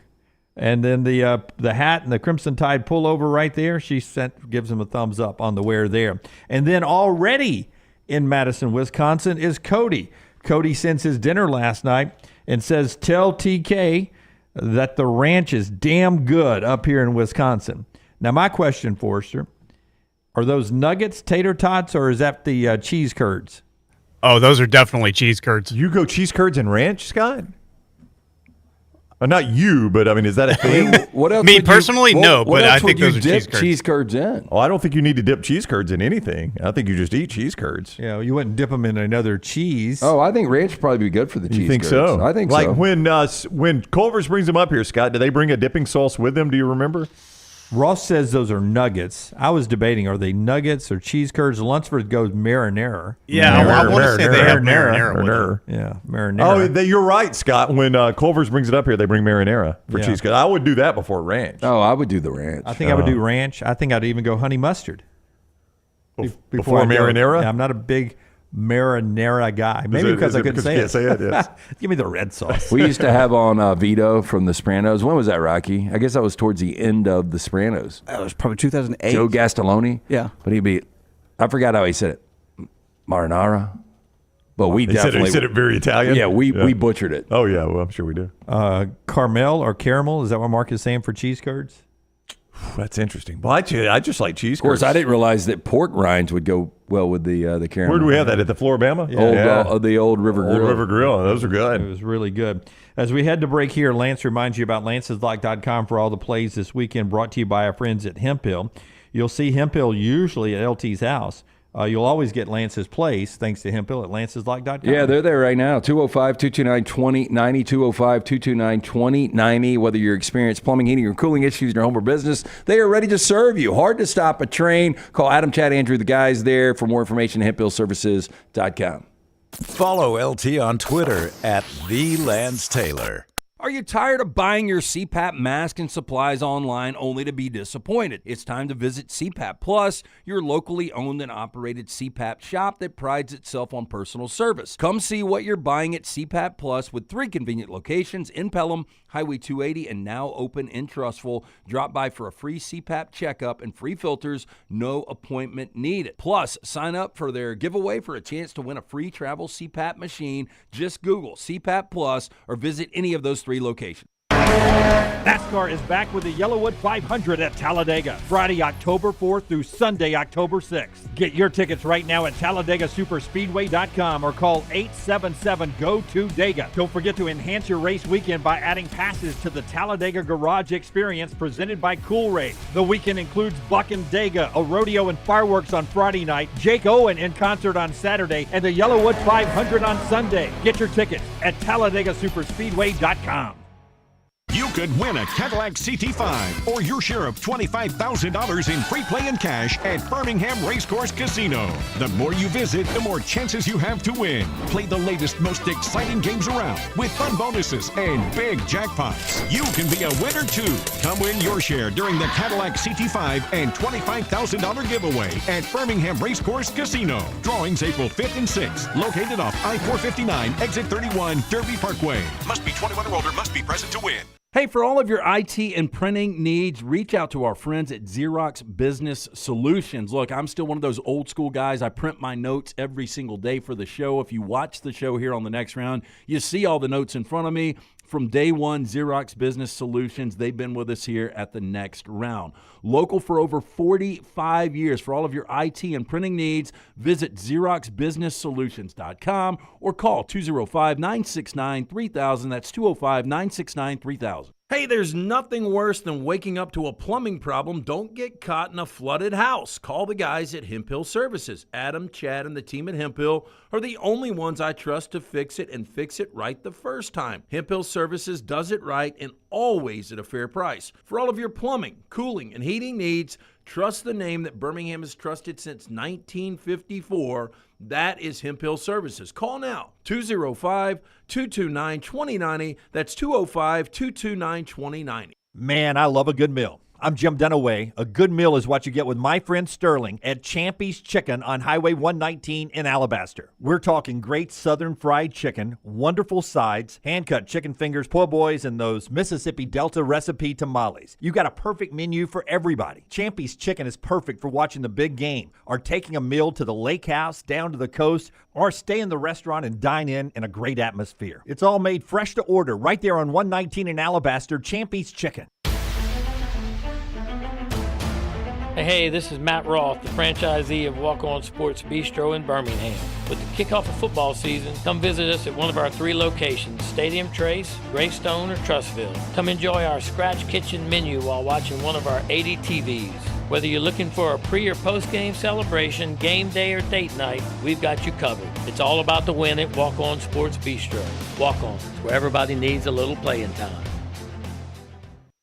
and then the hat and the Crimson Tide pullover right there. She gives him a thumbs up on the wear there. And then already in Madison, Wisconsin is Cody. Cody sends his dinner last night and says, tell TK that the ranch is damn good up here in Wisconsin. Now, my question, Forrester, are those nuggets tater tots, or is that the cheese curds? Oh, those are definitely cheese curds. You go cheese curds and ranch, Scott? Not you, but I mean, is that a thing? What else? Me personally, no, but I think those are cheese curds in. Oh, I don't think you need to dip cheese curds in anything. I think you just eat cheese curds. Yeah, you wouldn't dip them in another cheese. Oh, I think ranch would probably be good for the cheese. You think curds. so? I think like so. When Culver's brings them up here, Scott, do they bring a dipping sauce with them? Do you remember? Ross says those are nuggets. I was debating, are they nuggets or cheese curds? Lunceford goes marinara. Yeah, I want to say they have marinara with them. Yeah, marinara. Oh, you're right, Scott. When Culver's brings it up here, they bring marinara for cheese curds. I would do that before ranch. Oh, I would do the ranch. I think I would do ranch. I think I'd even go honey mustard. Before marinara? Yeah, I'm not a big marinara guy. Maybe because I couldn't say it. Can't say it, yes. Give me the red sauce. We used to have on Vito from The Sopranos. When was that, Rocky? I guess that was towards the end of The Sopranos. That was probably 2008. Joe Gastaloni? Yeah. But he'd be, I forgot how he said it. Marinara? But we definitely. He said it very Italian? Yeah, we butchered it. Oh, yeah, well, I'm sure we do. Caramel or caramel, is that what Mark is saying for cheese curds? That's interesting. Well, I just like cheese curds. Of course, I didn't realize that pork rinds would go well with the caramel. Where do we have that? At the Floribama? Yeah. The old River Grill. Old River Grill. Those are good. It was really good. As we head to break here, Lance reminds you about lanceslock.com for all the plays this weekend, brought to you by our friends at Hemphill. You'll see Hemphill usually at LT's house. You'll always get Lance's place thanks to Hemphill at lanceslock.com. Yeah, they're there right now. 205-229-2090, 205-229-2090. Whether you're experiencing plumbing, heating, or cooling issues in your home or business, they are ready to serve you. Hard to stop a train. Call Adam, Chad, Andrew, the guys there. For more information, hemphillservices.com. Follow LT on Twitter at @TheLanceTaylor. Are you tired of buying your CPAP mask and supplies online only to be disappointed? It's time to visit CPAP Plus, your locally owned and operated CPAP shop that prides itself on personal service. Come see what you're buying at CPAP Plus with 3 convenient locations in Pelham, Highway 280, and now open in Trussville. Drop by for a free CPAP checkup and free filters, no appointment needed. Plus, sign up for their giveaway for a chance to win a free travel CPAP machine. Just Google CPAP Plus or visit any of those 3 locations. NASCAR is back with the Yellowwood 500 at Talladega, Friday, October 4th through Sunday, October 6th. Get your tickets right now at TalladegaSuperspeedway.com or call 877-GO-TO-DEGA. Don't forget to enhance your race weekend by adding passes to the Talladega Garage Experience presented by Cool Race. The weekend includes Buck and Dega, a rodeo and fireworks on Friday night, Jake Owen in concert on Saturday, and the Yellowwood 500 on Sunday. Get your tickets at TalladegaSuperspeedway.com. You could win a Cadillac CT5 or your share of $25,000 in free play and cash at Birmingham Racecourse Casino. The more you visit, the more chances you have to win. Play the latest, most exciting games around with fun bonuses and big jackpots. You can be a winner too. Come win your share during the Cadillac CT5 and $25,000 giveaway at Birmingham Racecourse Casino. Drawings April 5th and 6th. Located off I-459, exit 31, Derby Parkway. Must be 21 or older, must be present to win. Hey, for all of your IT and printing needs, reach out to our friends at Xerox Business Solutions. Look, I'm still one of those old school guys. I print my notes every single day for the show. If you watch the show here on The Next Round, you see all the notes in front of me. From day one, Xerox Business Solutions, they've been with us here at The Next Round. Local for over 45 years. For all of your IT and printing needs, visit XeroxBusinessSolutions.com or call 205-969-3000. That's 205-969-3000. Hey, there's nothing worse than waking up to a plumbing problem. Don't get caught in a flooded house. Call the guys at Hemp Hill Services. Adam, Chad, and the team at Hemp Hill are the only ones I trust to fix it and fix it right the first time. Hemp Hill Services does it right and always at a fair price. For all of your plumbing, cooling, and heating needs, trust the name that Birmingham has trusted since 1954. That is Hemp Hill Services. Call now, 205-229-2090. That's 205-229-2090. Man, I love a good meal. I'm Jim Dunaway. A good meal is what you get with my friend Sterling at Champy's Chicken on Highway 119 in Alabaster. We're talking great southern fried chicken, wonderful sides, hand-cut chicken fingers, po' boys, and those Mississippi Delta recipe tamales. You got a perfect menu for everybody. Champy's Chicken is perfect for watching the big game, or taking a meal to the lake house, down to the coast, or stay in the restaurant and dine in a great atmosphere. It's all made fresh to order right there on 119 in Alabaster, Champy's Chicken. Hey, this is Matt Roth, the franchisee of Walk On Sports Bistro in Birmingham. With the kickoff of football season, come visit us at one of our 3 locations, Stadium Trace, Greystone, or Trussville. Come enjoy our scratch kitchen menu while watching one of our 80 TVs. Whether you're looking for a pre- or post-game celebration, game day, or date night, we've got you covered. It's all about the win at Walk On Sports Bistro. Walk On, where everybody needs a little playing time.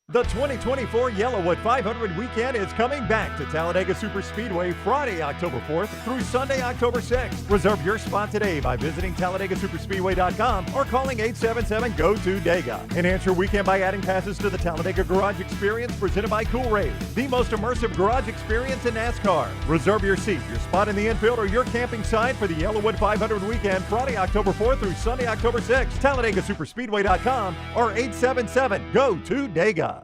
The 2024 Yellowwood 500 weekend is coming back to Talladega Superspeedway Friday, October 4th through Sunday, October 6th. Reserve your spot today by visiting TalladegaSuperspeedway.com or calling 877-GO-TO-DEGA. Enhance your weekend by adding passes to the Talladega Garage Experience presented by Cool Ray, the most immersive garage experience in NASCAR. Reserve your seat, your spot in the infield, or your camping site for the Yellowwood 500 weekend Friday, October 4th through Sunday, October 6th. TalladegaSuperspeedway.com or 877-GO-TO-DEGA.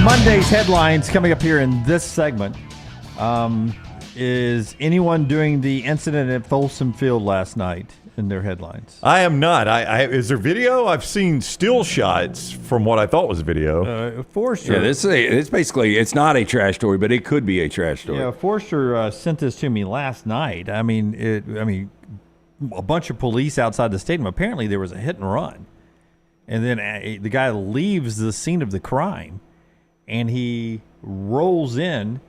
Monday's headlines coming up here in this segment. Is anyone doing the incident at Folsom Field last night in their headlines? I am not. Is there video? I've seen still shots from what I thought was video. Forrester. Yeah, it's basically, it's not a trash story, but it could be a trash story. Yeah, Forrester sent this to me last night. I mean, a bunch of police outside the stadium. Apparently, there was a hit and run, and then the guy leaves the scene of the crime, and he rolls in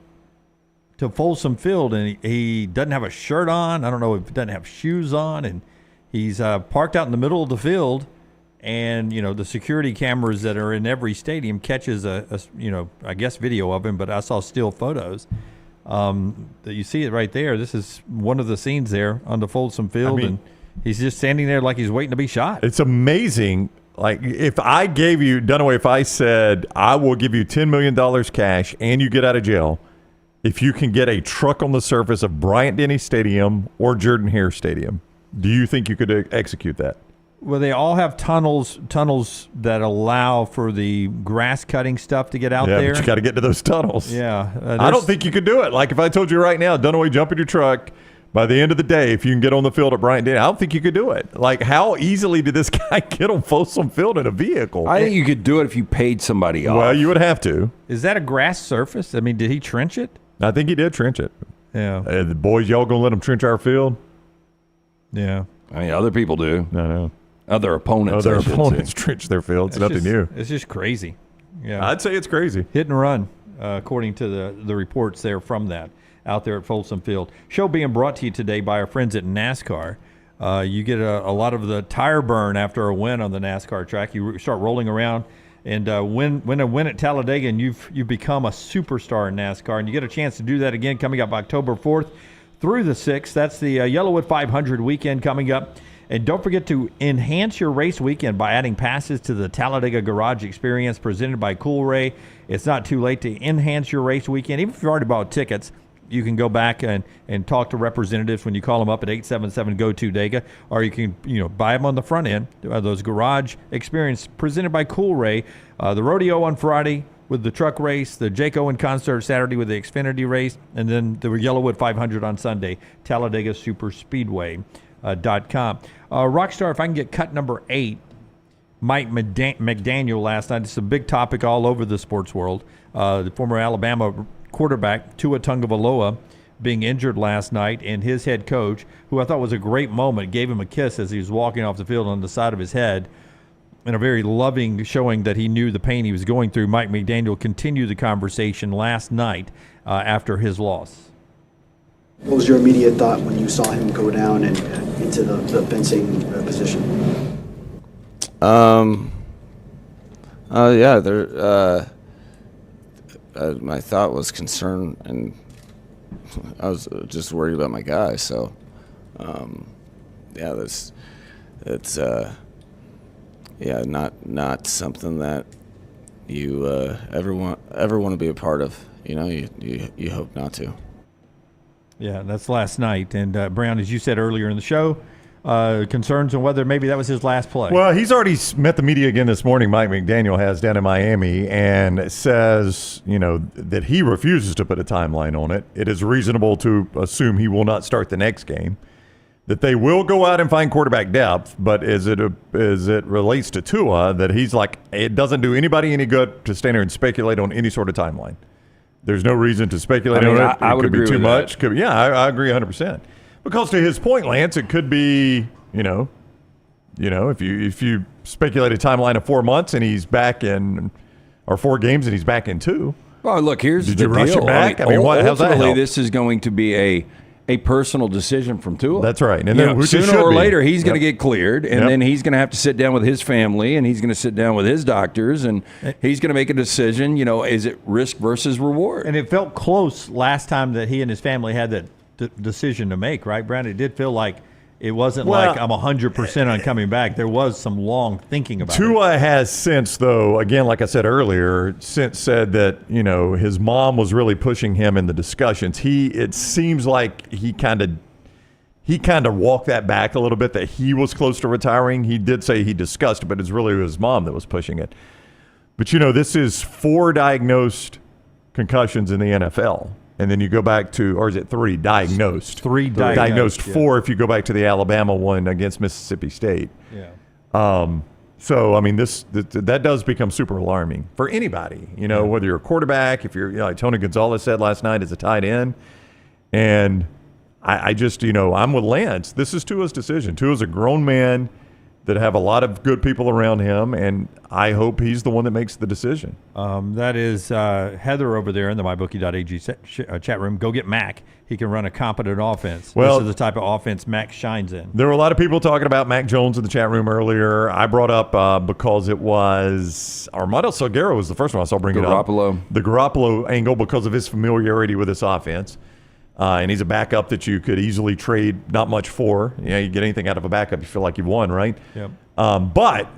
to Folsom Field, and he doesn't have a shirt on. I don't know if he doesn't have shoes on, and he's parked out in the middle of the field. And the security cameras that are in every stadium catches I guess video of him, but I saw still photos. That you see it right there. This is one of the scenes there on the Folsom Field, and he's just standing there like he's waiting to be shot. It's amazing. Like, if I gave you, Dunaway, if I said, I will give you $10 million cash and you get out of jail if you can get a truck on the surface of Bryant-Denny Stadium or Jordan-Hare Stadium, do you think you could execute that? Well, they all have tunnels that allow for the grass cutting stuff to get out there. Yeah, but you got to get to those tunnels. Yeah. I don't think you could do it. Like, if I told you right now, Dunaway, jump in your truck, by the end of the day, if you can get on the field at Bryant-Denny, I don't think you could do it. Like, how easily did this guy get on Folsom Field in a vehicle? I think you could do it if you paid somebody off. Well, you would have to. Is that a grass surface? I mean, did he trench it? I think he did trench it. Yeah. The boys, y'all going to let him trench our field? Yeah. I mean, other people do. I know. Other opponents. Other opponents trench their field. It's nothing new. It's just crazy. Yeah. I'd say it's crazy. Hit and run, according to the reports there from that out there at Folsom Field. Show being brought to you today by our friends at NASCAR. You get a lot of the tire burn after a win on the NASCAR track. You start rolling around and win a win at Talladega, and you've become a superstar in NASCAR. And you get a chance to do that again coming up October 4th through the 6th. That's the Yellowwood 500 weekend coming up. And don't forget to enhance your race weekend by adding passes to the Talladega Garage Experience presented by Cool Ray. It's not too late to enhance your race weekend. Even if you've already bought tickets, you can go back and talk to representatives when you call them up at 877-GO-TO-DEGA, or you can buy them on the front end. Those Garage Experience presented by Cool Ray. The rodeo on Friday with the truck race, the Jake Owen concert Saturday with the Xfinity race, and then the Yellowwood 500 on Sunday, Talladega Superspeedway.com. Rockstar, if I can get cut number 8, Mike McDaniel last night. It's a big topic all over the sports world. The former Alabama quarterback Tua Tagovailoa being injured last night, and his head coach, who I thought was a great moment, gave him a kiss as he was walking off the field on the side of his head, in a very loving showing that he knew the pain he was going through. Mike McDaniel continued the conversation last night after his loss. What was your immediate thought when you saw him go down and into the fencing position? My thought was concern, and I was just worried about my guy. So, that's not something that you ever want to be a part of. You hope not to. Yeah, that's last night. And Brown, as you said earlier in the show, concerns on whether maybe that was his last play. Well, he's already met the media again this morning, Mike McDaniel has, down in Miami, and says, that he refuses to put a timeline on it. It is reasonable to assume he will not start the next game. That they will go out and find quarterback depth, but as it relates to Tua, that he's like, it doesn't do anybody any good to stand there and speculate on any sort of timeline. There's no reason to speculate on it. I would agree agree too with much. that. I agree 100%. Because to his point, Lance, it could be, if you speculate a timeline of 4 months and he's back in, or 4 games and he's back in 2. Well, look, here's Did the you deal. rush it back? How's that help? this is going to be a personal decision from Tua. That's right. And then sooner or later, he's going to get cleared, and Yep. then he's going to have to sit down with his family, and he's going to sit down with his doctors, and he's going to make a decision. Is it risk versus reward? And it felt close last time that he and his family had that decision to make, right, Brad? It did feel like it wasn't like I'm 100% on coming back. There was some long thinking about it. Tua has since, though, again, like I said earlier, since said that, his mom was really pushing him in the discussions. It seems like he kind of walked that back a little bit, that he was close to retiring. He did say he discussed it, but it's really his mom that was pushing it. But, this is 4 diagnosed concussions in the NFL. And then you go back to, or is it 3 diagnosed? 3 diagnosed. Yeah. 4 if you go back to the Alabama one against Mississippi State. Yeah. So, I mean, that does become super alarming for anybody, whether you're a quarterback, if you're, like Tony Gonzalez said last night, as a tight end. And I just, I'm with Lance. This is Tua's decision. Tua's a grown man that have a lot of good people around him, and I hope he's the one that makes the decision. That is Heather over there in the MyBookie.ag chat room. Go get Mac. He can run a competent offense. Well, this is the type of offense Mac shines in. There were a lot of people talking about Mac Jones in the chat room earlier. I brought up because it was Armando Salguero was the first one I saw bring it up. The Garoppolo angle, because of his familiarity with this offense. And he's a backup that you could easily trade not much for. You get anything out of a backup, you feel like you've won, right? Yep. But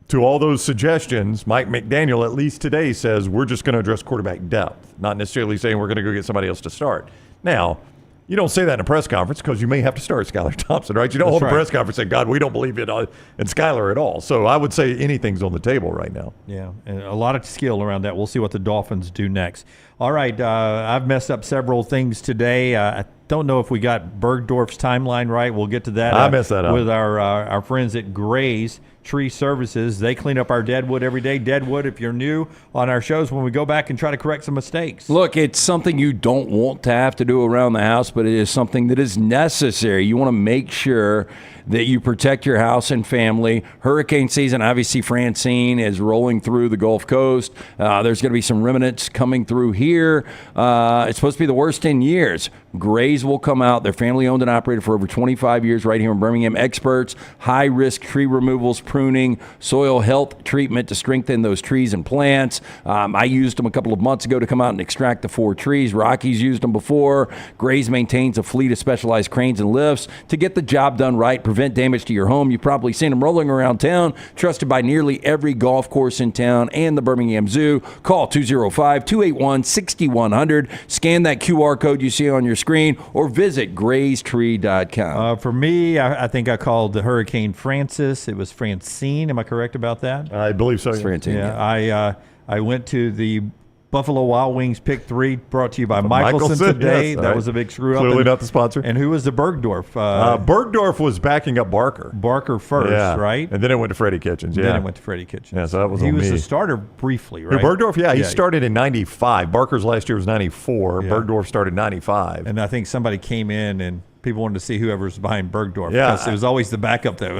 to all those suggestions, Mike McDaniel, at least today, says we're just going to address quarterback depth, not necessarily saying we're going to go get somebody else to start. Now, you don't say that in a press conference because you may have to start Skylar Thompson, right? You don't hold a press conference and say, God, we don't believe in Skylar at all. So I would say anything's on the table right now. Yeah, and a lot of skill around that. We'll see what the Dolphins do next. All right, I've messed up several things today. I don't know if we got Bergdorf's timeline right. We'll get to that. I messed that up. With our friends at Gray's Tree Services. They clean up our deadwood every day. Deadwood, if you're new on our shows, when we go back and try to correct some mistakes. Look, it's something you don't want to have to do around the house, but it is something that is necessary. You want to make sure that you protect your house and family. Hurricane season, obviously Francine is rolling through the Gulf Coast. There's going to be some remnants coming through here. It's supposed to be the worst in years. Gray's will come out. They're family owned and operated for over 25 years right here in Birmingham. Experts, high risk tree removals, pruning, soil health treatment to strengthen those trees and plants. I used them a couple of months ago to come out and extract the 4 trees. Rocky's used them before. Gray's maintains a fleet of specialized cranes and lifts to get the job done right, prevent damage to your home. You've probably seen them rolling around town, trusted by nearly every golf course in town and the Birmingham Zoo. Call 205-281-6100. Scan that QR code you see on your screen or visit graystree.com. For me, I think I called the Hurricane Francis. It was Francine. Am I correct about that? I believe so. It's Francine. Yeah. I went to the Buffalo Wild Wings pick 3 brought to you by Michelson today. Yes, that right. was a big screw up. Clearly not the sponsor. And who was the Bergdorf? Bergdorf was backing up Barker. Barker first, right? And then it went to Freddie Kitchens. Then it went to Freddie Kitchens. Yeah, so that was he on was me. the starter briefly, right? Bergdorf, he started in 95. Barker's last year was 94. Yeah. Bergdorf started 95. And I think somebody came in and people wanted to see whoever was behind Bergdorf Yeah. because it was always the backup there.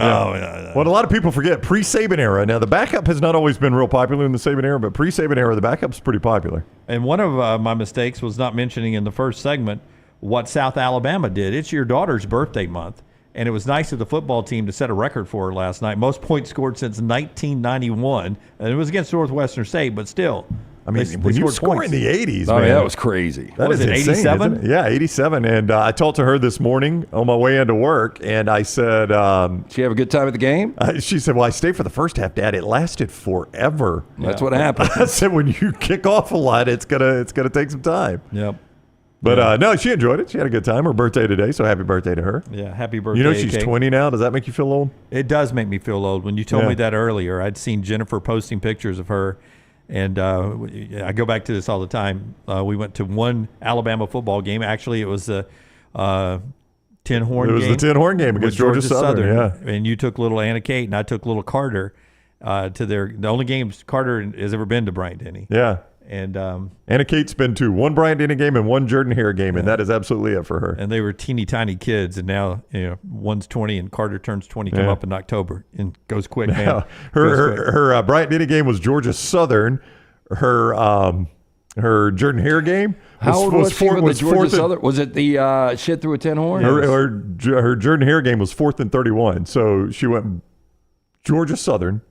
What a lot of people forget, pre-Saban era. Now, the backup has not always been real popular in the Saban era, but pre-Saban era, the backup's pretty popular. And one of my mistakes was not mentioning in the first segment what South Alabama did. It's your daughter's birthday month, and it was nice of the football team to set a record for her last night. Most points scored since 1991, and it was against Northwestern State, but still. I mean, when you score in the 80s, man. that was crazy. That is it, insane, 87? isn't it? Yeah, 87. And I talked to her this morning on my way into work, and I said... Did she have a good time at the game? She said, well, I stayed for the first half, Dad. It lasted forever. That's what happened. I said, when you kick off a lot, it's gonna take some time. Yep. But no, she enjoyed it. She had a good time. Her birthday today, so happy birthday to her. Yeah, happy birthday. You know she's AK. 20 now. Does that make you feel old? It does make me feel old. When you told Yeah. me that earlier, I'd seen Jennifer posting pictures of her, and I go back to this all the time. We went to one Alabama football game. Actually, it was the Tin Horn game. It was the Tin Horn game against with Georgia Southern, yeah. And you took little Anna Kate, and I took little Carter to the only games Carter has ever been to Bryant-Denny. Yeah. And Anna Kate's been to one Bryant-Denny game and one Jordan-Hare game, and that is absolutely it for her. And they were teeny tiny kids, and now one's 20 and Carter turns 20 come up in October and goes quick, man. Now, her Bryant-Denny game was Georgia Southern. Her Jordan-Hare game How old was she with the Georgia fourth Southern? Was it the shit through a tin horn? Her Jordan-Hare game was 4th and 31. So she went Georgia Southern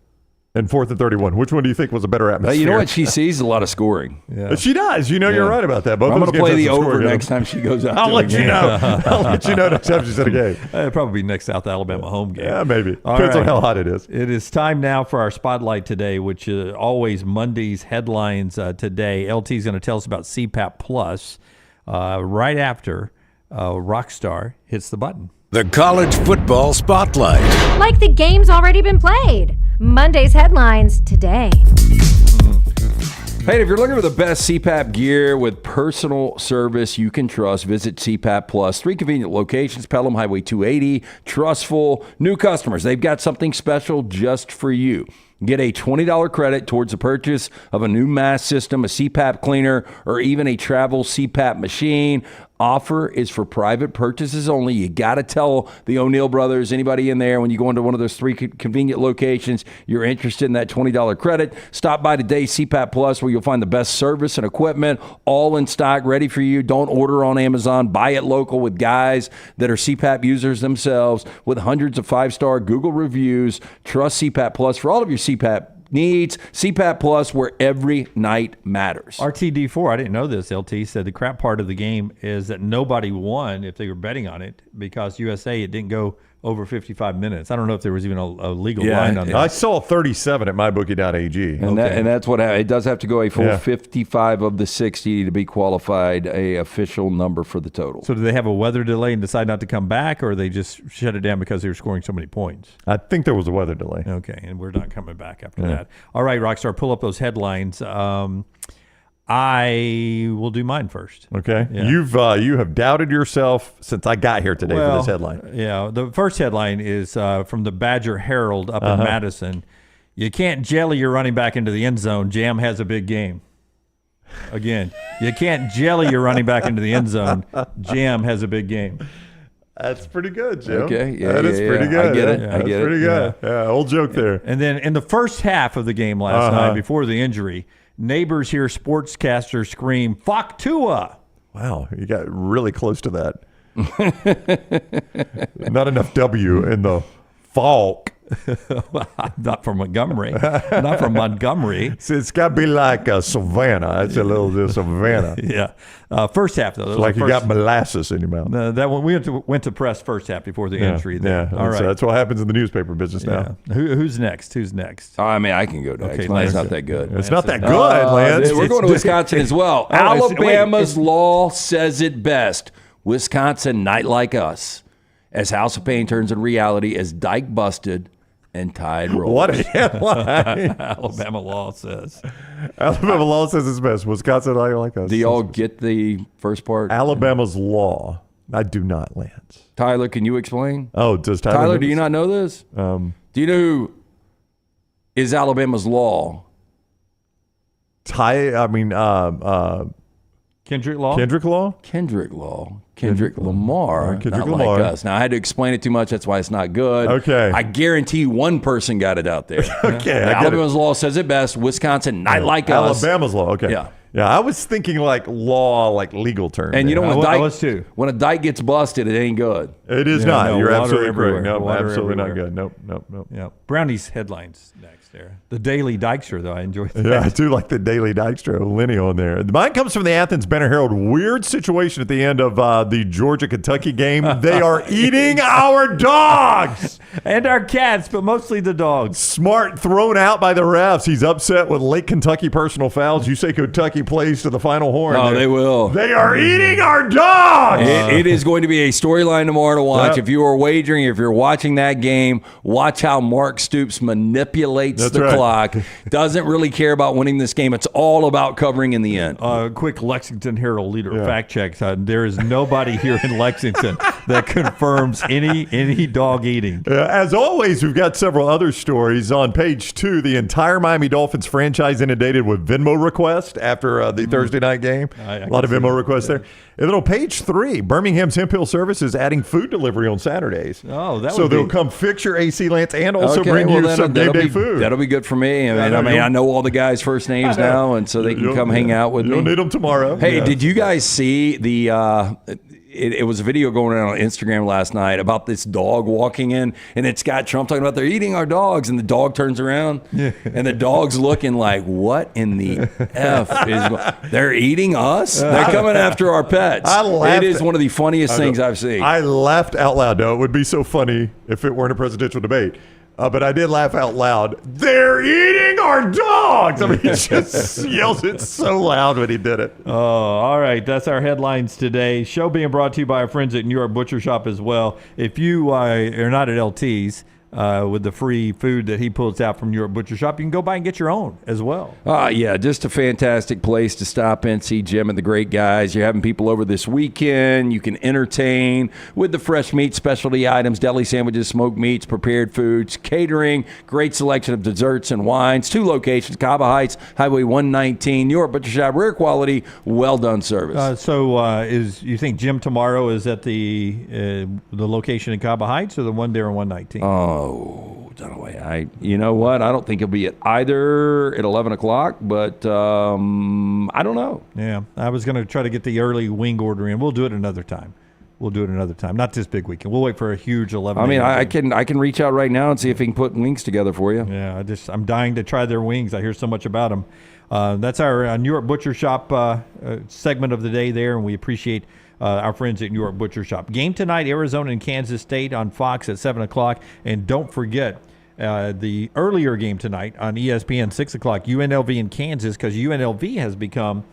and 4th and 31. Which one do you think was a better atmosphere? You know what? She sees a lot of scoring. Yeah. She does. You're right about that. Both I'm those going to play games the have some over scoring in next them. time she goes out. I'll to a let you game. know. I'll let you know next time she's at a game. It'll probably be next South Alabama home game. Yeah, maybe. All Depends on right. how hot it is. It is time now for our spotlight today, which is always Monday's headlines today. LT is going to tell us about CPAP Plus right after Rockstar hits the button. The College Football Spotlight. Like the game's already been played. Monday's headlines today. Hey, if you're looking for the best CPAP gear with personal service you can trust, visit CPAP Plus. 3 convenient locations, Pelham Highway 280, trustful, new customers. They've got something special just for you. Get a $20 credit towards the purchase of a new mask system, a CPAP cleaner, or even a travel CPAP machine. Offer is for private purchases only. You got to tell the O'Neill brothers, anybody in there, when you go into one of those 3 convenient locations, you're interested in that $20 credit. Stop by today, CPAP Plus, where you'll find the best service and equipment, all in stock, ready for you. Don't order on Amazon. Buy it local with guys that are CPAP users themselves with hundreds of 5-star Google reviews. Trust CPAP Plus for all of your CPAP needs. CPAP Plus, where every night matters. RTD4, I didn't know this, LT, said the crap part of the game is that nobody won if they were betting on it because USA, it didn't go over 55 minutes. I don't know if there was even a legal line on that. I saw 37 at mybookie.ag. And that's what happened. It does have to go a full 55 of the 60 to be qualified a official number for the total. So do they have a weather delay and decide not to come back, or they just shut it down because they were scoring so many points? I think there was a weather delay. Okay, and we're not coming back after that. All right, Rockstar, pull up those headlines. I will do mine first. Okay. Yeah. You have doubted yourself since I got here today for this headline. Yeah. The first headline is from the Badger Herald up in Madison. You can't jelly your running back into the end zone. Jam has a big game. Again, you can't jelly your running back into the end zone. Jam has a big game. That's pretty good, Jim. Okay. Yeah, that is pretty good. I get it. Yeah, I get it. Pretty good. Yeah, old joke there. And then in the first half of the game last night, before the injury, neighbors hear sportscaster scream, "Fuck Tua!" Wow, you got really close to that. Not enough W in the Falk. Not from Montgomery. Not from Montgomery. So it's got to be like Savannah. It's a little Savannah. Yeah. First half, though. It's like you got molasses in your mouth. That one, we went to press first half before the injury. Yeah. All right. That's what happens in the newspaper business now. Who's next? Oh, I mean, I can go next. Okay, Mine's Lance. not that good. It's not that good, Lance. We're going to Wisconsin as well. Alabama's law says it best. Wisconsin, not like us. As House of Pain turns in reality, as Dyke busted, and Tide rolls. What a headline. Alabama law says. Alabama law says it's best. Wisconsin, I like that. Do y'all get the first part? Alabama's law. I do not, Lance. Tyler, can you explain? Oh, does Tyler? Tyler, do you not know this? Do you know who is Alabama's law? Kendrick Law? Kendrick Law? Kendrick Law. Kendrick Lamar. Kendrick not Lamar. like us. Now, I had to explain it too much. That's why it's not good. Okay. I guarantee you one person got it out there. Okay, I get Alabama's law says it best. Wisconsin, not like us. Alabama's law, okay. Yeah. Yeah, I was thinking like law, like legal term. And you know, I was too. when a dike gets busted, it ain't good. It is Yeah, not. no, You're water absolutely everywhere. correct. No, Water absolutely not everywhere. good. Nope. Yeah. Brownie's headlines next there. The Daily Dykstra, though. I enjoy that. Yeah, I do like the Daily Dykstra, Lenny on there. Mine comes from the Athens Banner Herald. Weird situation at the end of the Georgia-Kentucky game. They are eating our dogs. And our cats, but mostly the dogs. Smart thrown out by the refs. He's upset with late Kentucky personal fouls. You say Kentucky plays to the final horn. Oh, they will. They are eating our dogs. It is going to be a storyline tomorrow to watch. Yep. If you are wagering, if you're watching that game, watch how Mark Stoops manipulates the clock. Doesn't really care about winning this game. It's all about covering in the end. Quick Lexington Herald leader fact check. There is nobody here in Lexington that confirms any dog eating. As always, we've got several other stories. On page 2, the entire Miami Dolphins franchise inundated with Venmo requests after the Thursday night game. A lot of Venmo requests there. And then on page 3, Birmingham's Hemp Hill Service is adding food delivery on Saturdays. Oh, so they'll come fix your AC, Lance, and also bring you some game day food. That'll be good for me. I know all the guys' first names now, and so they can come hang out with me. You'll need them tomorrow. Hey, did you guys see the it was a video going around on Instagram last night about this dog walking in, and it's got Trump talking about they're eating our dogs, and the dog turns around, and the dog's looking like, what in the F is they're eating us? They're coming after our pets. It is one of the funniest things I've seen. I laughed out loud. No, it would be so funny if it weren't a presidential debate. But I did laugh out loud. They're eating our dogs. I mean, he just yells it so loud when he did it. Oh, all right. That's our headlines today. Show being brought to you by our friends at New York Butcher Shop as well. If you are not at LT's, with the free food that he pulls out from New York Butcher Shop, you can go by and get your own as well. Yeah, just a fantastic place to stop in, see Jim and the great guys. You're having people over this weekend. You can entertain with the fresh meat, specialty items, deli sandwiches, smoked meats, prepared foods, catering, great selection of desserts and wines. 2 locations, Cava Heights, Highway 119, New York Butcher Shop, rare quality, well done service. You think Jim tomorrow is at the location in Cava Heights or the one there on 119? Oh, Dunaway. You know what? I don't think he'll be at either at 11 o'clock, but I don't know. Yeah, I was going to try to get the early wing order in. We'll do it another time. Not this big weekend. We'll wait for a huge 11. I mean, I can reach out right now and see if he can put wings together for you. Yeah, I'm dying to try their wings. I hear so much about them. That's our New York Butcher Shop segment of the day there, and we appreciate our friends at New York Butcher Shop. Game tonight, Arizona and Kansas State on Fox at 7 o'clock. And don't forget the earlier game tonight on ESPN, 6 o'clock, UNLV and Kansas, because UNLV has become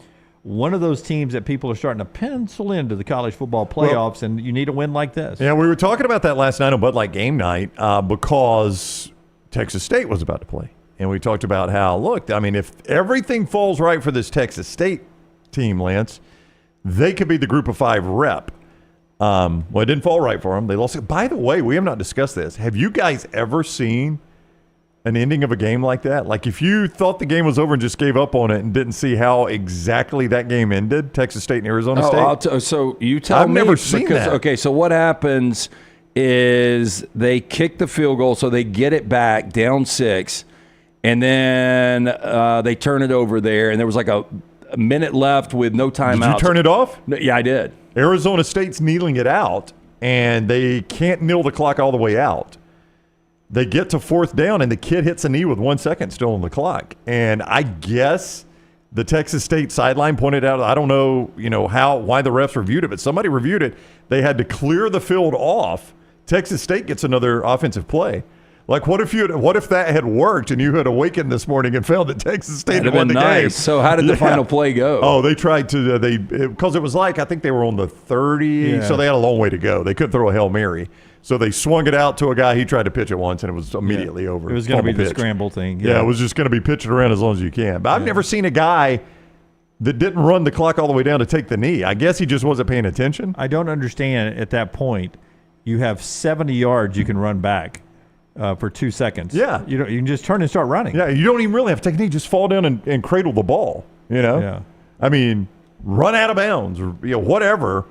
one of those teams that people are starting to pencil into the college football playoffs, and you need a win like this. Yeah, we were talking about that last night on Bud Light Game Night because Texas State was about to play. And we talked about how, look, I mean, if everything falls right for this Texas State team, Lance, they could be the group of 5 rep. Well, it didn't fall right for them. They lost. By the way, we have not discussed this. Have you guys ever seen an ending of a game like that? Like if you thought the game was over and just gave up on it and didn't see how exactly that game ended, Texas State and Arizona State? So you tell me. I've never seen that. Okay, so what happens is they kick the field goal, so they get it back down 6, and then they turn it over there, and there was like a minute left with no timeout. Did you turn it off? No, yeah, I did. Arizona State's kneeling it out, and they can't kneel the clock all the way out. They get to 4th down, and the kid hits a knee with 1 second still on the clock. And I guess the Texas State sideline pointed out, I don't know, why the refs reviewed it, but somebody reviewed it. They had to clear the field off. Texas State gets another offensive play. Like, what if that had worked and you had awakened this morning and found that Texas State had won the game? So how did the final play go? Oh, they tried to because it was like, I think they were on the 30, so they had a long way to go. They couldn't throw a Hail Mary. So they swung it out to a guy. He tried to pitch it once, and it was immediately over. It was going to be the scramble thing. Yeah, it was just going to be pitching around as long as you can. But I've never seen a guy that didn't run the clock all the way down to take the knee. I guess he just wasn't paying attention. I don't understand at that point. You have 70 yards you can run back for 2 seconds. Yeah. You can just turn and start running. Yeah, you don't even really have to take a knee. Just fall down and cradle the ball, Yeah. I mean, run out of bounds or whatever.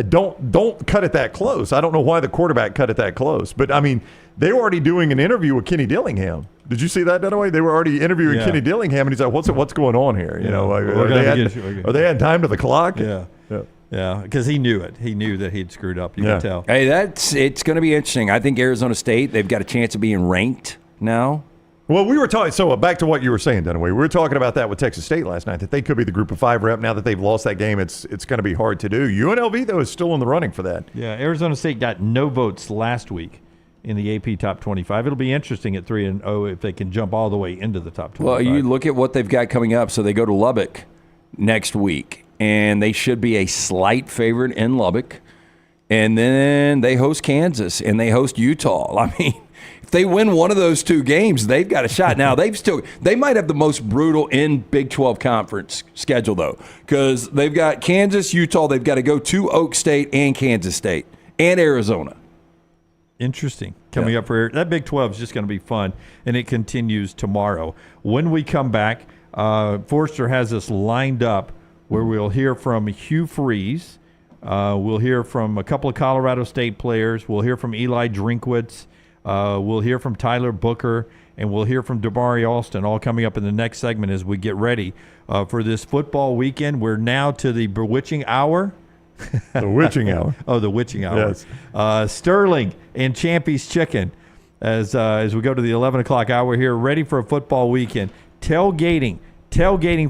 Don't cut it that close. I don't know why the quarterback cut it that close. But, I mean, they were already doing an interview with Kenny Dillingham. Did you see that, Dunaway? They were already interviewing Kenny Dillingham, and he's like, what's going on here? Are they adding time to the clock? Yeah, because he knew it. He knew that he'd screwed up. You could tell. Hey, it's going to be interesting. I think Arizona State, they've got a chance of being ranked now. Well, we were talking. So back to what you were saying, Dunaway. We were talking about that with Texas State last night. That they could be the Group of 5 rep. Now that they've lost that game, it's going to be hard to do. UNLV though is still in the running for that. Yeah, Arizona State got no votes last week in the AP Top 25. It'll be interesting at 3-0 if they can jump all the way into the Top 25. Well, you look at what they've got coming up. So they go to Lubbock next week, and they should be a slight favorite in Lubbock. And then they host Kansas, and they host Utah. I mean, if they win one of those 2 games, they've got a shot. Now, they might have the most brutal in Big 12 conference schedule, though, because they've got Kansas, Utah. They've got to go to Oak State and Kansas State and Arizona. Interesting. Coming up for that Big 12 is just going to be fun, and it continues tomorrow. When we come back, Forster has us lined up where we'll hear from Hugh Freeze. We'll hear from a couple of Colorado State players. We'll hear from Eli Drinkwitz. We'll hear from Tyler Booker, and we'll hear from Damari Alston, all coming up in the next segment as we get ready for this football weekend. We're now to the bewitching hour. The witching hour. Oh, the witching hour. Yes. Sterling and Champy's Chicken as we go to the 11 o'clock hour here, ready for a football weekend. Tailgating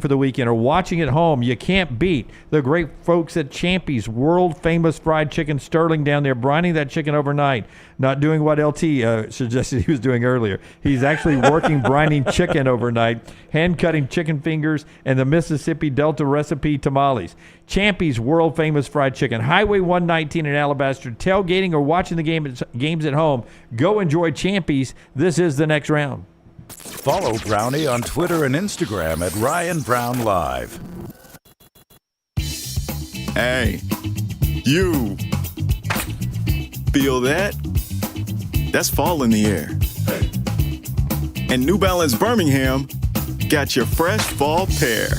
for the weekend or watching at home, you can't beat the great folks at Champy's world famous fried chicken. Sterling down there brining that chicken overnight, not doing what LT suggested he was doing earlier. He's actually working brining chicken overnight, hand cutting chicken fingers, and the Mississippi Delta recipe tamales. Champy's world famous fried chicken, Highway 119 in Alabaster. Tailgating or watching the games at home, go enjoy Champy's. This is the next round. Follow Brownie on Twitter and Instagram at ryanbrownlive. Hey, you feel that? That's fall in the air. And New Balance Birmingham got your fresh fall pair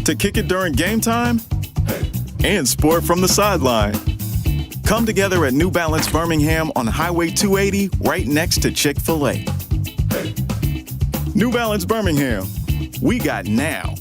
to kick it during game time and sport from the sideline. Come together at New Balance Birmingham on Highway 280 right next to Chick-fil-A. New Balance Birmingham, we got now.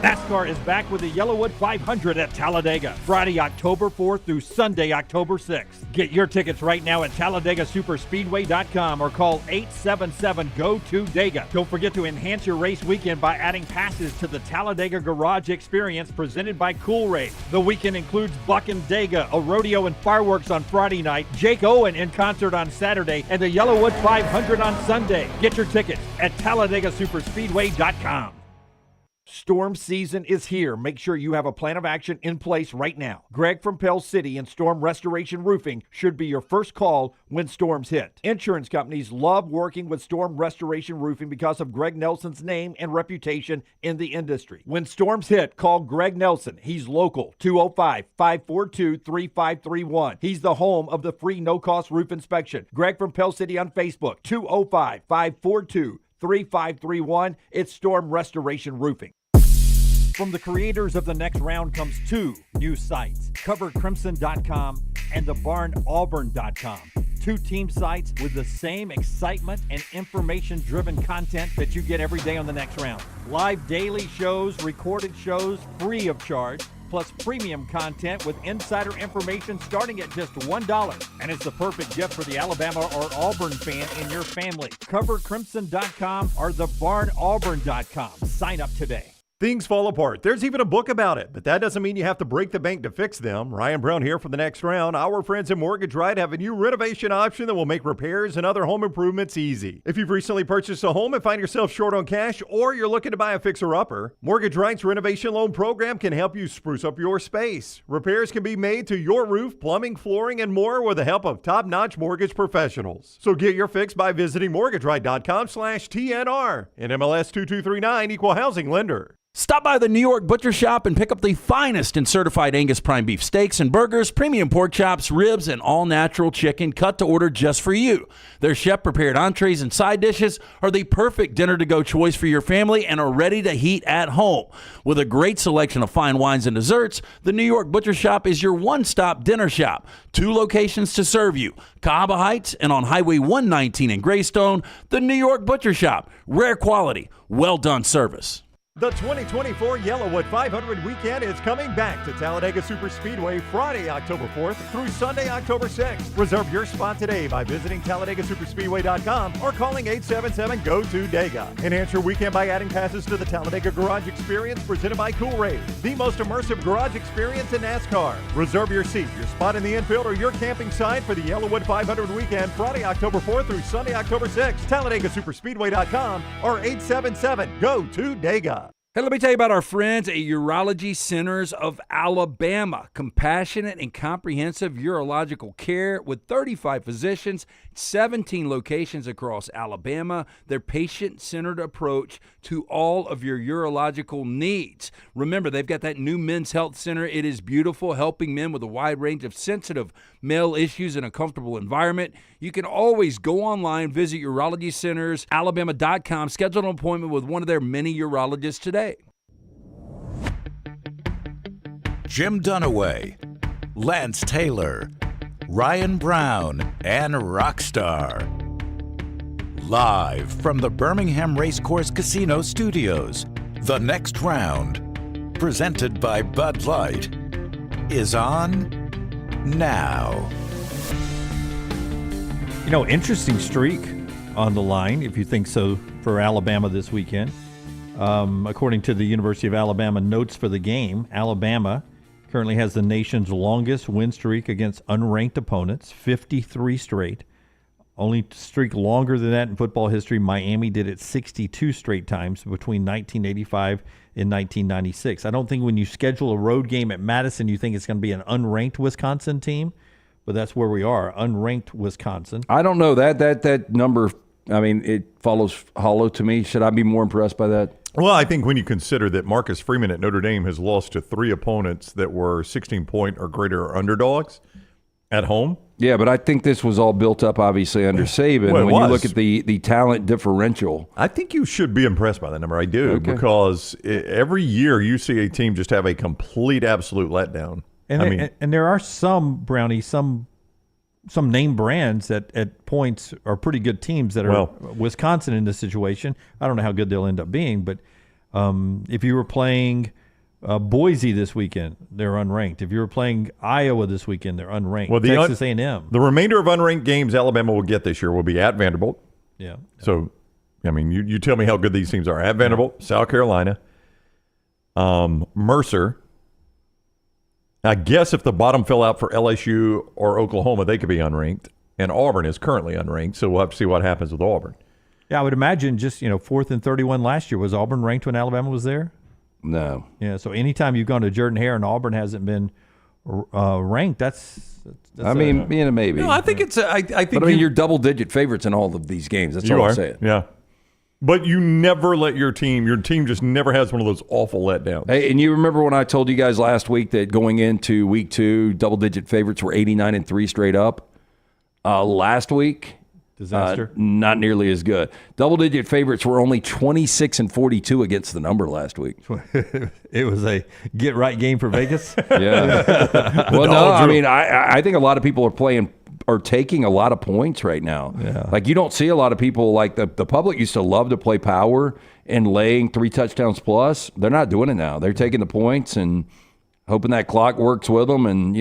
NASCAR is back with the Yellowwood 500 at Talladega, Friday, October 4th through Sunday, October 6th. Get your tickets right now at TalladagaSuperspeedway.com or call 877-GO-TO-DEGA. Don't forget to enhance your race weekend by adding passes to the Talladega Garage Experience presented by Cool Race. The weekend includes Buck and Dega, a rodeo and fireworks on Friday night, Jake Owen in concert on Saturday, and the Yellowwood 500 on Sunday. Get your tickets at TalladagaSuperspeedway.com. Storm season is here. Make sure you have a plan of action in place right now. Greg from Pell City and Storm Restoration Roofing should be your first call when storms hit. Insurance companies love working with Storm Restoration Roofing because of Greg Nelson's name and reputation in the industry. When storms hit, call Greg Nelson. He's local, 205-542-3531. He's the home of the free no-cost roof inspection. Greg from Pell City on Facebook, 205-542-3531. It's Storm Restoration Roofing. From the creators of The Next Round comes 2 new sites, CoverCrimson.com and TheBarnAuburn.com. 2 team sites with the same excitement and information-driven content that you get every day on The Next Round. Live daily shows, recorded shows, free of charge, plus premium content with insider information starting at just $1. And it's the perfect gift for the Alabama or Auburn fan in your family. CoverCrimson.com or TheBarnAuburn.com. Sign up today. Things fall apart. There's even a book about it, but that doesn't mean you have to break the bank to fix them. Ryan Brown here for the next round. Our friends at Mortgage Right have a new renovation option that will make repairs and other home improvements easy. If you've recently purchased a home and find yourself short on cash, or you're looking to buy a fixer-upper, Mortgage Right's renovation loan program can help you spruce up your space. Repairs can be made to your roof, plumbing, flooring, and more with the help of top-notch mortgage professionals. So get your fix by visiting mortgageright.com/TNR. And MLS 2239, Equal Housing Lender. Stop by the New York Butcher Shop and pick up the finest in certified Angus prime beef steaks and burgers, premium pork chops, ribs, and all-natural chicken cut to order just for you. Their chef-prepared entrees and side dishes are the perfect dinner-to-go choice for your family and are ready to heat at home. With a great selection of fine wines and desserts, the New York Butcher Shop is your one-stop dinner shop. 2 locations to serve you, Cahaba Heights and on Highway 119 in Greystone. The New York Butcher Shop, rare quality, well-done service. The 2024 Yellowwood 500 weekend is coming back to Talladega Superspeedway Friday, October 4th through Sunday, October 6th. Reserve your spot today by visiting TalladegaSuperspeedway.com or calling 877-GO-TO-DEGA. Enhance your weekend by adding passes to the Talladega Garage Experience presented by Cool-Raid, the most immersive garage experience in NASCAR. Reserve your seat, your spot in the infield, or your camping site for the Yellowwood 500 weekend Friday, October 4th through Sunday, October 6th. TalladegaSuperspeedway.com or 877-GO-TO-DEGA. Hey, let me tell you about our friends at Urology Centers of Alabama. Compassionate and comprehensive urological care with 35 physicians, 17 locations across Alabama. Their patient-centered approach to all of your urological needs. Remember, they've got that new men's health center. It is beautiful, helping men with a wide range of sensitive male issues in a comfortable environment. You can always go online, visit urologycentersalabama.com, schedule an appointment with one of their many urologists today. Jim Dunaway, Lance Taylor, Ryan Brown, and Rockstar. Live from the Birmingham Racecourse Casino Studios, the next round, presented by Bud Light, is on now. You know, interesting streak on the line, if you think so, for Alabama this weekend. According to the University of Alabama notes for the game, Alabama currently has the nation's longest win streak against unranked opponents, 53 straight. Only streak longer than that in football history, Miami did it 62 straight times between 1985 and 1996. I don't think when you schedule a road game at Madison, you think it's going to be an unranked Wisconsin team, but that's where we are, unranked Wisconsin. I don't know. That number, I mean, it follows hollow to me. Should I be more impressed by that? Well, I think when you consider that Marcus Freeman at Notre Dame has lost to 3 opponents that were 16-point or greater underdogs at home. Yeah, but I think this was all built up, obviously, under Saban. Well, when you look at the talent differential. I think you should be impressed by that number. I do, because every year you see a team just have a complete, absolute letdown. And there are some, Brownie, some name brands that at points are pretty good teams that are Wisconsin in this situation. I don't know how good they'll end up being, but if you were playing Boise this weekend, they're unranked. If you were playing Iowa this weekend, they're unranked. Well, Texas A&M. The remainder of unranked games Alabama will get this year will be at Vanderbilt. Yeah. So, I mean, you tell me how good these teams are. At Vanderbilt, South Carolina, Mercer. I guess if the bottom fell out for LSU or Oklahoma, they could be unranked. And Auburn is currently unranked, so we'll have to see what happens with Auburn. Yeah, I would imagine just, 4th and 31 last year. Was Auburn ranked when Alabama was there? No. Yeah, so anytime you've gone to Jordan-Hare and Auburn hasn't been ranked, that's maybe. No, I think it's you're double-digit favorites in all of these games. That's all I'm saying. Yeah. But you never let your team just never has one of those awful letdowns. Hey, and you remember when I told you guys last week that going into week 2, double-digit favorites were 89-3 straight up? Last week, disaster. Not nearly as good. Double-digit favorites were only 26-42 against the number last week. It was a get-right game for Vegas? Yeah. Well, no, I mean, I think a lot of people are taking a lot of points right now. Yeah. Like, you don't see a lot of people, like the public used to love to play power and laying 3 touchdowns plus. They're not doing it now. They're taking the points and hoping that clock works with them and,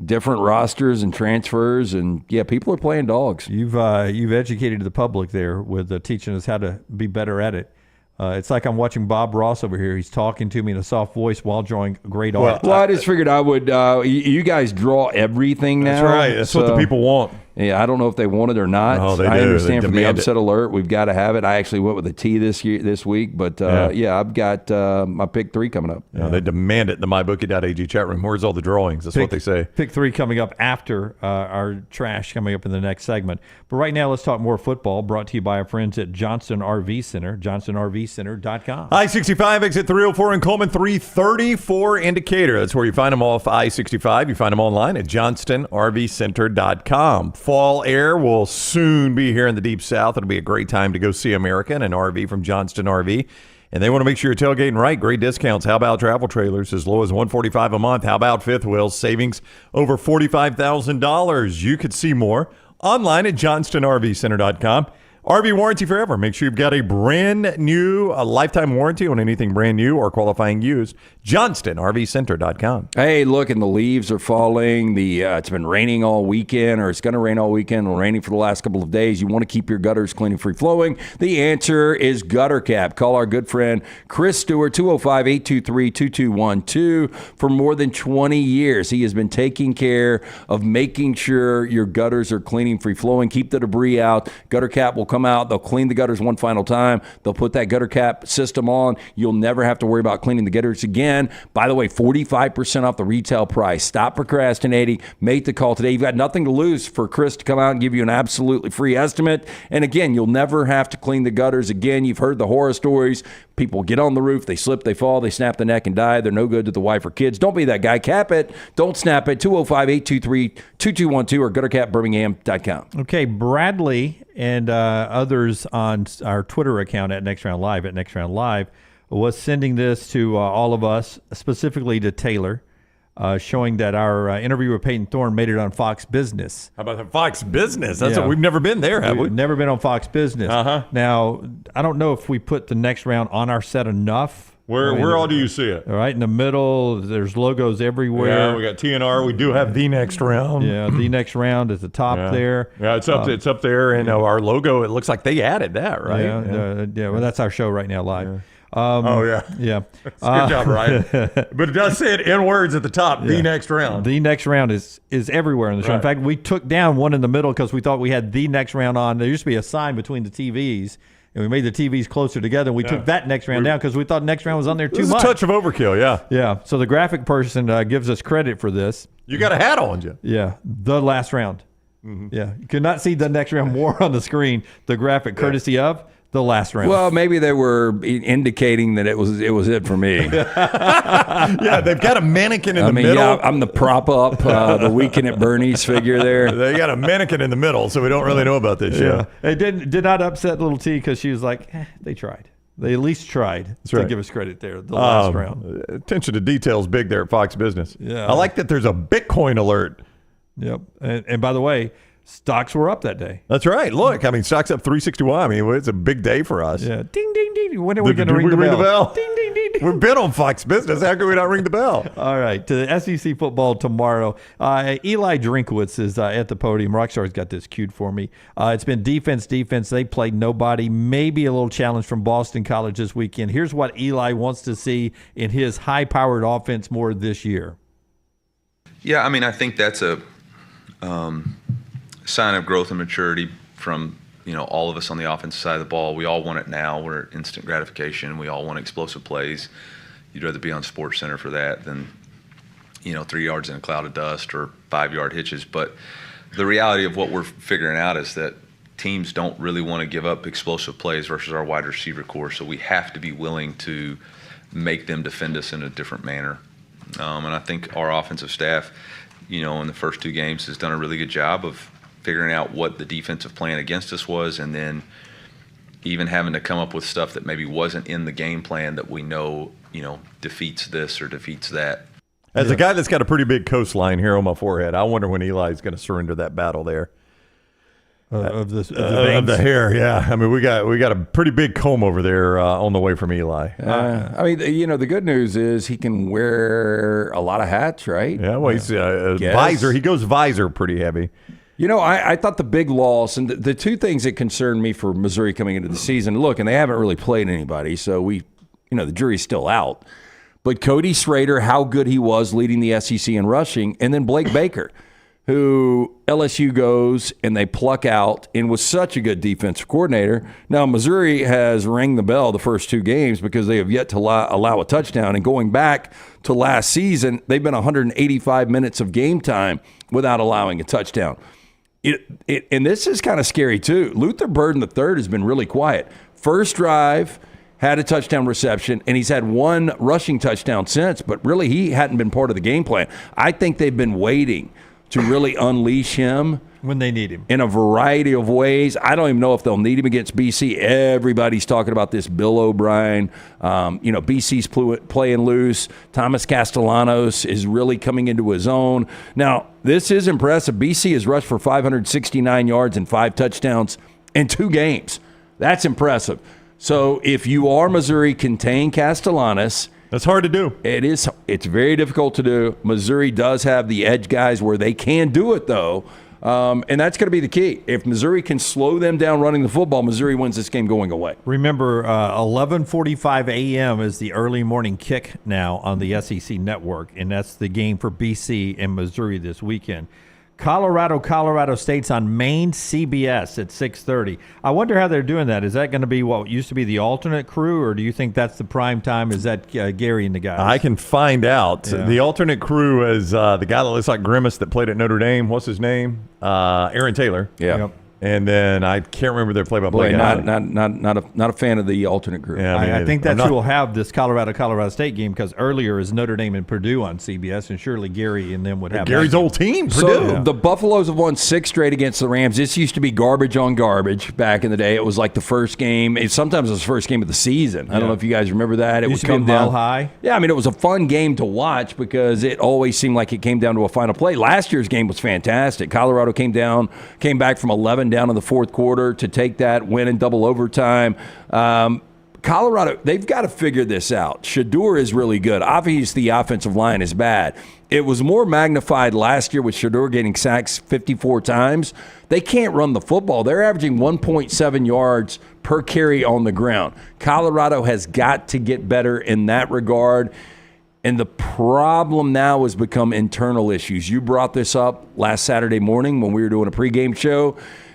different rosters and transfers. And, yeah, people are playing dogs. You've educated the public there with teaching us how to be better at it. It's like I'm watching Bob Ross over here. He's talking to me in a soft voice while drawing great art. Well, I just figured I would. You guys draw everything now. That's right. That's what the people want. Yeah, I don't know if they want it or not. No, they I do. understand They for the demand upset alert, we've got to have it. I actually went with a T this week, but I've got my pick 3 coming up. Yeah, they demand it in the mybookie.ag chat room. Where's all the drawings? That's what they say. Pick 3 coming up after our trash coming up in the next segment. But right now, let's talk more football, brought to you by our friends at Johnston RV Center, johnstonrvcenter.com. I-65, exit 304 in Coleman, 334 indicator. That's where you find them off I-65. You find them online at johnstonrvcenter.com. Fall air will soon be here in the Deep South. It'll be a great time to go see America and an RV from Johnston RV. And they want to make sure you're tailgating right. Great discounts. How about travel trailers as low as $145 a month? How about fifth wheels? Savings over $45,000. You could see more online at johnstonrvcenter.com. RV warranty forever. Make sure you've got a brand new, lifetime warranty on anything brand new or qualifying used. JohnstonRVCenter.com. Hey, look, and the leaves are falling. It's been raining all weekend, or it's going to rain all weekend. It's raining for the last couple of days. You want to keep your gutters clean and free-flowing? The answer is Gutter Cap. Call our good friend Chris Stewart, 205-823-2212. For more than 20 years, he has been taking care of making sure your gutters are clean and free-flowing. Keep the debris out. Gutter Cap will come out. They'll clean the gutters one final time. They'll put that Gutter Cap system on. You'll never have to worry about cleaning the gutters again. By the way, 45% off the retail price. Stop procrastinating. Make the call today. You've got nothing to lose for Chris to come out and give you an absolutely free estimate. And again, you'll never have to clean the gutters again. You've heard the horror stories. People get on the roof, they slip, they fall, they snap the neck and die. They're no good to the wife or kids. Don't be that guy. Cap it. Don't snap it. 205-823-2212 or guttercapbirmingham.com. Okay, Bradley and others on our Twitter account at Next Round Live, was sending this to all of us, specifically to Taylor, showing that our interview with Peyton Thorne made it on Fox Business. How about the Fox Business? That's what we've never been there, have we? We've never been on Fox Business. Uh-huh. Now, I don't know if we put the Next Round on our set enough. Where all do you see it? All right, in the middle, there's logos everywhere. Yeah, we got TNR. We do have The Next Round. Yeah, The Next Round at the top there. Yeah, it's up there, and our logo, it looks like they added that, right? Yeah, well, that's our show right now live. Yeah. Yeah. Good job, Ryan. But it does say it in words at the top, The Next Round. The Next Round is everywhere in the show. In fact, we took down one in the middle because we thought we had The Next Round on. There used to be a sign between the TVs, and we made the TVs closer together, and we took that Next Round down because we thought Next Round was on there too much. It's a touch of overkill, yeah. Yeah, so the graphic person gives us credit for this. You got a hat on you. Yeah, The Last Round. Mm-hmm. Yeah, you could not see The Next Round more on the screen. The graphic courtesy of The Last Round. Well, maybe they were indicating that it was it for me. Yeah, they've got a mannequin in the middle. Yeah, I'm the prop up, the Weekend at Bernie's figure there. They got a mannequin in the middle, so we don't really know about this show. It did not upset little T because she was like, they tried. They at least tried to give us credit there. The last round. Attention to details big there at Fox Business. Yeah, I like that there's a Bitcoin alert. Yep. And by the way, stocks were up that day. That's right. Look, I mean, stocks up 361. I mean, it's a big day for us. Yeah. Ding, ding, ding. When are we going to ring the bell? Ding, ding, ding. We've been on Fox Business. How can we not ring the bell? All right. To the SEC football tomorrow. Eli Drinkwitz is at the podium. Rockstar's got this cued for me. It's been defense. They played nobody. Maybe a little challenge from Boston College this weekend. Here's what Eli wants to see in his high-powered offense more this year. Yeah, I mean, I think that's a sign of growth and maturity from all of us on the offensive side of the ball. We all want it now. We're instant gratification. We all want explosive plays. You'd rather be on Sports Center for that than 3 yards in a cloud of dust or 5-yard hitches. But the reality of what we're figuring out is that teams don't really want to give up explosive plays versus our wide receiver core. So we have to be willing to make them defend us in a different manner. And I think our offensive staff, in the first 2 games has done a really good job of figuring out what the defensive plan against us was, and then even having to come up with stuff that maybe wasn't in the game plan that we know, defeats this or defeats that. As a guy that's got a pretty big coastline here on my forehead, I wonder when Eli's going to surrender that battle there. Of the hair, yeah. I mean, we got a pretty big comb over there on the way from Eli. I mean, the good news is he can wear a lot of hats, right? Yeah, well, he's visor. He goes visor pretty heavy. I thought the big loss, and the two things that concerned me for Missouri coming into the season, look, and they haven't really played anybody, so the jury's still out. But Cody Schrader, how good he was leading the SEC in rushing, and then Blake Baker, who LSU goes and they pluck out and was such a good defensive coordinator. Now, Missouri has rang the bell the first two games because they have yet to allow a touchdown. And going back to last season, they've been 185 minutes of game time without allowing a touchdown. And this is kind of scary, too. Luther Burden III has been really quiet. First drive, had a touchdown reception, and he's had one rushing touchdown since, but really he hadn't been part of the game plan. I think they've been waiting to really unleash him when they need him in a variety of ways. I don't even know if they'll need him against BC. Everybody's talking about this Bill O'Brien. BC's playing loose. Thomas Castellanos is really coming into his own. Now, this is impressive. BC has rushed for 569 yards and 5 touchdowns in 2 games. That's impressive. So if you are Missouri, contain Castellanos. That's hard to do. It is. It's very difficult to do. Missouri does have the edge guys where they can do it, though, and that's going to be the key. If Missouri can slow them down running the football, Missouri wins this game going away. Remember, 11:45 a.m. is the early morning kick now on the SEC Network, and that's the game for BC and Missouri this weekend. Colorado State's on main CBS at 6:30. I wonder how they're doing that. Is that going to be what used to be the alternate crew, or do you think that's the prime time? Is that Gary and the guys? I can find out. Yeah. The alternate crew is the guy that looks like Grimace that played at Notre Dame. What's his name? Aaron Taylor. Yeah. Yep. And then I can't remember their play-by-play guy. Not a fan of the alternate group. Yeah, I think that's who will have this Colorado State game, because earlier is Notre Dame and Purdue on CBS, and surely Gary and them would have Gary's old team, Purdue. So the Buffaloes have won 6 straight against the Rams. This used to be garbage on garbage back in the day. It was like the first game. Sometimes it was the first game of the season. I don't know if you guys remember that. It used would to come be a mile down high. Yeah, I mean, it was a fun game to watch because it always seemed like it came down to a final play. Last year's game was fantastic. Colorado came back from 11 down in the fourth quarter to take that win in double overtime. Colorado, they've got to figure this out. Shedeur is really good. Obviously, the offensive line is bad. It was more magnified last year with Shedeur getting sacks 54 times. They can't run the football. They're averaging 1.7 yards per carry on the ground. Colorado has got to get better in that regard. And the problem now has become internal issues. You brought this up last Saturday morning when we were doing a pregame show,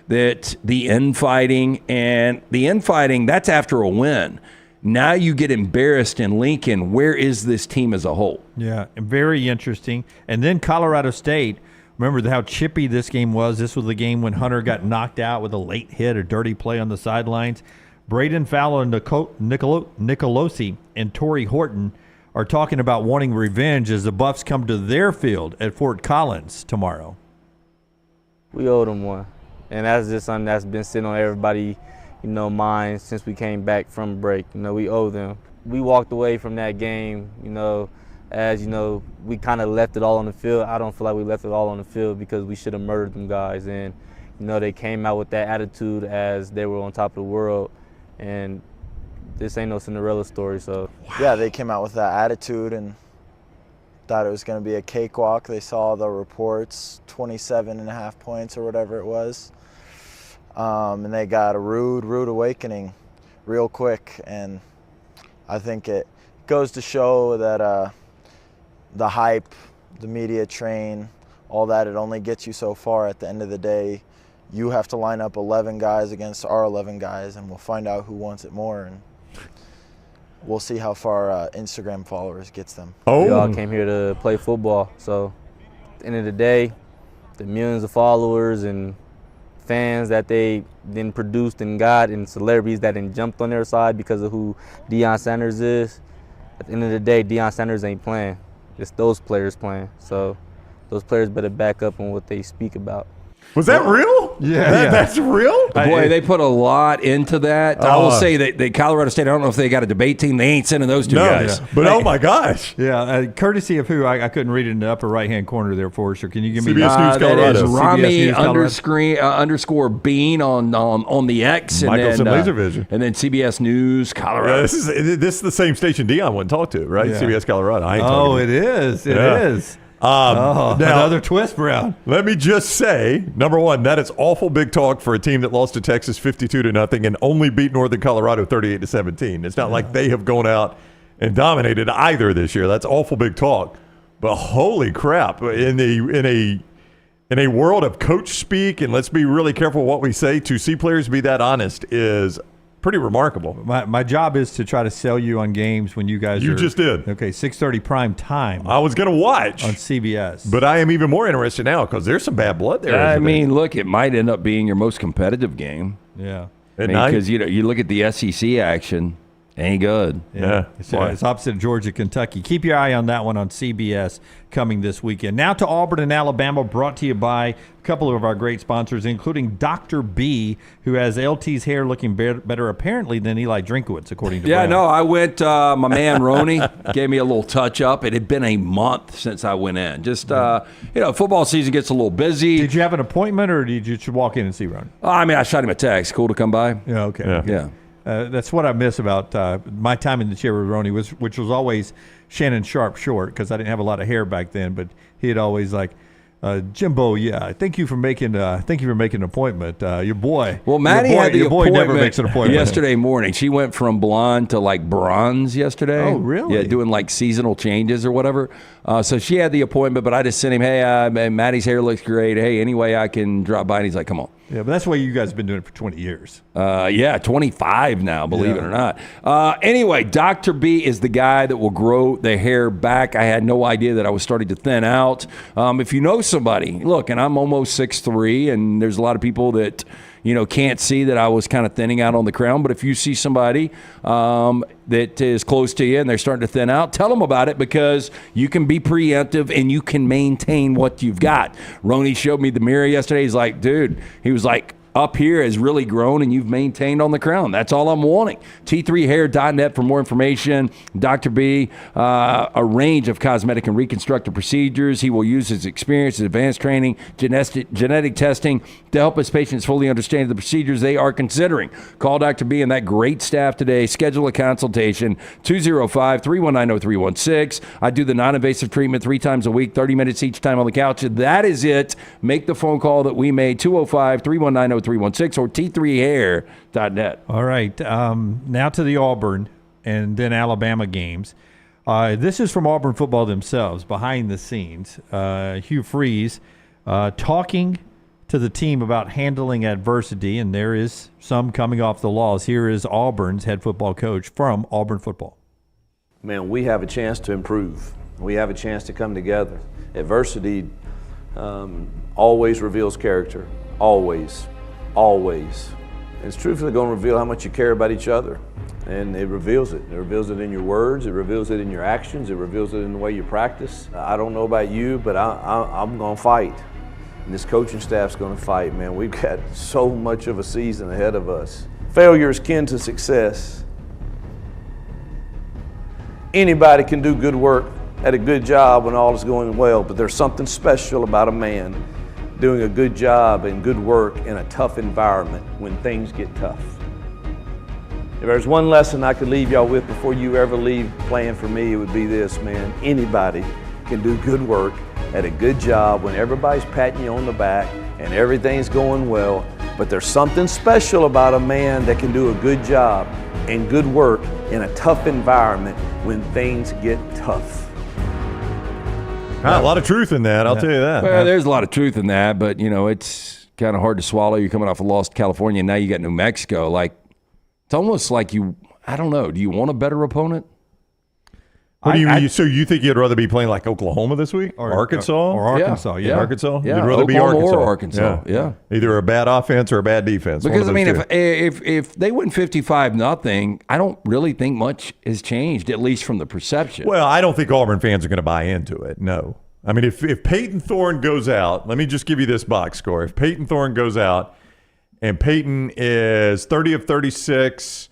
that the infighting, that's after a win. Now you get embarrassed in Lincoln. Where is this team as a whole? Yeah, very interesting. And then Colorado State, remember how chippy this game was. This was the game when Hunter got knocked out with a late hit, a dirty play on the sidelines. Braden Fowler, Nicolosi, and Torrey Horton are talking about wanting revenge as the Buffs come to their field at Fort Collins tomorrow. We owed them one. And that's just something that's been sitting on everybody, mind since we came back from break. We owe them. We walked away from that game, as we kind of left it all on the field. I don't feel like we left it all on the field because we should have murdered them guys. And, they came out with that attitude as they were on top of the world. And this ain't no Cinderella story, so. Yeah, they came out with that attitude and thought it was going to be a cakewalk. They saw the reports, 27.5 points or whatever it was. And they got a rude awakening real quick. And I think it goes to show that the hype, the media train, all that, it only gets you so far. At the end of the day, you have to line up 11 guys against our 11 guys, and we'll find out who wants it more. And we'll see how far Instagram followers gets them. We all came here to play football. So at the end of the day, the millions of followers and fans that they then produced and got, and celebrities that then jumped on their side because of who Deion Sanders is, at the end of the day, Deion Sanders ain't playing. It's those players playing. So those players better back up on what they speak about. Was that real? Yeah. That's real? Boy, they put a lot into that. I will say that Colorado State, I don't know if they got a debate team. They ain't sending those two guys. Yeah. But oh my gosh. Yeah, courtesy of who? I couldn't read it in the upper right-hand corner there for us. Or can you give me CBS News Colorado? That is Rami underscore Bean on the X. Michelson Laservision. And then CBS News Colorado. Yeah, this is the same station Deion wouldn't talk to, right? Yeah. CBS Colorado. I ain't it is. It is. Now, another twist, Brown. Let me just say, number one, that is awful big talk for a team that lost to Texas 52-0 and only beat Northern Colorado 38-17. It's not like they have gone out and dominated either this year. That's awful big talk. But holy crap, in a world of coach speak, and let's be really careful what we say, to see players be that honest is pretty remarkable. My job is to try to sell you on games when you guys You just did. Okay, 6:30 prime time. I was going to watch. On CBS. But I am even more interested now because there's some bad blood there. I mean, look, it might end up being your most competitive game. Yeah. Because you look at the SEC action, ain't good. Yeah. It's opposite of Georgia, Kentucky. Keep your eye on that one on CBS coming this weekend. Now to Auburn and Alabama, brought to you by a couple of our great sponsors, including Dr. B, who has LT's hair looking better apparently than Eli Drinkowitz, according to Brown. No, I went, my man Roney gave me a little touch up. It had been a month since I went in. Just, football season gets a little busy. Did you have an appointment or did you just walk in and see Roney? I shot him a text. Cool to come by? Yeah, okay. Yeah. That's what I miss about my time in the chair with Roney, which was always Shannon Sharpe short, because I didn't have a lot of hair back then. But he'd always like, Jimbo, thank you for making an appointment. Your boy. Well, Maddie had the your boy appointment never makes an appointment yesterday morning. She went from blonde to like bronze yesterday. Oh, really? Yeah, doing like seasonal changes or whatever. So she had the appointment, but I just sent him, hey, Maddie's hair looks great. Hey, any way I can drop by? And he's like, come on. Yeah, but that's why you guys have been doing it for 20 years. 25 now, believe it or not. Anyway, Dr. B is the guy that will grow the hair back. I had no idea that I was starting to thin out. If you know somebody, look, and I'm almost 6'3", and there's a lot of people that can't see that I was kind of thinning out on the crown. But if you see somebody that is close to you and they're starting to thin out, tell them about it, because you can be preemptive and you can maintain what you've got. Roney showed me the mirror yesterday. He's like, dude, he was like, up here has really grown and you've maintained on the crown. That's all I'm wanting. T3hair.net for more information. Dr. B, a range of cosmetic and reconstructive procedures. He will use his experience, his advanced training, genetic testing to help his patients fully understand the procedures they are considering. Call Dr. B and that great staff today. Schedule a consultation, 205-319-0316. I do the non-invasive treatment 3 times a week, 30 minutes each time on the couch. That is it. Make the phone call that we made, 205-319-0316 or t3hair.net. All right. Now to the Auburn and then Alabama games. This is from Auburn football themselves, behind the scenes. Hugh Freeze talking to the team about handling adversity, and there is some coming off the laws. Here is Auburn's head football coach from Auburn football. Man, we have a chance to improve. We have a chance to come together. Adversity always reveals character. Always. Always. It's truthfully going to reveal how much you care about each other. And it reveals it. It reveals it in your words. It reveals it in your actions. It reveals it in the way you practice. I don't know about you, but I'm going to fight. And this coaching staff's going to fight, man. We've got so much of a season ahead of us. Failure is kin to success. Anybody can do good work at a good job when all is going well, but there's something special about a man doing a good job and good work in a tough environment when things get tough. If there's one lesson I could leave y'all with before you ever leave playing for me, it would be this, man. Anybody can do good work at a good job when everybody's patting you on the back and everything's going well, but there's something special about a man that can do a good job and good work in a tough environment when things get tough. A lot of truth in that, I'll tell you that. Well, there's a lot of truth in that, but, it's kind of hard to swallow. You're coming off a loss to California, and now you got New Mexico. Like, it's almost like I don't know, do you want a better opponent? What do you mean? So you think you'd rather be playing like Oklahoma this week? Or Arkansas? Or Arkansas, yeah. Arkansas? Yeah, You'd rather be Arkansas. or Arkansas, yeah. Either a bad offense or a bad defense. Because, if they win 55-0, I don't really think much has changed, at least from the perception. Well, I don't think Auburn fans are going to buy into it, no. I mean, if Peyton Thorne goes out, let me just give you this box score. If Peyton Thorne goes out and Peyton is 30 of 36,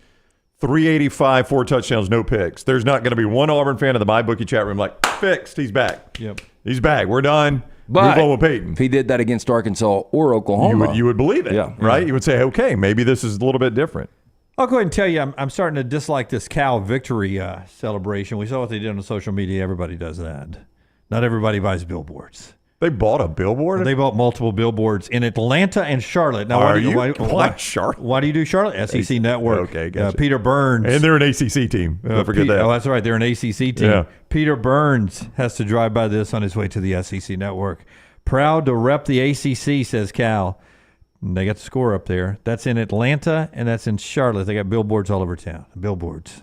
385, 4 touchdowns, no picks, there's not going to be one Auburn fan in the MyBookie chat room like, fixed, he's back. Yep. He's back. We're done. But move on with Peyton. If he did that against Arkansas or Oklahoma, you would believe it, right? You would say, okay, maybe this is a little bit different. I'll go ahead and tell you, I'm starting to dislike this Cal victory celebration. We saw what they did on social media. Everybody does that. Not everybody buys billboards. They bought a billboard? They bought multiple billboards in Atlanta and Charlotte. Now, why Charlotte? Why do you do Charlotte? SEC Network. Okay, gotcha. Peter Burns. And they're an ACC team. Don't forget that. Oh, that's right. They're an ACC team. Yeah. Peter Burns has to drive by this on his way to the SEC Network. Proud to rep the ACC, says Cal. And they got the score up there. That's in Atlanta, and that's in Charlotte. They got billboards all over town. Billboards.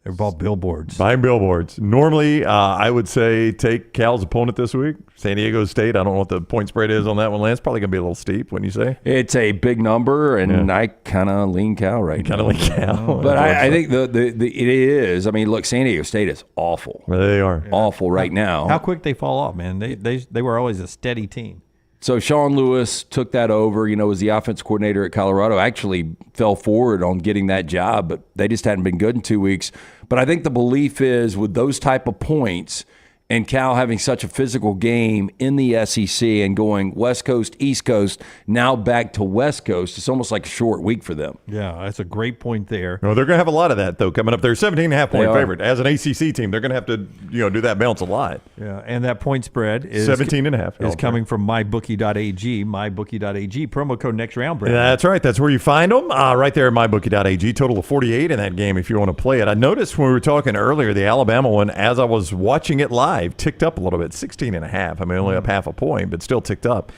They bought billboards. Buying billboards. Normally, I would say take Cal's opponent this week, San Diego State. I don't know what the point spread is on that one, Lance. Probably going to be a little steep, wouldn't you say? It's a big number, and I kind of lean Cal right now. Kind of lean Cal. But I think it is. I mean, look, San Diego State is awful. They are. Awful right now. How quick they fall off, man. They were always a steady team. So Sean Lewis took that over, was the offense coordinator at Colorado. Actually fell forward on getting that job, but they just hadn't been good in 2 weeks. But I think the belief is with those type of points and Cal having such a physical game in the SEC and going West Coast, East Coast, now back to West Coast, it's almost like a short week for them. Yeah, that's a great point there. No, they're going to have a lot of that, though, coming up. They're 17.5 point favorite. As an ACC team, they're going to have to do that bounce a lot. Yeah, and that point spread is 17.5 is coming from mybookie.ag, mybookie.ag, promo code next round, Brandon. That's right. That's where you find them, right there at mybookie.ag. Total of 48 in that game if you want to play it. I noticed when we were talking earlier, the Alabama one, as I was watching it live, ticked up a little bit, 16.5. I mean, only up half a point, but still ticked up.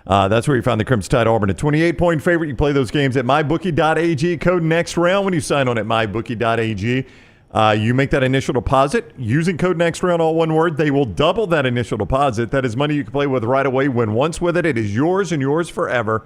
That's where you find the Crimson Tide Auburn, a 28-point favorite. You play those games at mybookie.ag. Code next round when you sign on at mybookie.ag. You make that initial deposit using code next round, all one word. They will double that initial deposit. That is money you can play with right away. Win once with it. It is yours and yours forever.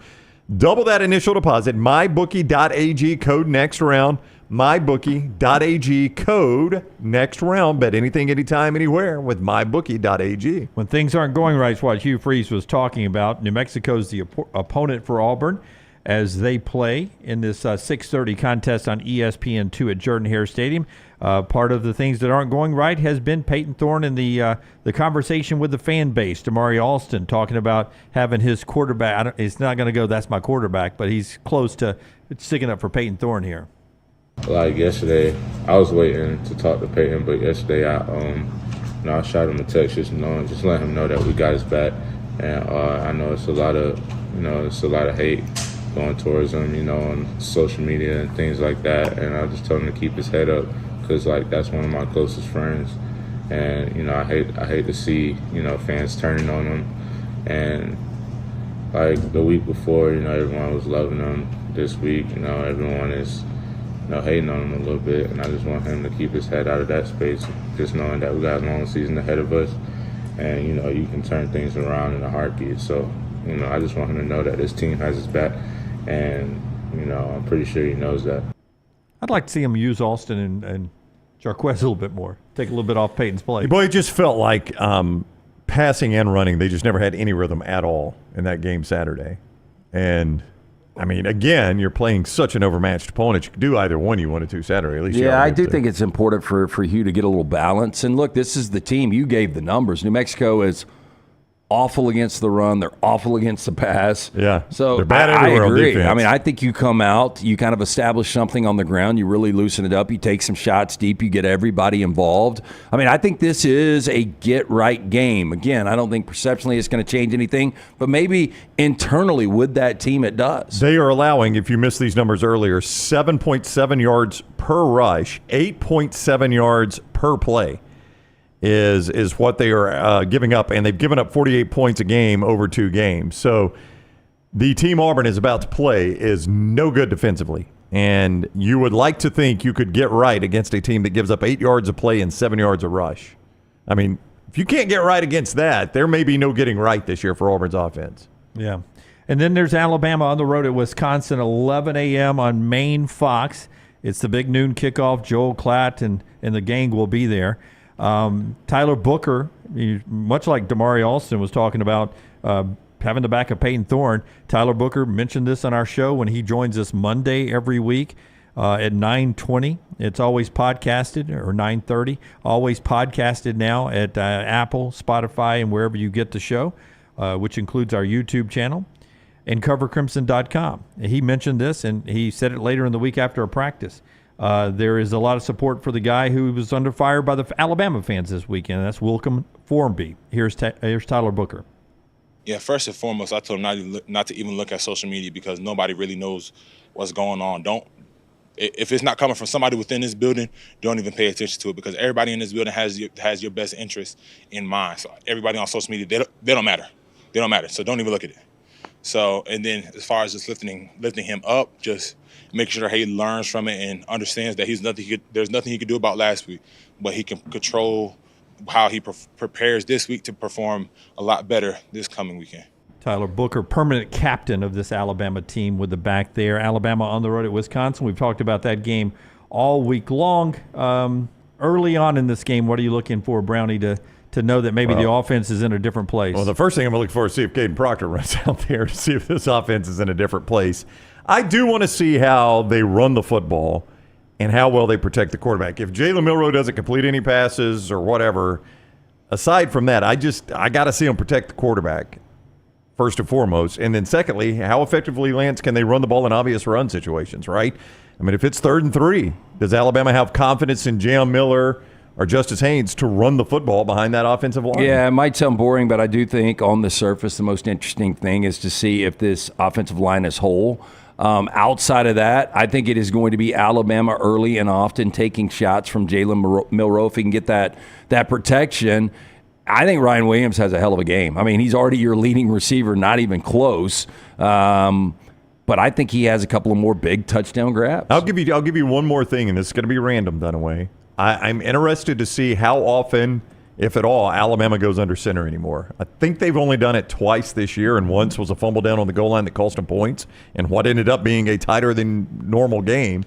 Double that initial deposit. mybookie.ag. Code next round. mybookie.ag, code next round. Bet anything, anytime, anywhere with mybookie.ag. When things aren't going right, it's what Hugh Freeze was talking about. New Mexico's the opponent for Auburn as they play in this 6:30 contest on ESPN2 at Jordan-Hare Stadium. Part of the things that aren't going right has been Peyton Thorne and the conversation with the fan base. Damari Alston talking about having his quarterback. It's not going to go, that's my quarterback, but he's close to sticking up for Peyton Thorne here. Like yesterday, I was waiting to talk to Peyton, but yesterday I shot him a text just let him know that we got his back. And I know it's a lot of hate going towards him, on social media and things like that. And I just told him to keep his head up because that's one of my closest friends. And I hate to see fans turning on him. And like the week before, everyone was loving him. This week, everyone is hating on him a little bit, and I just want him to keep his head out of that space, just knowing that we got a long season ahead of us, and you can turn things around in a heartbeat. So I just want him to know that this team has his back, and I'm pretty sure he knows that. I'd like to see him use Alston and Jarquez a little bit more, take a little bit off Peyton's plate. Boy, it just felt like passing and running, they just never had any rhythm at all in that game Saturday. And I mean, again, you're playing such an overmatched opponent. You could do either one you wanted to Saturday. At least I do think it's important for Hugh to get a little balance. And look, this is the team. You gave the numbers. New Mexico is awful against the run. They're awful against the pass. Yeah. So they're bad I everywhere agree. on defense. I mean, I think you come out, you kind of establish something on the ground, you really loosen it up, you take some shots deep, you get everybody involved. I mean, I think this is a get-right game. Again, I don't think perceptionally it's going to change anything, but maybe internally with that team it does. They are allowing, if you missed these numbers earlier, 7.7 yards per rush, 8.7 yards per play. Is what they are giving up, and they've given up 48 points a game over 2 games. So the team Auburn is about to play is no good defensively, and you would like to think you could get right against a team that gives up 8 yards of play and 7 yards of rush. I mean, if you can't get right against that, there may be no getting right this year for Auburn's offense. Yeah. And then there's Alabama on the road at Wisconsin, 11 a.m. on Maine Fox. It's the big noon kickoff. Joel Klatt and the gang will be there. Tyler Booker, much like Damari Alston was talking about having the back of Peyton Thorne, Tyler Booker mentioned this on our show when he joins us Monday every week at 9:20. It's always podcasted, or 9:30. Always podcasted now at Apple, Spotify, and wherever you get the show, which includes our YouTube channel, and covercrimson.com. He mentioned this, and he said it later in the week after a practice. There is a lot of support for the guy who was under fire by the Alabama fans this weekend. That's Wilcom Formby. Here's Tyler Booker. Yeah, first and foremost, I told him not to even look at social media because nobody really knows what's going on. If it's not coming from somebody within this building, don't even pay attention to it because everybody in this building has your best interest in mind. So everybody on social media, they don't matter. They don't matter. So don't even look at it. So, and then as far as just lifting him up, just making sure he learns from it and understands that there's nothing he could do about last week, but he can control how he prepares this week to perform a lot better this coming weekend. Tyler Booker, permanent captain of this Alabama team with the back there. Alabama on the road at Wisconsin. We've talked about that game all week long. Early on in this game, what are you looking for, Brownie, to know that maybe the offense is in a different place? Well, the first thing I'm going to look for is see if Caden Proctor runs out there to see if this offense is in a different place. I do want to see how they run the football and how well they protect the quarterback. If Jalen Milroe doesn't complete any passes or whatever, aside from that, I got to see them protect the quarterback first and foremost. And then secondly, how effectively, Lance, can they run the ball in obvious run situations, right? I mean, if it's 3rd and 3, does Alabama have confidence in Jam Miller or Justice Haynes to run the football behind that offensive line? Yeah, it might sound boring, but I do think on the surface the most interesting thing is to see if this offensive line is whole. Outside of that, I think it is going to be Alabama early and often taking shots from Jalen Milroe if he can get that protection. I think Ryan Williams has a hell of a game. I mean, he's already your leading receiver, not even close. But I think he has a couple of more big touchdown grabs. I'll give you one more thing, and this is going to be random, Dunaway. I'm interested to see how often, if at all, Alabama goes under center anymore. I think they've only done it twice this year, and once was a fumble down on the goal line that cost them points, and what ended up being a tighter than normal game.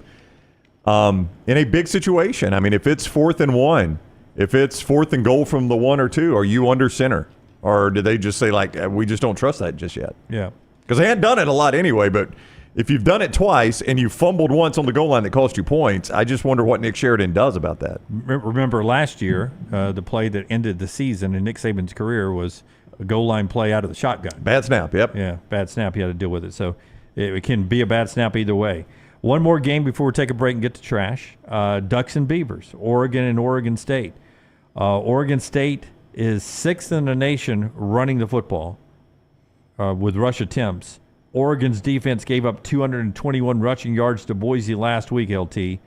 In a big situation, I mean, if it's 4th and 1, if it's 4th and goal from the 1 or 2, are you under center? Or do they just say, like, we just don't trust that just yet? Yeah. Because they hadn't done it a lot anyway, but if you've done it twice and you fumbled once on the goal line that cost you points, I just wonder what Nick Sheridan does about that. Remember last year, the play that ended the season in Nick Saban's career was a goal line play out of the shotgun. Bad snap, yep. Yeah, bad snap. You had to deal with it. So it can be a bad snap either way. One more game before we take a break and get to trash. Ducks and Beavers, Oregon and Oregon State. Oregon State is 6th in the nation running the football with rush attempts. Oregon's defense gave up 221 rushing yards to Boise last week, LT.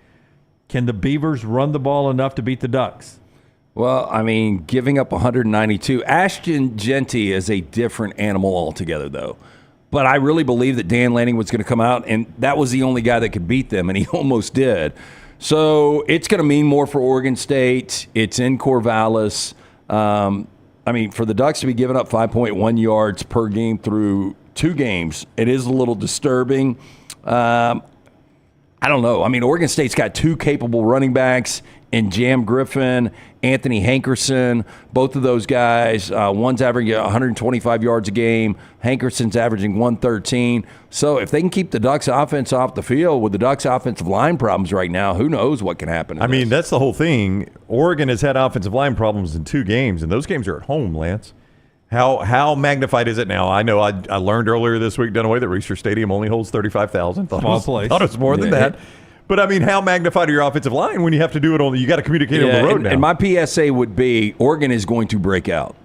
Can the Beavers run the ball enough to beat the Ducks? Well, I mean, giving up 192. Ashton Genty is a different animal altogether, though. But I really believe that Dan Lanning was going to come out, and that was the only guy that could beat them, and he almost did. So it's going to mean more for Oregon State. It's in Corvallis. I mean, for the Ducks to be giving up 5.1 yards per game through 2 games, it is a little disturbing. I don't know. I mean, Oregon State's got 2 capable running backs in Jam Griffin, Anthony Hankerson. Both of those guys, one's averaging 125 yards a game. Hankerson's averaging 113. So if they can keep the Ducks offense off the field with the Ducks offensive line problems right now, who knows what can happen. I mean, that's the whole thing. Oregon has had offensive line problems in 2 games, and those games are at home, Lance. How magnified is it now? I know I learned earlier this week, Dunaway, that Reser Stadium only holds 35,000. Small place. Thought it was more than that. But, I mean, how magnified are your offensive line when you have to do it you got to communicate on the road now? And my PSA would be Oregon is going to break out.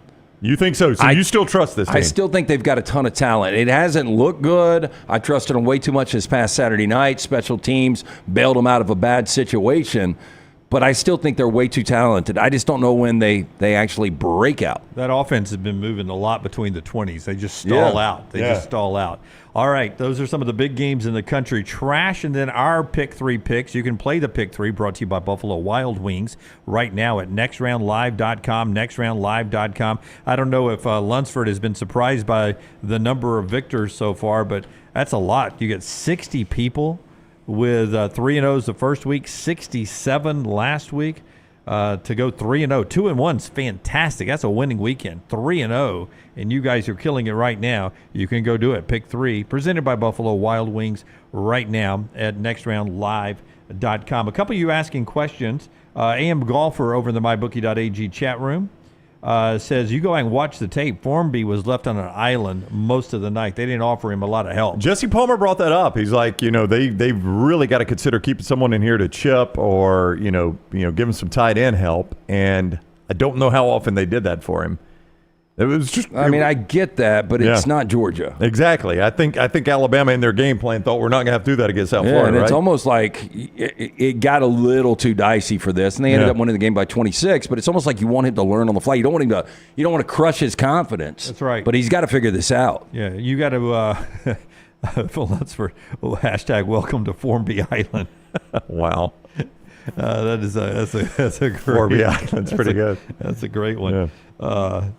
You think so? So you still trust this team? I still think they've got a ton of talent. It hasn't looked good. I trusted them way too much this past Saturday night. Special teams bailed them out of a bad situation. But I still think they're way too talented. I just don't know when they actually break out. That offense has been moving a lot between the 20s. They just stall out. They just stall out. All right, those are some of the big games in the country. Trash, and then our Pick 3 picks. You can play the Pick 3 brought to you by Buffalo Wild Wings right now at nextroundlive.com, nextroundlive.com. I don't know if Lunceford has been surprised by the number of victors so far, but that's a lot. You get 60 people with 3-0s the first week, 67 last week. To go 3-0, 2-1's fantastic. That's a winning weekend. 3-0, and you guys are killing it right now. You can go do it. Pick 3, presented by Buffalo Wild Wings right now at nextroundlive.com. A couple of you asking questions. AM Golfer over in the MyBookie.ag chat room. says, you go and watch the tape. Formby was left on an island most of the night. They didn't offer him a lot of help. Jesse Palmer brought that up. He's like, they've really got to consider keeping someone in here to chip or, give him some tight end help. And I don't know how often they did that for him. It was just. I get that, but it's not Georgia. Exactly. I think Alabama in their game plan thought we're not going to have to do that against South Florida. And it's right? almost like it got a little too dicey for this, and they ended up winning the game by 26. But it's almost like you want him to learn on the fly. You don't want to crush his confidence. That's right. But he's got to figure this out. Yeah, you got to. Phil Lunceford, hashtag welcome to Formby Island. Wow. That's a great. Formby Island's pretty good. That's a great one. Yeah.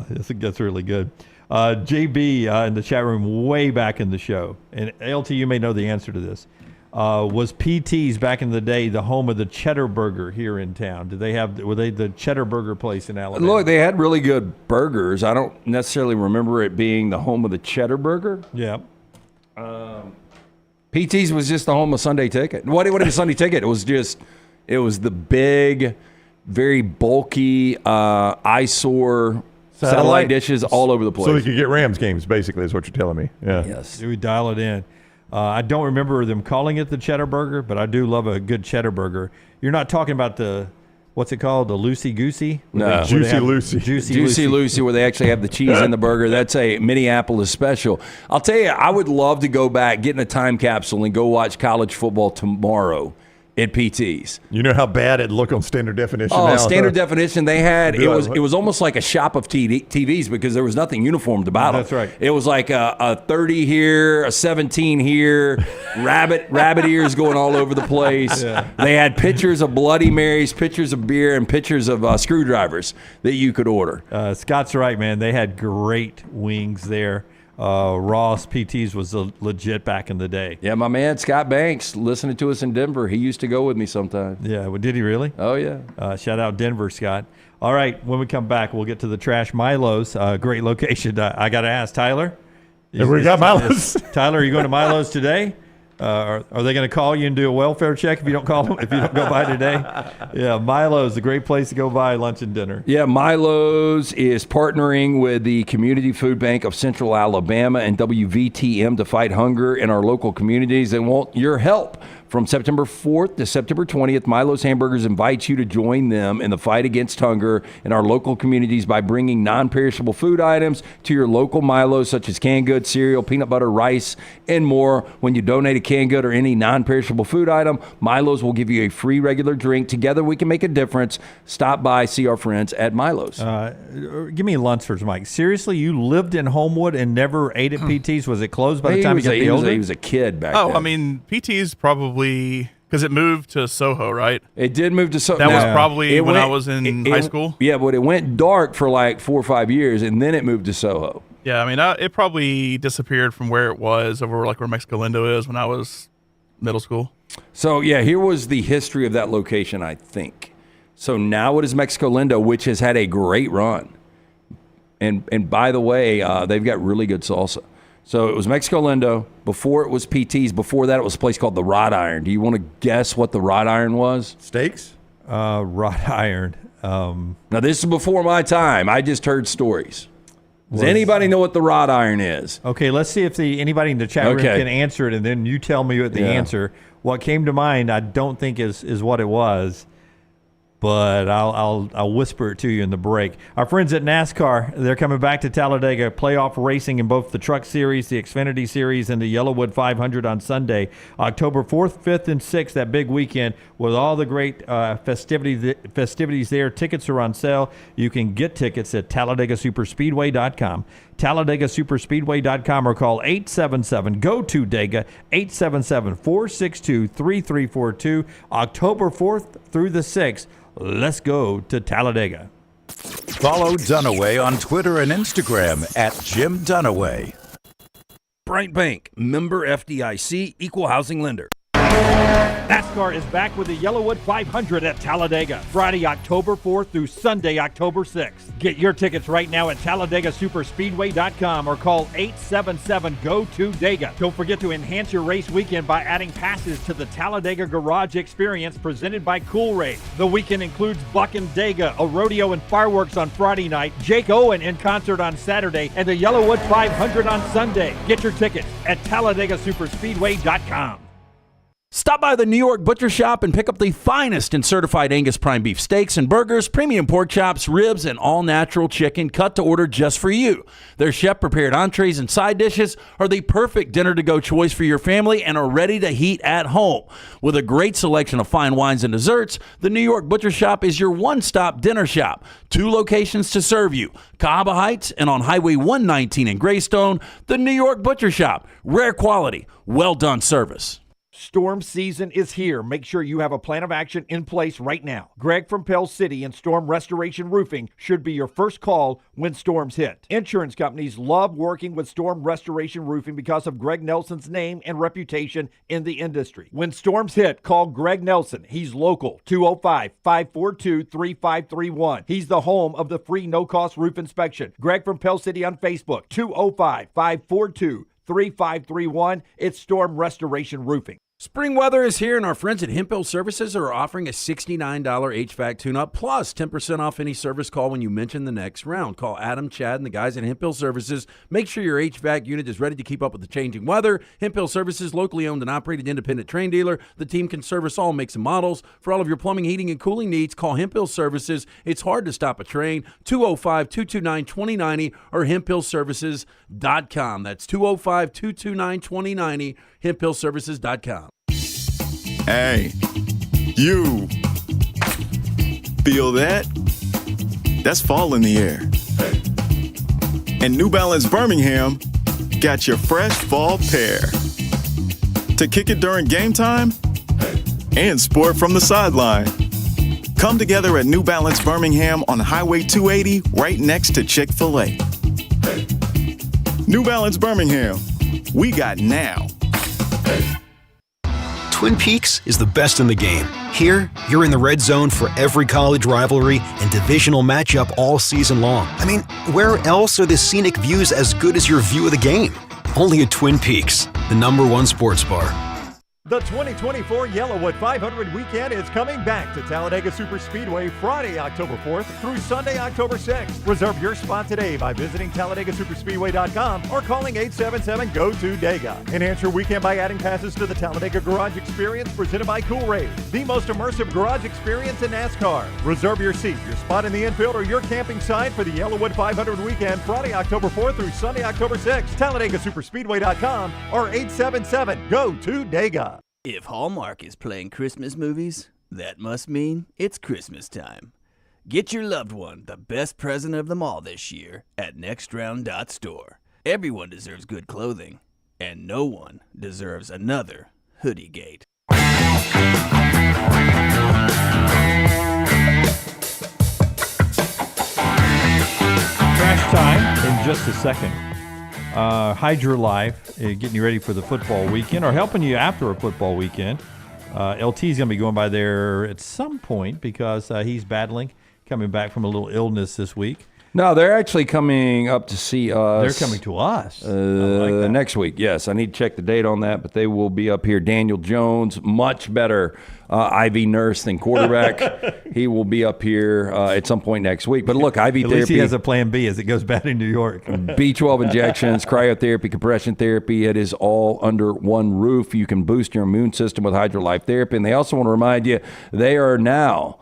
That's really good. JB in the chat room way back in the show, and LT, you may know the answer to this. Was PT's back in the day the home of the Cheddar Burger here in town? Were they the Cheddar Burger place in Alabama? Look, they had really good burgers. I don't necessarily remember it being the home of the Cheddar Burger. Yeah. PT's was just the home of Sunday Ticket. What is Sunday Ticket? It was the big, very bulky eyesore satellite dishes all over the place. So you could get Rams games, basically, is what you're telling me. Yeah. Yes. We dial it in. I don't remember them calling it the Cheddar Burger, but I do love a good Cheddar Burger. You're not talking about what's it called, the Loosey Goosey? No. Juicy Lucy. Juicy Lucy, where they actually have the cheese in the burger. That's a Minneapolis special. I'll tell you, I would love to go back, get in a time capsule, and go watch college football tomorrow at PT's. You know how bad it'd look on standard definition now? Oh, standard definition they had, it was almost like a shop of TVs because there was nothing uniformed about them. That's right. It was like a 30 here, a 17 here, rabbit ears going all over the place. Yeah. They had pictures of Bloody Marys, pictures of beer, and pictures of screwdrivers that you could order. Scott's right, man. They had great wings there. Ross PT's was legit back in the day. Yeah, my man Scott Banks listening to us in Denver. He used to go with me sometime. Yeah, well, did he really? Oh yeah. Shout out Denver, Scott. All right, when we come back, we'll get to the Trash Milo's. Great location. I got to ask Tyler. We got Milo's. Tyler, are you going to Milo's today? Are they going to call you and do a welfare check if you don't call them, if you don't go by today? Yeah, Milo's a great place to go buy lunch and dinner. Yeah, Milo's is partnering with the Community Food Bank of Central Alabama and WVTM to fight hunger in our local communities and want your help. From September 4th to September 20th, Milo's Hamburgers invites you to join them in the fight against hunger in our local communities by bringing non-perishable food items to your local Milo's, such as canned goods, cereal, peanut butter, rice, and more. When you donate a canned good or any non-perishable food item, Milo's will give you a free regular drink. Together, we can make a difference. Stop by, see our friends at Milo's. Give me Lunceford's, Mike. Seriously, you lived in Homewood and never ate at PT's? Was it closed by the time you got the older? He was a kid back then. Oh, I mean, PT's probably because it moved to Soho, right? It did move to Soho. That was probably when I was in high school. Yeah, but it went dark for like 4 or 5 years, and then it moved to Soho. Yeah, I mean, it probably disappeared from where it was over like where Mexico Lindo is when I was middle school. So, yeah, here was the history of that location, I think. So now it is Mexico Lindo, which has had a great run. And by the way, they've got really good salsa. So it was Mexico Lindo. Before it was PT's. Before that, it was a place called the Wrought Iron. Do you want to guess what the Wrought Iron was? Steaks? Wrought Iron. Now, this is before my time. I just heard stories. Does anybody know what the Wrought Iron is? Okay, let's see if anybody in the chat room can answer it, and then you tell me what the answer. What came to mind, I don't think is what it was. But I'll whisper it to you in the break. Our friends at NASCAR, they're coming back to Talladega. Playoff racing in both the Truck Series, the Xfinity Series, and the Yellowwood 500 on Sunday, October 4th, 5th, and 6th, that big weekend with all the great festivities there. Tickets are on sale. You can get tickets at TalladegaSuperspeedway.com. TalladegaSuperspeedway.com or call 877-GO-TO-DEGA, 877-462-3342, October 4th through the 6th. Let's go to Talladega. Follow Dunaway on Twitter and Instagram at jimdunaway. Bright Bank, member FDIC, equal housing lender. NASCAR is back with the Yellowwood 500 at Talladega, Friday, October 4th through Sunday, October 6th. Get your tickets right now at TalladagaSuperspeedway.com or call 877-GO-TO-DEGA. Don't forget to enhance your race weekend by adding passes to the Talladega Garage Experience presented by Cool Race. The weekend includes Buck and Dega, a rodeo and fireworks on Friday night, Jake Owen in concert on Saturday, and the Yellowwood 500 on Sunday. Get your tickets at TalladagaSuperspeedway.com. Stop by the New York Butcher Shop and pick up the finest in certified Angus prime beef steaks and burgers, premium pork chops, ribs, and all-natural chicken cut to order just for you. Their chef-prepared entrees and side dishes are the perfect dinner-to-go choice for your family and are ready to heat at home. With a great selection of fine wines and desserts, the New York Butcher Shop is your one-stop dinner shop. 2 locations to serve you, Cahaba Heights and on Highway 119 in Greystone. The New York Butcher Shop. Rare quality, well-done service. Storm season is here. Make sure you have a plan of action in place right now. Greg from Pell City and Storm Restoration Roofing should be your first call when storms hit. Insurance companies love working with Storm Restoration Roofing because of Greg Nelson's name and reputation in the industry. When storms hit, call Greg Nelson. He's local, 205-542-3531. He's the home of the free no-cost roof inspection. Greg from Pell City on Facebook, 205-542-3531. It's Storm Restoration Roofing. Spring weather is here, and our friends at Hemphill Services are offering a $69 HVAC tune-up plus 10% off any service call when you mention the next round. Call Adam, Chad, and the guys at Hemphill Services. Make sure your HVAC unit is ready to keep up with the changing weather. Hemphill Services, locally owned and operated independent train dealer. The team can service all makes and models. For all of your plumbing, heating, and cooling needs, call Hemphill Services. It's hard to stop a train. 205-229-2090 or hemphillservices.com. That's 205-229-2090, hemphillservices.com. Hey, you. Feel that? That's fall in the air. And New Balance Birmingham got your fresh fall pair. To kick it during game time and sport from the sideline. Come together at New Balance Birmingham on Highway 280 right next to Chick-fil-A. New Balance Birmingham. We got now. Twin Peaks is the best in the game. Here, you're in the red zone for every college rivalry and divisional matchup all season long. I mean, where else are the scenic views as good as your view of the game? Only at Twin Peaks, the #1 sports bar. The 2024 Yellowwood 500 weekend is coming back to Talladega Superspeedway Friday, October 4th through Sunday, October 6th. Reserve your spot today by visiting TalladagaSuperspeedway.com or calling 877-GO-TO-DEGA. Enhance your weekend by adding passes to the Talladega Garage Experience presented by Cool Race, the most immersive garage experience in NASCAR. Reserve your seat, your spot in the infield, or your camping site for the Yellowwood 500 weekend Friday, October 4th through Sunday, October 6th. TalladagaSuperspeedway.com or 877-GO-TO-DEGA. If Hallmark is playing Christmas movies, that must mean it's Christmas time. Get your loved one the best present of them all this year at nextround.store. Everyone deserves good clothing, and no one deserves another Hoodiegate. Crash time in just a second. Hydra Life, getting you ready for the football weekend or helping you after a football weekend. LT is going to be going by there at some point because he's coming back from a little illness this week. No, they're actually coming up to see us. They're coming to us. Like next week, yes. I need to check the date on that, but they will be up here. Daniel Jones, much better IV nurse than quarterback. He will be up here at some point next week. But look, IV at therapy. Least he has a plan B as it goes bad in New York. B12 injections, cryotherapy, compression therapy. It is all under one roof. You can boost your immune system with Hydra Life Therapy. And they also want to remind you, they are now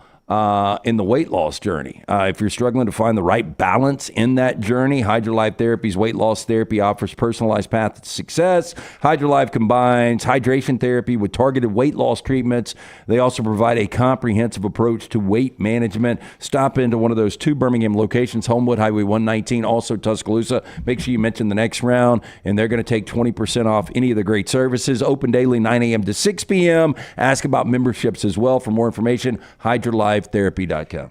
in the weight loss journey. If you're struggling to find the right balance in that journey, Hydra Life Therapy's weight loss therapy offers personalized path to success. Hydra Life combines hydration therapy with targeted weight loss treatments. They also provide a comprehensive approach to weight management. Stop into one of those 2 Birmingham locations, Homewood, Highway 119, also Tuscaloosa. Make sure you mention the next round, and they're going to take 20% off any of the great services. Open daily 9 a.m. to 6 p.m. Ask about memberships as well. For more information, HydraLifeTherapy.com.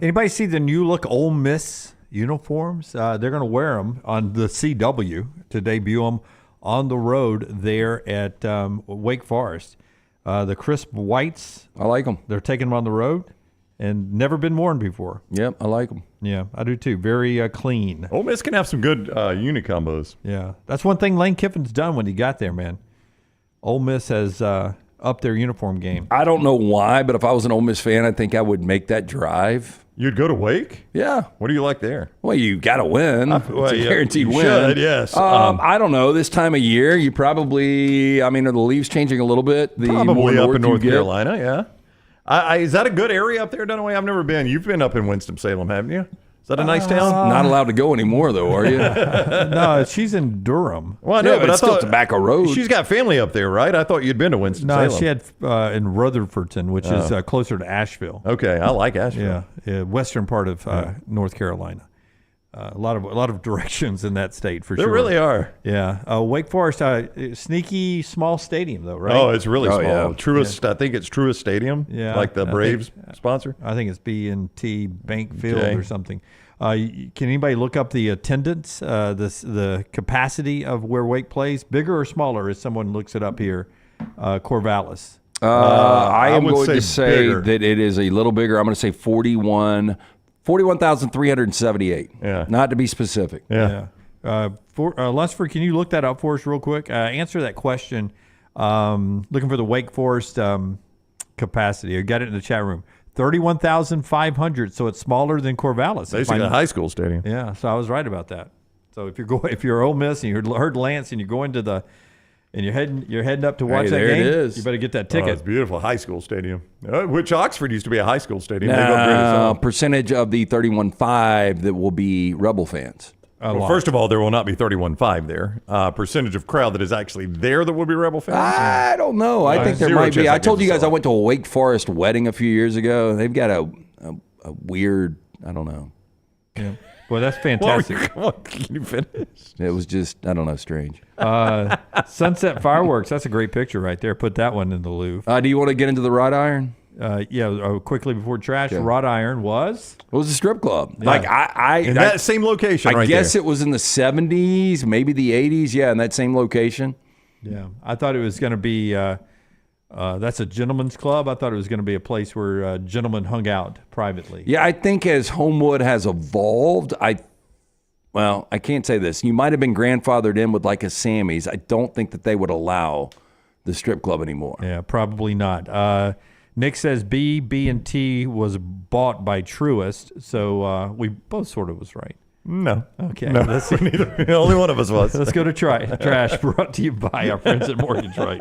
Anybody see the new look Ole Miss uniforms? They're going to wear them on the CW to debut them on the road there at Wake Forest. The crisp whites. I like them. They're taking them on the road and never been worn before. Yep, I like them. Yeah, I do too. Very clean. Ole Miss can have some good unit combos. Yeah, that's one thing Lane Kiffin's done when he got there, man. Ole Miss has upped their uniform game. I don't know why, but if I was an Ole Miss fan, I think I would make that drive. You'd go to Wake? Yeah. What do you like there? Well, you got to win. It's a guaranteed win. Should, yes. I don't know. This time of year, you probably, are the leaves changing a little bit? The probably more up in North you get. Carolina, yeah. Is that a good area up there, Dunaway? I've never been. You've been up in Winston-Salem, haven't you? Is that a nice town? Not allowed to go anymore, though, are you? No, she's in Durham. Well, I know, but it's I thought still Tobacco Road. She's got family up there, right? I thought you'd been to Winston-Salem. No, she had in Rutherfordton, which is closer to Asheville. Okay, I like Asheville. Yeah, western part of North Carolina. A lot of directions in that state for sure. There really are. Yeah, Wake Forest, sneaky small stadium though, right? Oh, it's really small. Yeah. Truist, I think it's Truist Stadium. Yeah, like the Braves sponsor. I think it's B&T Bank Field or something. Can anybody look up the attendance, the capacity of where Wake plays? Bigger or smaller? As someone looks it up here, Corvallis. I am going to say bigger. that it is a little bigger. I'm going to say 41,378. Yeah. Not to be specific. Yeah. Lunceford, can you look that up for us real quick? Answer that question. Looking for the Wake Forest capacity. I got it in the chat room. 31,500, so it's smaller than Corvallis. Basically a high school stadium. Yeah, so I was right about that. So if you're Ole Miss and you heard Lance and you're going to you're heading up to watch that game, it is. you better get that Oh, ticket. it's beautiful. High school stadium. Which Oxford used to be a high school stadium. They've upgraded Now, some. percentage of the 31.5 that will be Rebel fans. Well, first of all, there will not be 31.5 there. Percentage of crowd that is actually there that will be Rebel fans? I don't know. I think there might be. I told you guys I went to a Wake Forest wedding a few years ago. They've got a weird, I don't know. Yeah. Well, that's fantastic. Can you finish? It was just, I don't know, strange. Sunset fireworks. That's a great picture right there. Put that one in the Louvre. Do you want to get into the wrought iron? Quickly before trash. Okay. Wrought iron was? It was a strip club. Yeah. Like In that same location, I right guess there. it was in the 70s, maybe the 80s. Yeah, in that same location. Yeah. I thought it was going to be, that's a gentleman's club. I thought it was going to be a place where gentlemen hung out privately. Yeah, I think as Homewood has evolved, I can't say this. You might have been grandfathered in with like a Sammy's. I don't think that they would allow the strip club anymore. Yeah, probably not. Nick says B&T was bought by Truist, so we both sort of was right. No. Okay. No, neither. Only one of us was. Let's go to trash, brought to you by our friends at Mortgage Right.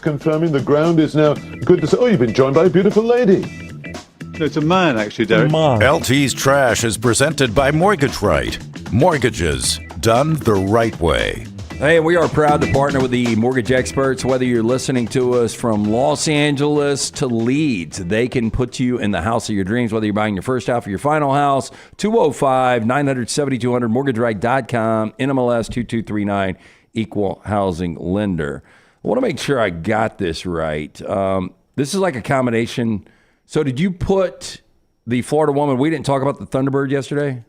Confirming the ground is now good to say. Oh, you've been joined by a beautiful lady. No, it's a man, actually, Derek. LT's Trash is presented by Mortgage Right. Mortgages done the right way. Hey, we are proud to partner with the mortgage experts. Whether you're listening to us from Los Angeles to Leeds, they can put you in the house of your dreams, whether you're buying your first house or your final house. 205-900-7200, mortgageright.com, NMLS 2239, equal housing lender. I want to make sure I got this right. This is like a combination. So did you put the Florida woman, we didn't talk about the Thunderbird yesterday?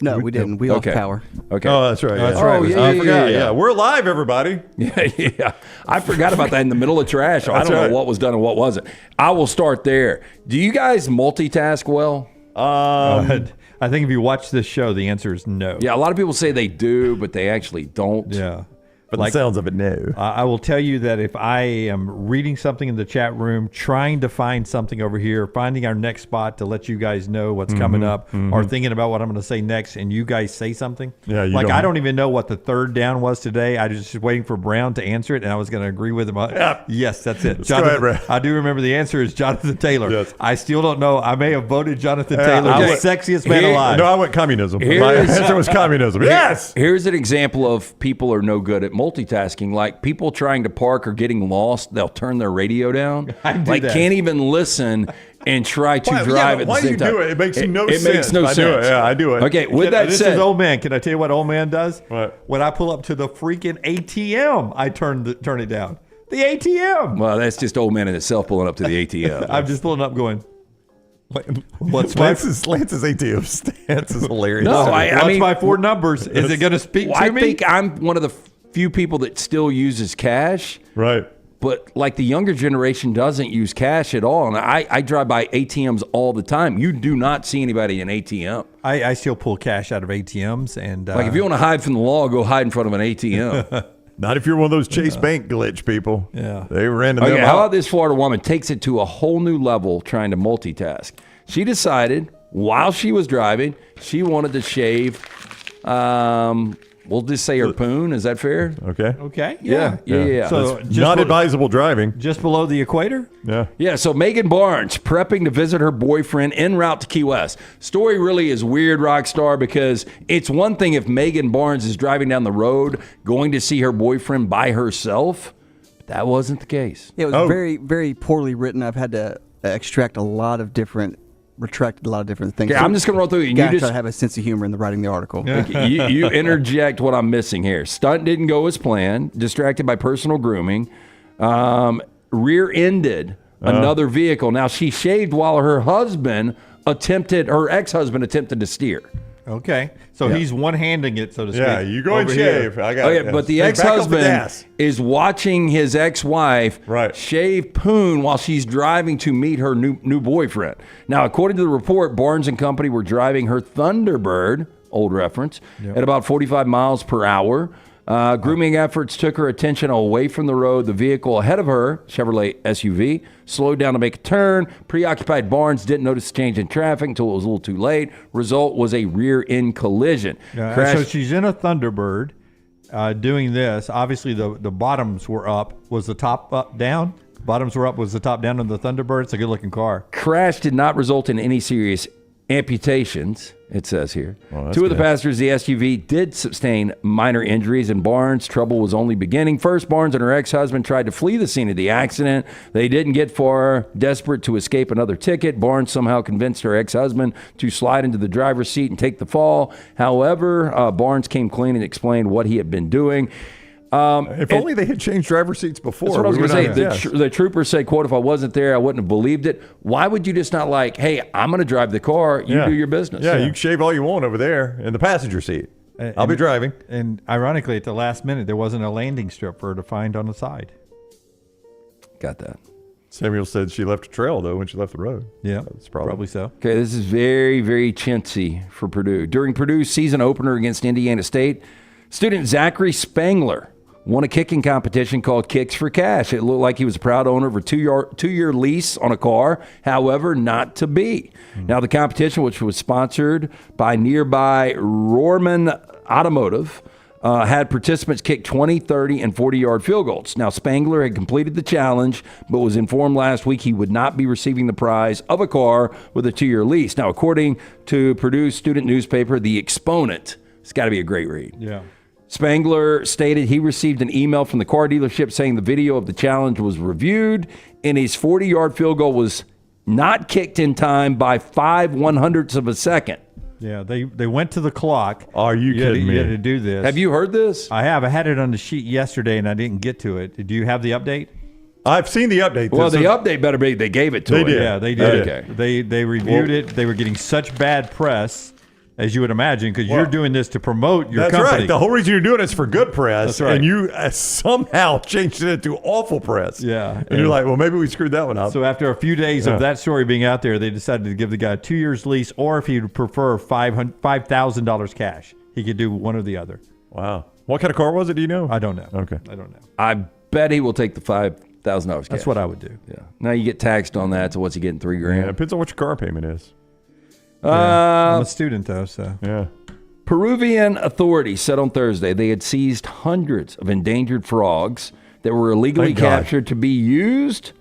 No, we didn't. We lost power. Okay. Oh, that's right. That's yeah. right. I forgot. Yeah. We're live, everybody. Yeah. I forgot about that in the middle of trash. I don't know what was done and what wasn't. I will start there. Do you guys multitask well? I think if you watch this show, the answer is no. Yeah, a lot of people say they do, but they actually don't. Yeah. But the sounds of it, no. I will tell you that if I am reading something in the chat room, trying to find something over here, finding our next spot to let you guys know what's coming up, or thinking about what I'm going to say next, and you guys say something, I don't even know what the third down was today. I was just waiting for Brown to answer it, and I was going to agree with him. Yes, that's it. Jonathan, I do remember the answer is Jonathan Taylor. Yes. I still don't know. I may have voted Jonathan Taylor, the sexiest man alive. No, I went communism. My answer was communism. Yes. Here's an example of people are no good at multitasking. Like people trying to park or getting lost, they'll turn their radio down. I do that. Can't even listen and try to drive at the same time. Why do you do it? It makes no sense. It makes no sense. I do it. Yeah, I do it. Okay, with that This said, is old man. Can I tell you what old man does? What? When I pull up to the freaking ATM, I turn it down. The ATM. well, that's just old man in itself pulling up to the ATM. I'm just pulling up going, what's Lance's ATM stance is hilarious. No, I what's mean, my four numbers? Is it going to speak to I me? think I'm one of the few people that still uses cash. Right. But like the younger generation doesn't use cash at all. And I drive by ATMs all the time. You do not see anybody in ATM. I still pull cash out of ATMs. And like if you want to hide from the law, go hide in front of an ATM. Not if you're one of those Chase Bank glitch people. Yeah. They ran them Okay, out. how about this Florida woman takes it to a whole new level trying to multitask? She decided while she was driving, she wanted to shave, we'll just say her poon. Is that fair? Okay. Okay. Yeah. So That's not advisable driving. Just below the equator? Yeah. Yeah, so Megan Barnes prepping to visit her boyfriend en route to Key West. Story really is weird, Rockstar, because it's one thing if Megan Barnes is driving down the road going to see her boyfriend by herself. But that wasn't the case. Yeah, it was very, very poorly written. I've had to retracted a lot of different things. Okay, I'm just going to roll through it. You gotta try to have a sense of humor in writing the article. You interject what I'm missing here. Stunt didn't go as planned. Distracted by personal grooming. Rear-ended another vehicle. Now, she shaved while her ex-husband attempted to steer. Okay. So he's one-handing it, so to speak. Yeah, you go and shave. But the ex-husband is watching his ex-wife shave poon while she's driving to meet her new boyfriend. Now, according to the report, Barnes and Company were driving her Thunderbird, old reference, at about 45 miles per hour. Grooming efforts took her attention away from the road. The vehicle ahead of her, Chevrolet SUV, slowed down to make a turn. Preoccupied Barnes didn't notice a change in traffic until it was a little too late. Result was a rear-end collision. So she's in a Thunderbird doing this. Obviously, the bottoms were up. Was the top up, down? Bottoms were up. Was the top down on the Thunderbird? It's a good-looking car. Crash did not result in any serious amputations, it says here. Two of the passengers of the SUV did sustain minor injuries, and Barnes' trouble was only beginning. First, Barnes and her ex-husband tried to flee the scene of the accident. They didn't get far. Desperate to escape another ticket, Barnes somehow convinced her ex-husband to slide into the driver's seat and take the fall. However, Barnes came clean and explained what he had been doing. If only they had changed driver seats before. That's what I was going to say. The trooper said, quote, if I wasn't there, I wouldn't have believed it. Why would you just not like, hey, I'm going to drive the car, you do your business? Yeah, you can shave all you want over there in the passenger seat. I'll be driving. And ironically, at the last minute, there wasn't a landing strip for her to find on the side. Got that. Samuel said she left a trail, though, when she left the road. Yeah, that's probably so. Okay, this is very, very chintzy for Purdue. During Purdue's season opener against Indiana State, student Zachary Spangler won a kicking competition called Kicks for Cash. It looked like he was a proud owner of a two-year lease on a car, however, not to be. Now, the competition, which was sponsored by nearby Rohrman Automotive, had participants kick 20, 30, and 40-yard field goals. Now, Spangler had completed the challenge, but was informed last week he would not be receiving the prize of a car with a 2-year lease. Now, according to Purdue's student newspaper, The Exponent, it's got to be a great read. Yeah. Spangler stated he received an email from the car dealership saying the video of the challenge was reviewed and his 40-yard field goal was not kicked in time by 5/100ths of a second. Yeah, they went to the clock. Are you kidding me? You had to do this. Have you heard this? I have. I had it on the sheet yesterday, and I didn't get to it. Do you have the update? I've seen the update. Well, the update better be they gave it to They him. did. Yeah, they did. Okay. They reviewed it. They were getting such bad press, as you would imagine, because you're doing this to promote your company. That's right. The whole reason you're doing it is for good press. That's right. And you somehow changed it to awful press. Yeah. And you're like, well, maybe we screwed that one up. So after a few days of that story being out there, they decided to give the guy a 2 years lease, or if he'd prefer $5,000 cash, he could do one or the other. Wow. What kind of car was it? Do you know? I don't know. Okay. I don't know. I bet he will take the $5,000 cash. That's what I would do. Yeah. Now you get taxed on that, so what's he getting, $3,000? Yeah, it depends on what your car payment is. I'm a student, though, so. Yeah. Peruvian authorities said on Thursday they had seized hundreds of endangered frogs that were illegally captured to be used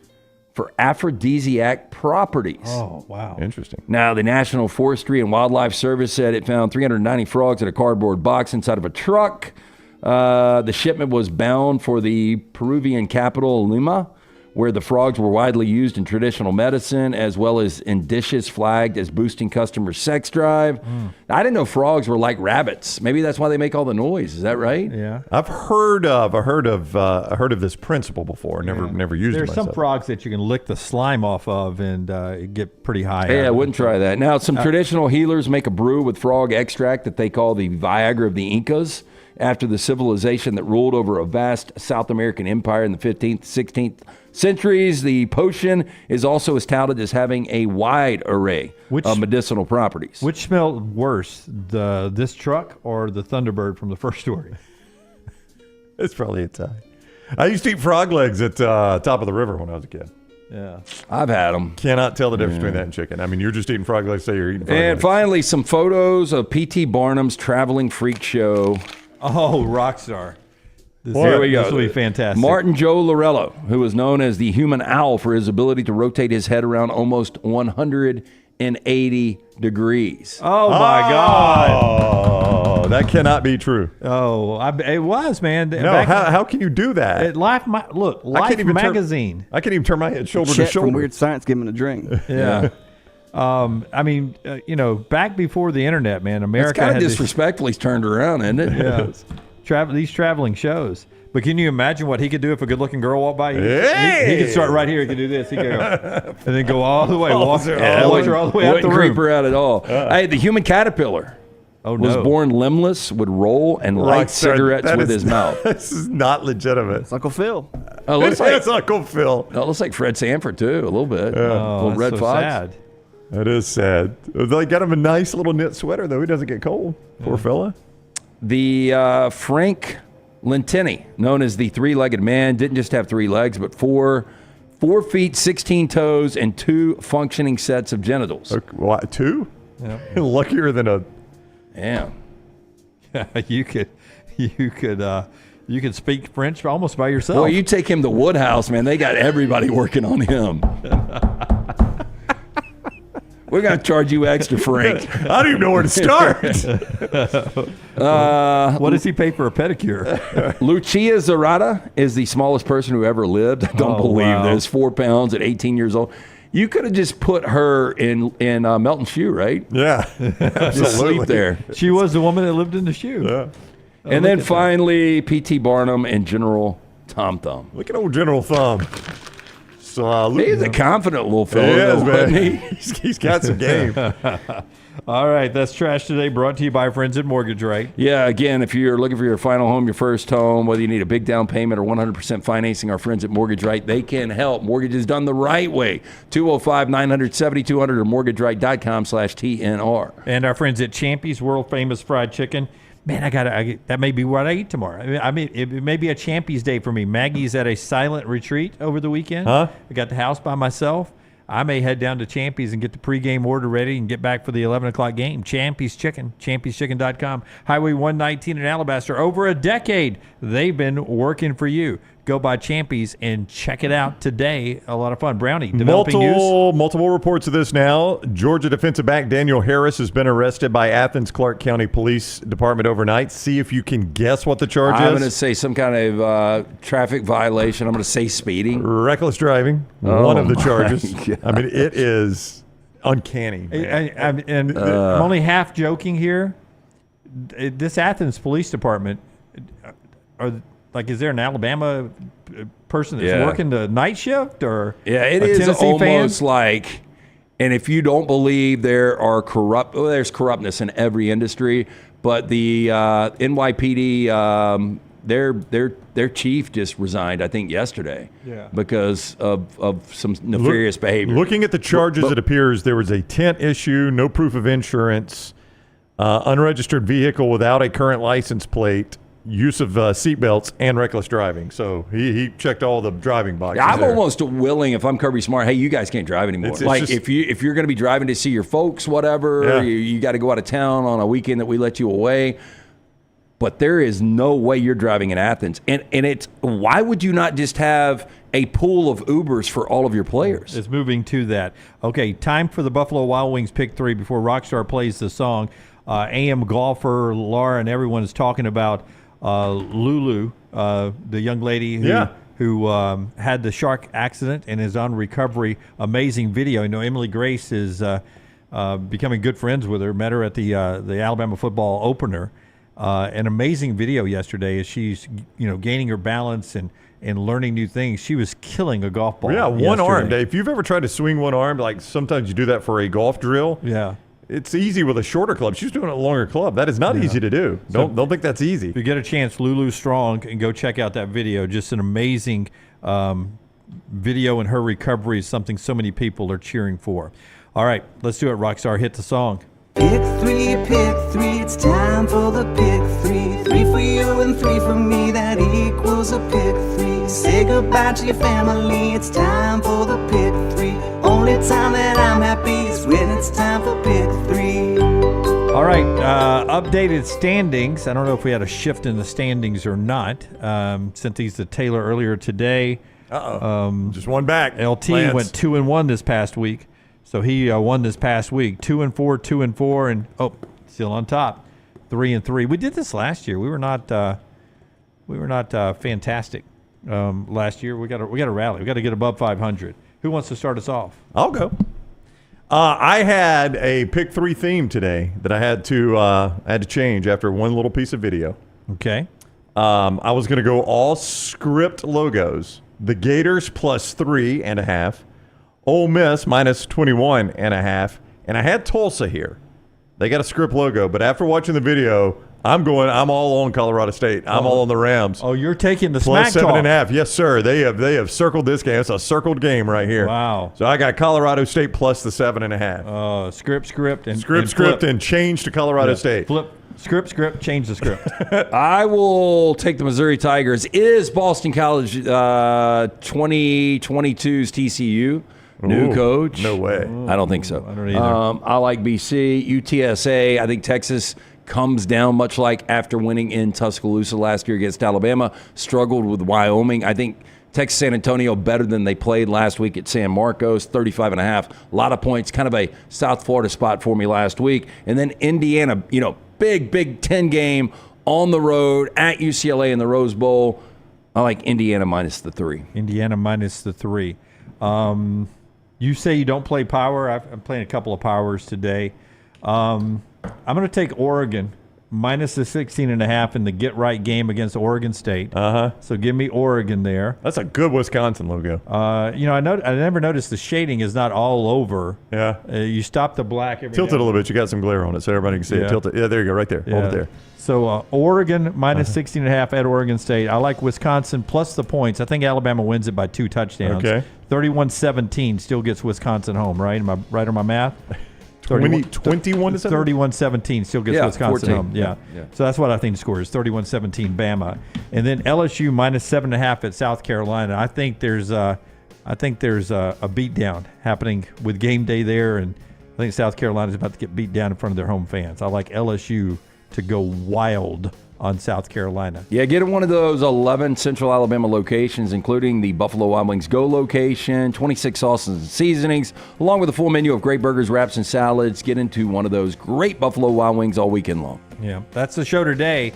for aphrodisiac properties. Oh, wow. Interesting. Now, the National Forestry and Wildlife Service said it found 390 frogs in a cardboard box inside of a truck. The shipment was bound for the Peruvian capital, Lima, where the frogs were widely used in traditional medicine, as well as in dishes flagged as boosting customer sex drive. I didn't know frogs were like rabbits. Maybe that's why they make all the noise. Is that right? Yeah. I've heard of this principle before. Never used it There's myself. some frogs that you can lick the slime off of and get pretty high. Hey, I wouldn't try that. Now, some traditional healers make a brew with frog extract that they call the Viagra of the Incas. after the civilization that ruled over a vast South American empire in the 15th, 16th centuries. The potion is also as touted as having a wide array of medicinal properties. Which smelled worse, this truck or the Thunderbird from the first story? It's probably a tie. I used to eat frog legs at Top of the River when I was a kid. Yeah. I've had them. Cannot tell the difference between that and chicken. I mean, you're just eating frog legs, say you're eating frog legs. And finally, some photos of P.T. Barnum's traveling freak show. Oh, Rockstar. Here we go. This will be fantastic. Martin Joe Lorello, who was known as the human owl for his ability to rotate his head around almost 180 degrees. Oh, my God. Oh, that cannot be true. Oh, it was, man. No, how can you do that? At Life magazine. I can't even turn my head shoulder Chet to shoulder. from Weird Science gave him a drink. Yeah. I mean, back before the internet, man, America It's kind had of disrespectful he's turned around, isn't it? Yeah. These traveling shows. But can you imagine what he could do if a good-looking girl walked by? Hey! He could start right here. He could do this. He could go, and then go all the way, walk her all the way out the Wouldn't creep room. her out at all. Hey, the human caterpillar was born limbless, would roll and light cigarettes with his mouth. This is not legitimate. It's Uncle Phil. Oh, looks like it's Uncle Phil. No, it looks like Fred Sanford too, a little bit. Oh, little red so fox. sad. That is sad. They got him a nice little knit sweater though. He doesn't get cold. Poor fella. The Frank Lentini, known as the three-legged man, didn't just have 3 legs, but 4 feet, 16 toes, and 2 functioning sets of genitals. Okay, what, 2? Yeah. Luckier than a. Yeah. You could speak French almost by yourself. Well, you take him to Woodhouse, man. They got everybody working on him. We're going to charge you extra, Frank. I don't even know where to start. What does he pay for a pedicure? Lucia Zarata is the smallest person who ever lived. I don't believe this. 4 pounds at 18 years old. You could have just put her in Melton's shoe, right? Yeah. Just sleep there. She was the woman that lived in the shoe. Yeah. And then finally, P.T. Barnum and General Tom Thumb. Look at old General Thumb. He's a confident little fellow, yes, wasn't man. he? He's got some game. All right, that's Trash Today, brought to you by Friends at Mortgage Right. Yeah, again, if you're looking for your final home, your first home, whether you need a big down payment or 100% financing, our friends at Mortgage Right, they can help. Mortgage is done the right way. 205-900-7200 or mortgageright.com/TNR. And our friends at Champy's, world famous fried chicken. Man, that may be what I eat tomorrow. I mean, it may be a Champy's day for me. Maggie's at a silent retreat over the weekend. Huh? I got the house by myself. I may head down to Champy's and get the pregame order ready and get back for the 11 o'clock game. Champy's Chicken, champy'schicken.com. Highway 119 in Alabaster. Over a decade, they've been working for you. Go by Champy's and check it out today. A lot of fun. Brownie, developing news. Multiple reports of this now. Georgia defensive back Daniel Harris has been arrested by Athens Clarke County Police Department overnight. See if you can guess what the charge I'm is. going to say some kind of traffic violation. I'm going to say speeding. Reckless driving, one of the charges. I mean, it is uncanny. I'm only half joking here. This Athens Police Department, is there an Alabama person that's working the night shift or it a is Tennessee almost fan? like, and if you don't believe there's corruptness in every industry, but the NYPD, their chief just resigned, I think, yesterday because of some nefarious behavior. Looking at the charges, it appears there was a tent issue, no proof of insurance, unregistered vehicle without a current license plate, use of seatbelts, and reckless driving. So he checked all the driving boxes. I'm almost willing, if I'm Kirby Smart, hey, you guys can't drive anymore. It's just, if you're going to be driving to see your folks, whatever, you got to go out of town on a weekend that we let you away. But there is no way you're driving in Athens. And it's why would you not just have a pool of Ubers for all of your players? It's moving to that. Okay, time for the Buffalo Wild Wings pick 3 before Rockstar plays the song. AM golfer Laura and everyone is talking about Lulu, the young lady who had the shark accident and is on recovery. Amazing video. Emily Grace is becoming good friends with her. Met her at the Alabama football opener. An amazing video yesterday as she's gaining her balance and learning new things. She was killing a golf ball. Yeah, one yesterday. arm. If you've ever tried to swing one arm, like sometimes you do that for a golf drill. Yeah. it's easy with a shorter club. She's doing a longer club. That is not easy to do. Don't think that's easy. If you get a chance, Lulu Strong, and go check out that video. Just an amazing video, and her recovery is something so many people are cheering for. All right, let's do it, Rockstar. Hit the song. Pick three, it's time for the pick three. 3 for you and 3 for me, that equals a pick 3. Say goodbye to your family, it's time for the pick 3. Only time that I'm happy is when it's time for pick 3. All right, updated standings. I don't know if we had a shift in the standings or not. Sent these to Taylor earlier today. Just one back. LT Lance went 2-1 this past week. So he won this past week, 2-4, 2-4, and still on top, 3-3. We did this last year. We were not fantastic last year. We got to rally. We got to get above 500. Who wants to start us off? I'll go. I had a pick 3 theme today that I had to change after one little piece of video. Okay. I was going to go all script logos. The Gators plus 3.5. Ole Miss minus 21.5, and I had Tulsa here. They got a script logo, but after watching the video, I'm all on Colorado State. I'm all on the Rams. Oh, you're taking the plus smack talk. 7.5. Yes, sir. They have circled this game. It's a circled game right here. Wow. So I got Colorado State plus the 7.5. Script, and change to Colorado State. Flip. Script, change the script. I will take the Missouri Tigers. Is Boston College 2022's TCU? New coach? No way. I don't think so. I don't either. I like BC. UTSA. I think Texas comes down, much like after winning in Tuscaloosa last year against Alabama. Struggled with Wyoming. I think Texas San Antonio better than they played last week at San Marcos, 35.5. A lot of points. Kind of a South Florida spot for me last week. And then Indiana, big Big Ten game on the road at UCLA in the Rose Bowl. I like Indiana minus the 3. Indiana minus the 3. You say you don't play power. I'm playing a couple of powers today. I'm going to take Oregon minus the 16.5 in the get-right game against Oregon State. So give me Oregon there. That's a good Wisconsin logo. I never noticed the shading is not all over. Yeah. You stop the black every Tilt it a little bit. You got some glare on it so everybody can see it. Tilt it. Yeah, there you go. Right there. Hold it there. So Oregon minus 16.5 at Oregon State. I like Wisconsin plus the points. I think Alabama wins it by 2 touchdowns. Okay. 31-17 still gets Wisconsin home, right? Am I right on my math? 21 to 31-17 still gets Wisconsin 14. home. Yeah. So that's what I think the score is, 31-17 Bama. And then LSU minus 7.5 at South Carolina. I think there's a beatdown happening with game day there, and I think South Carolina's about to get beat down in front of their home fans. I like LSU to go wild on South Carolina. Yeah, get in one of those 11 Central Alabama locations, including the Buffalo Wild Wings Go location, 26 sauces and seasonings, along with a full menu of great burgers, wraps, and salads. Get into one of those great Buffalo Wild Wings all weekend long. Yeah, that's the show today.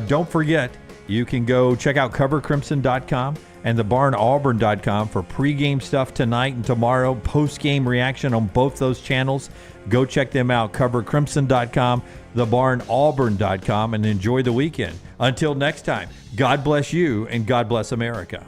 Don't forget, you can go check out covercrimson.com and thebarnauburn.com for pregame stuff tonight and tomorrow, postgame reaction on both those channels. Go check them out, covercrimson.com, thebarnauburn.com, and enjoy the weekend. Until next time, God bless you and God bless America.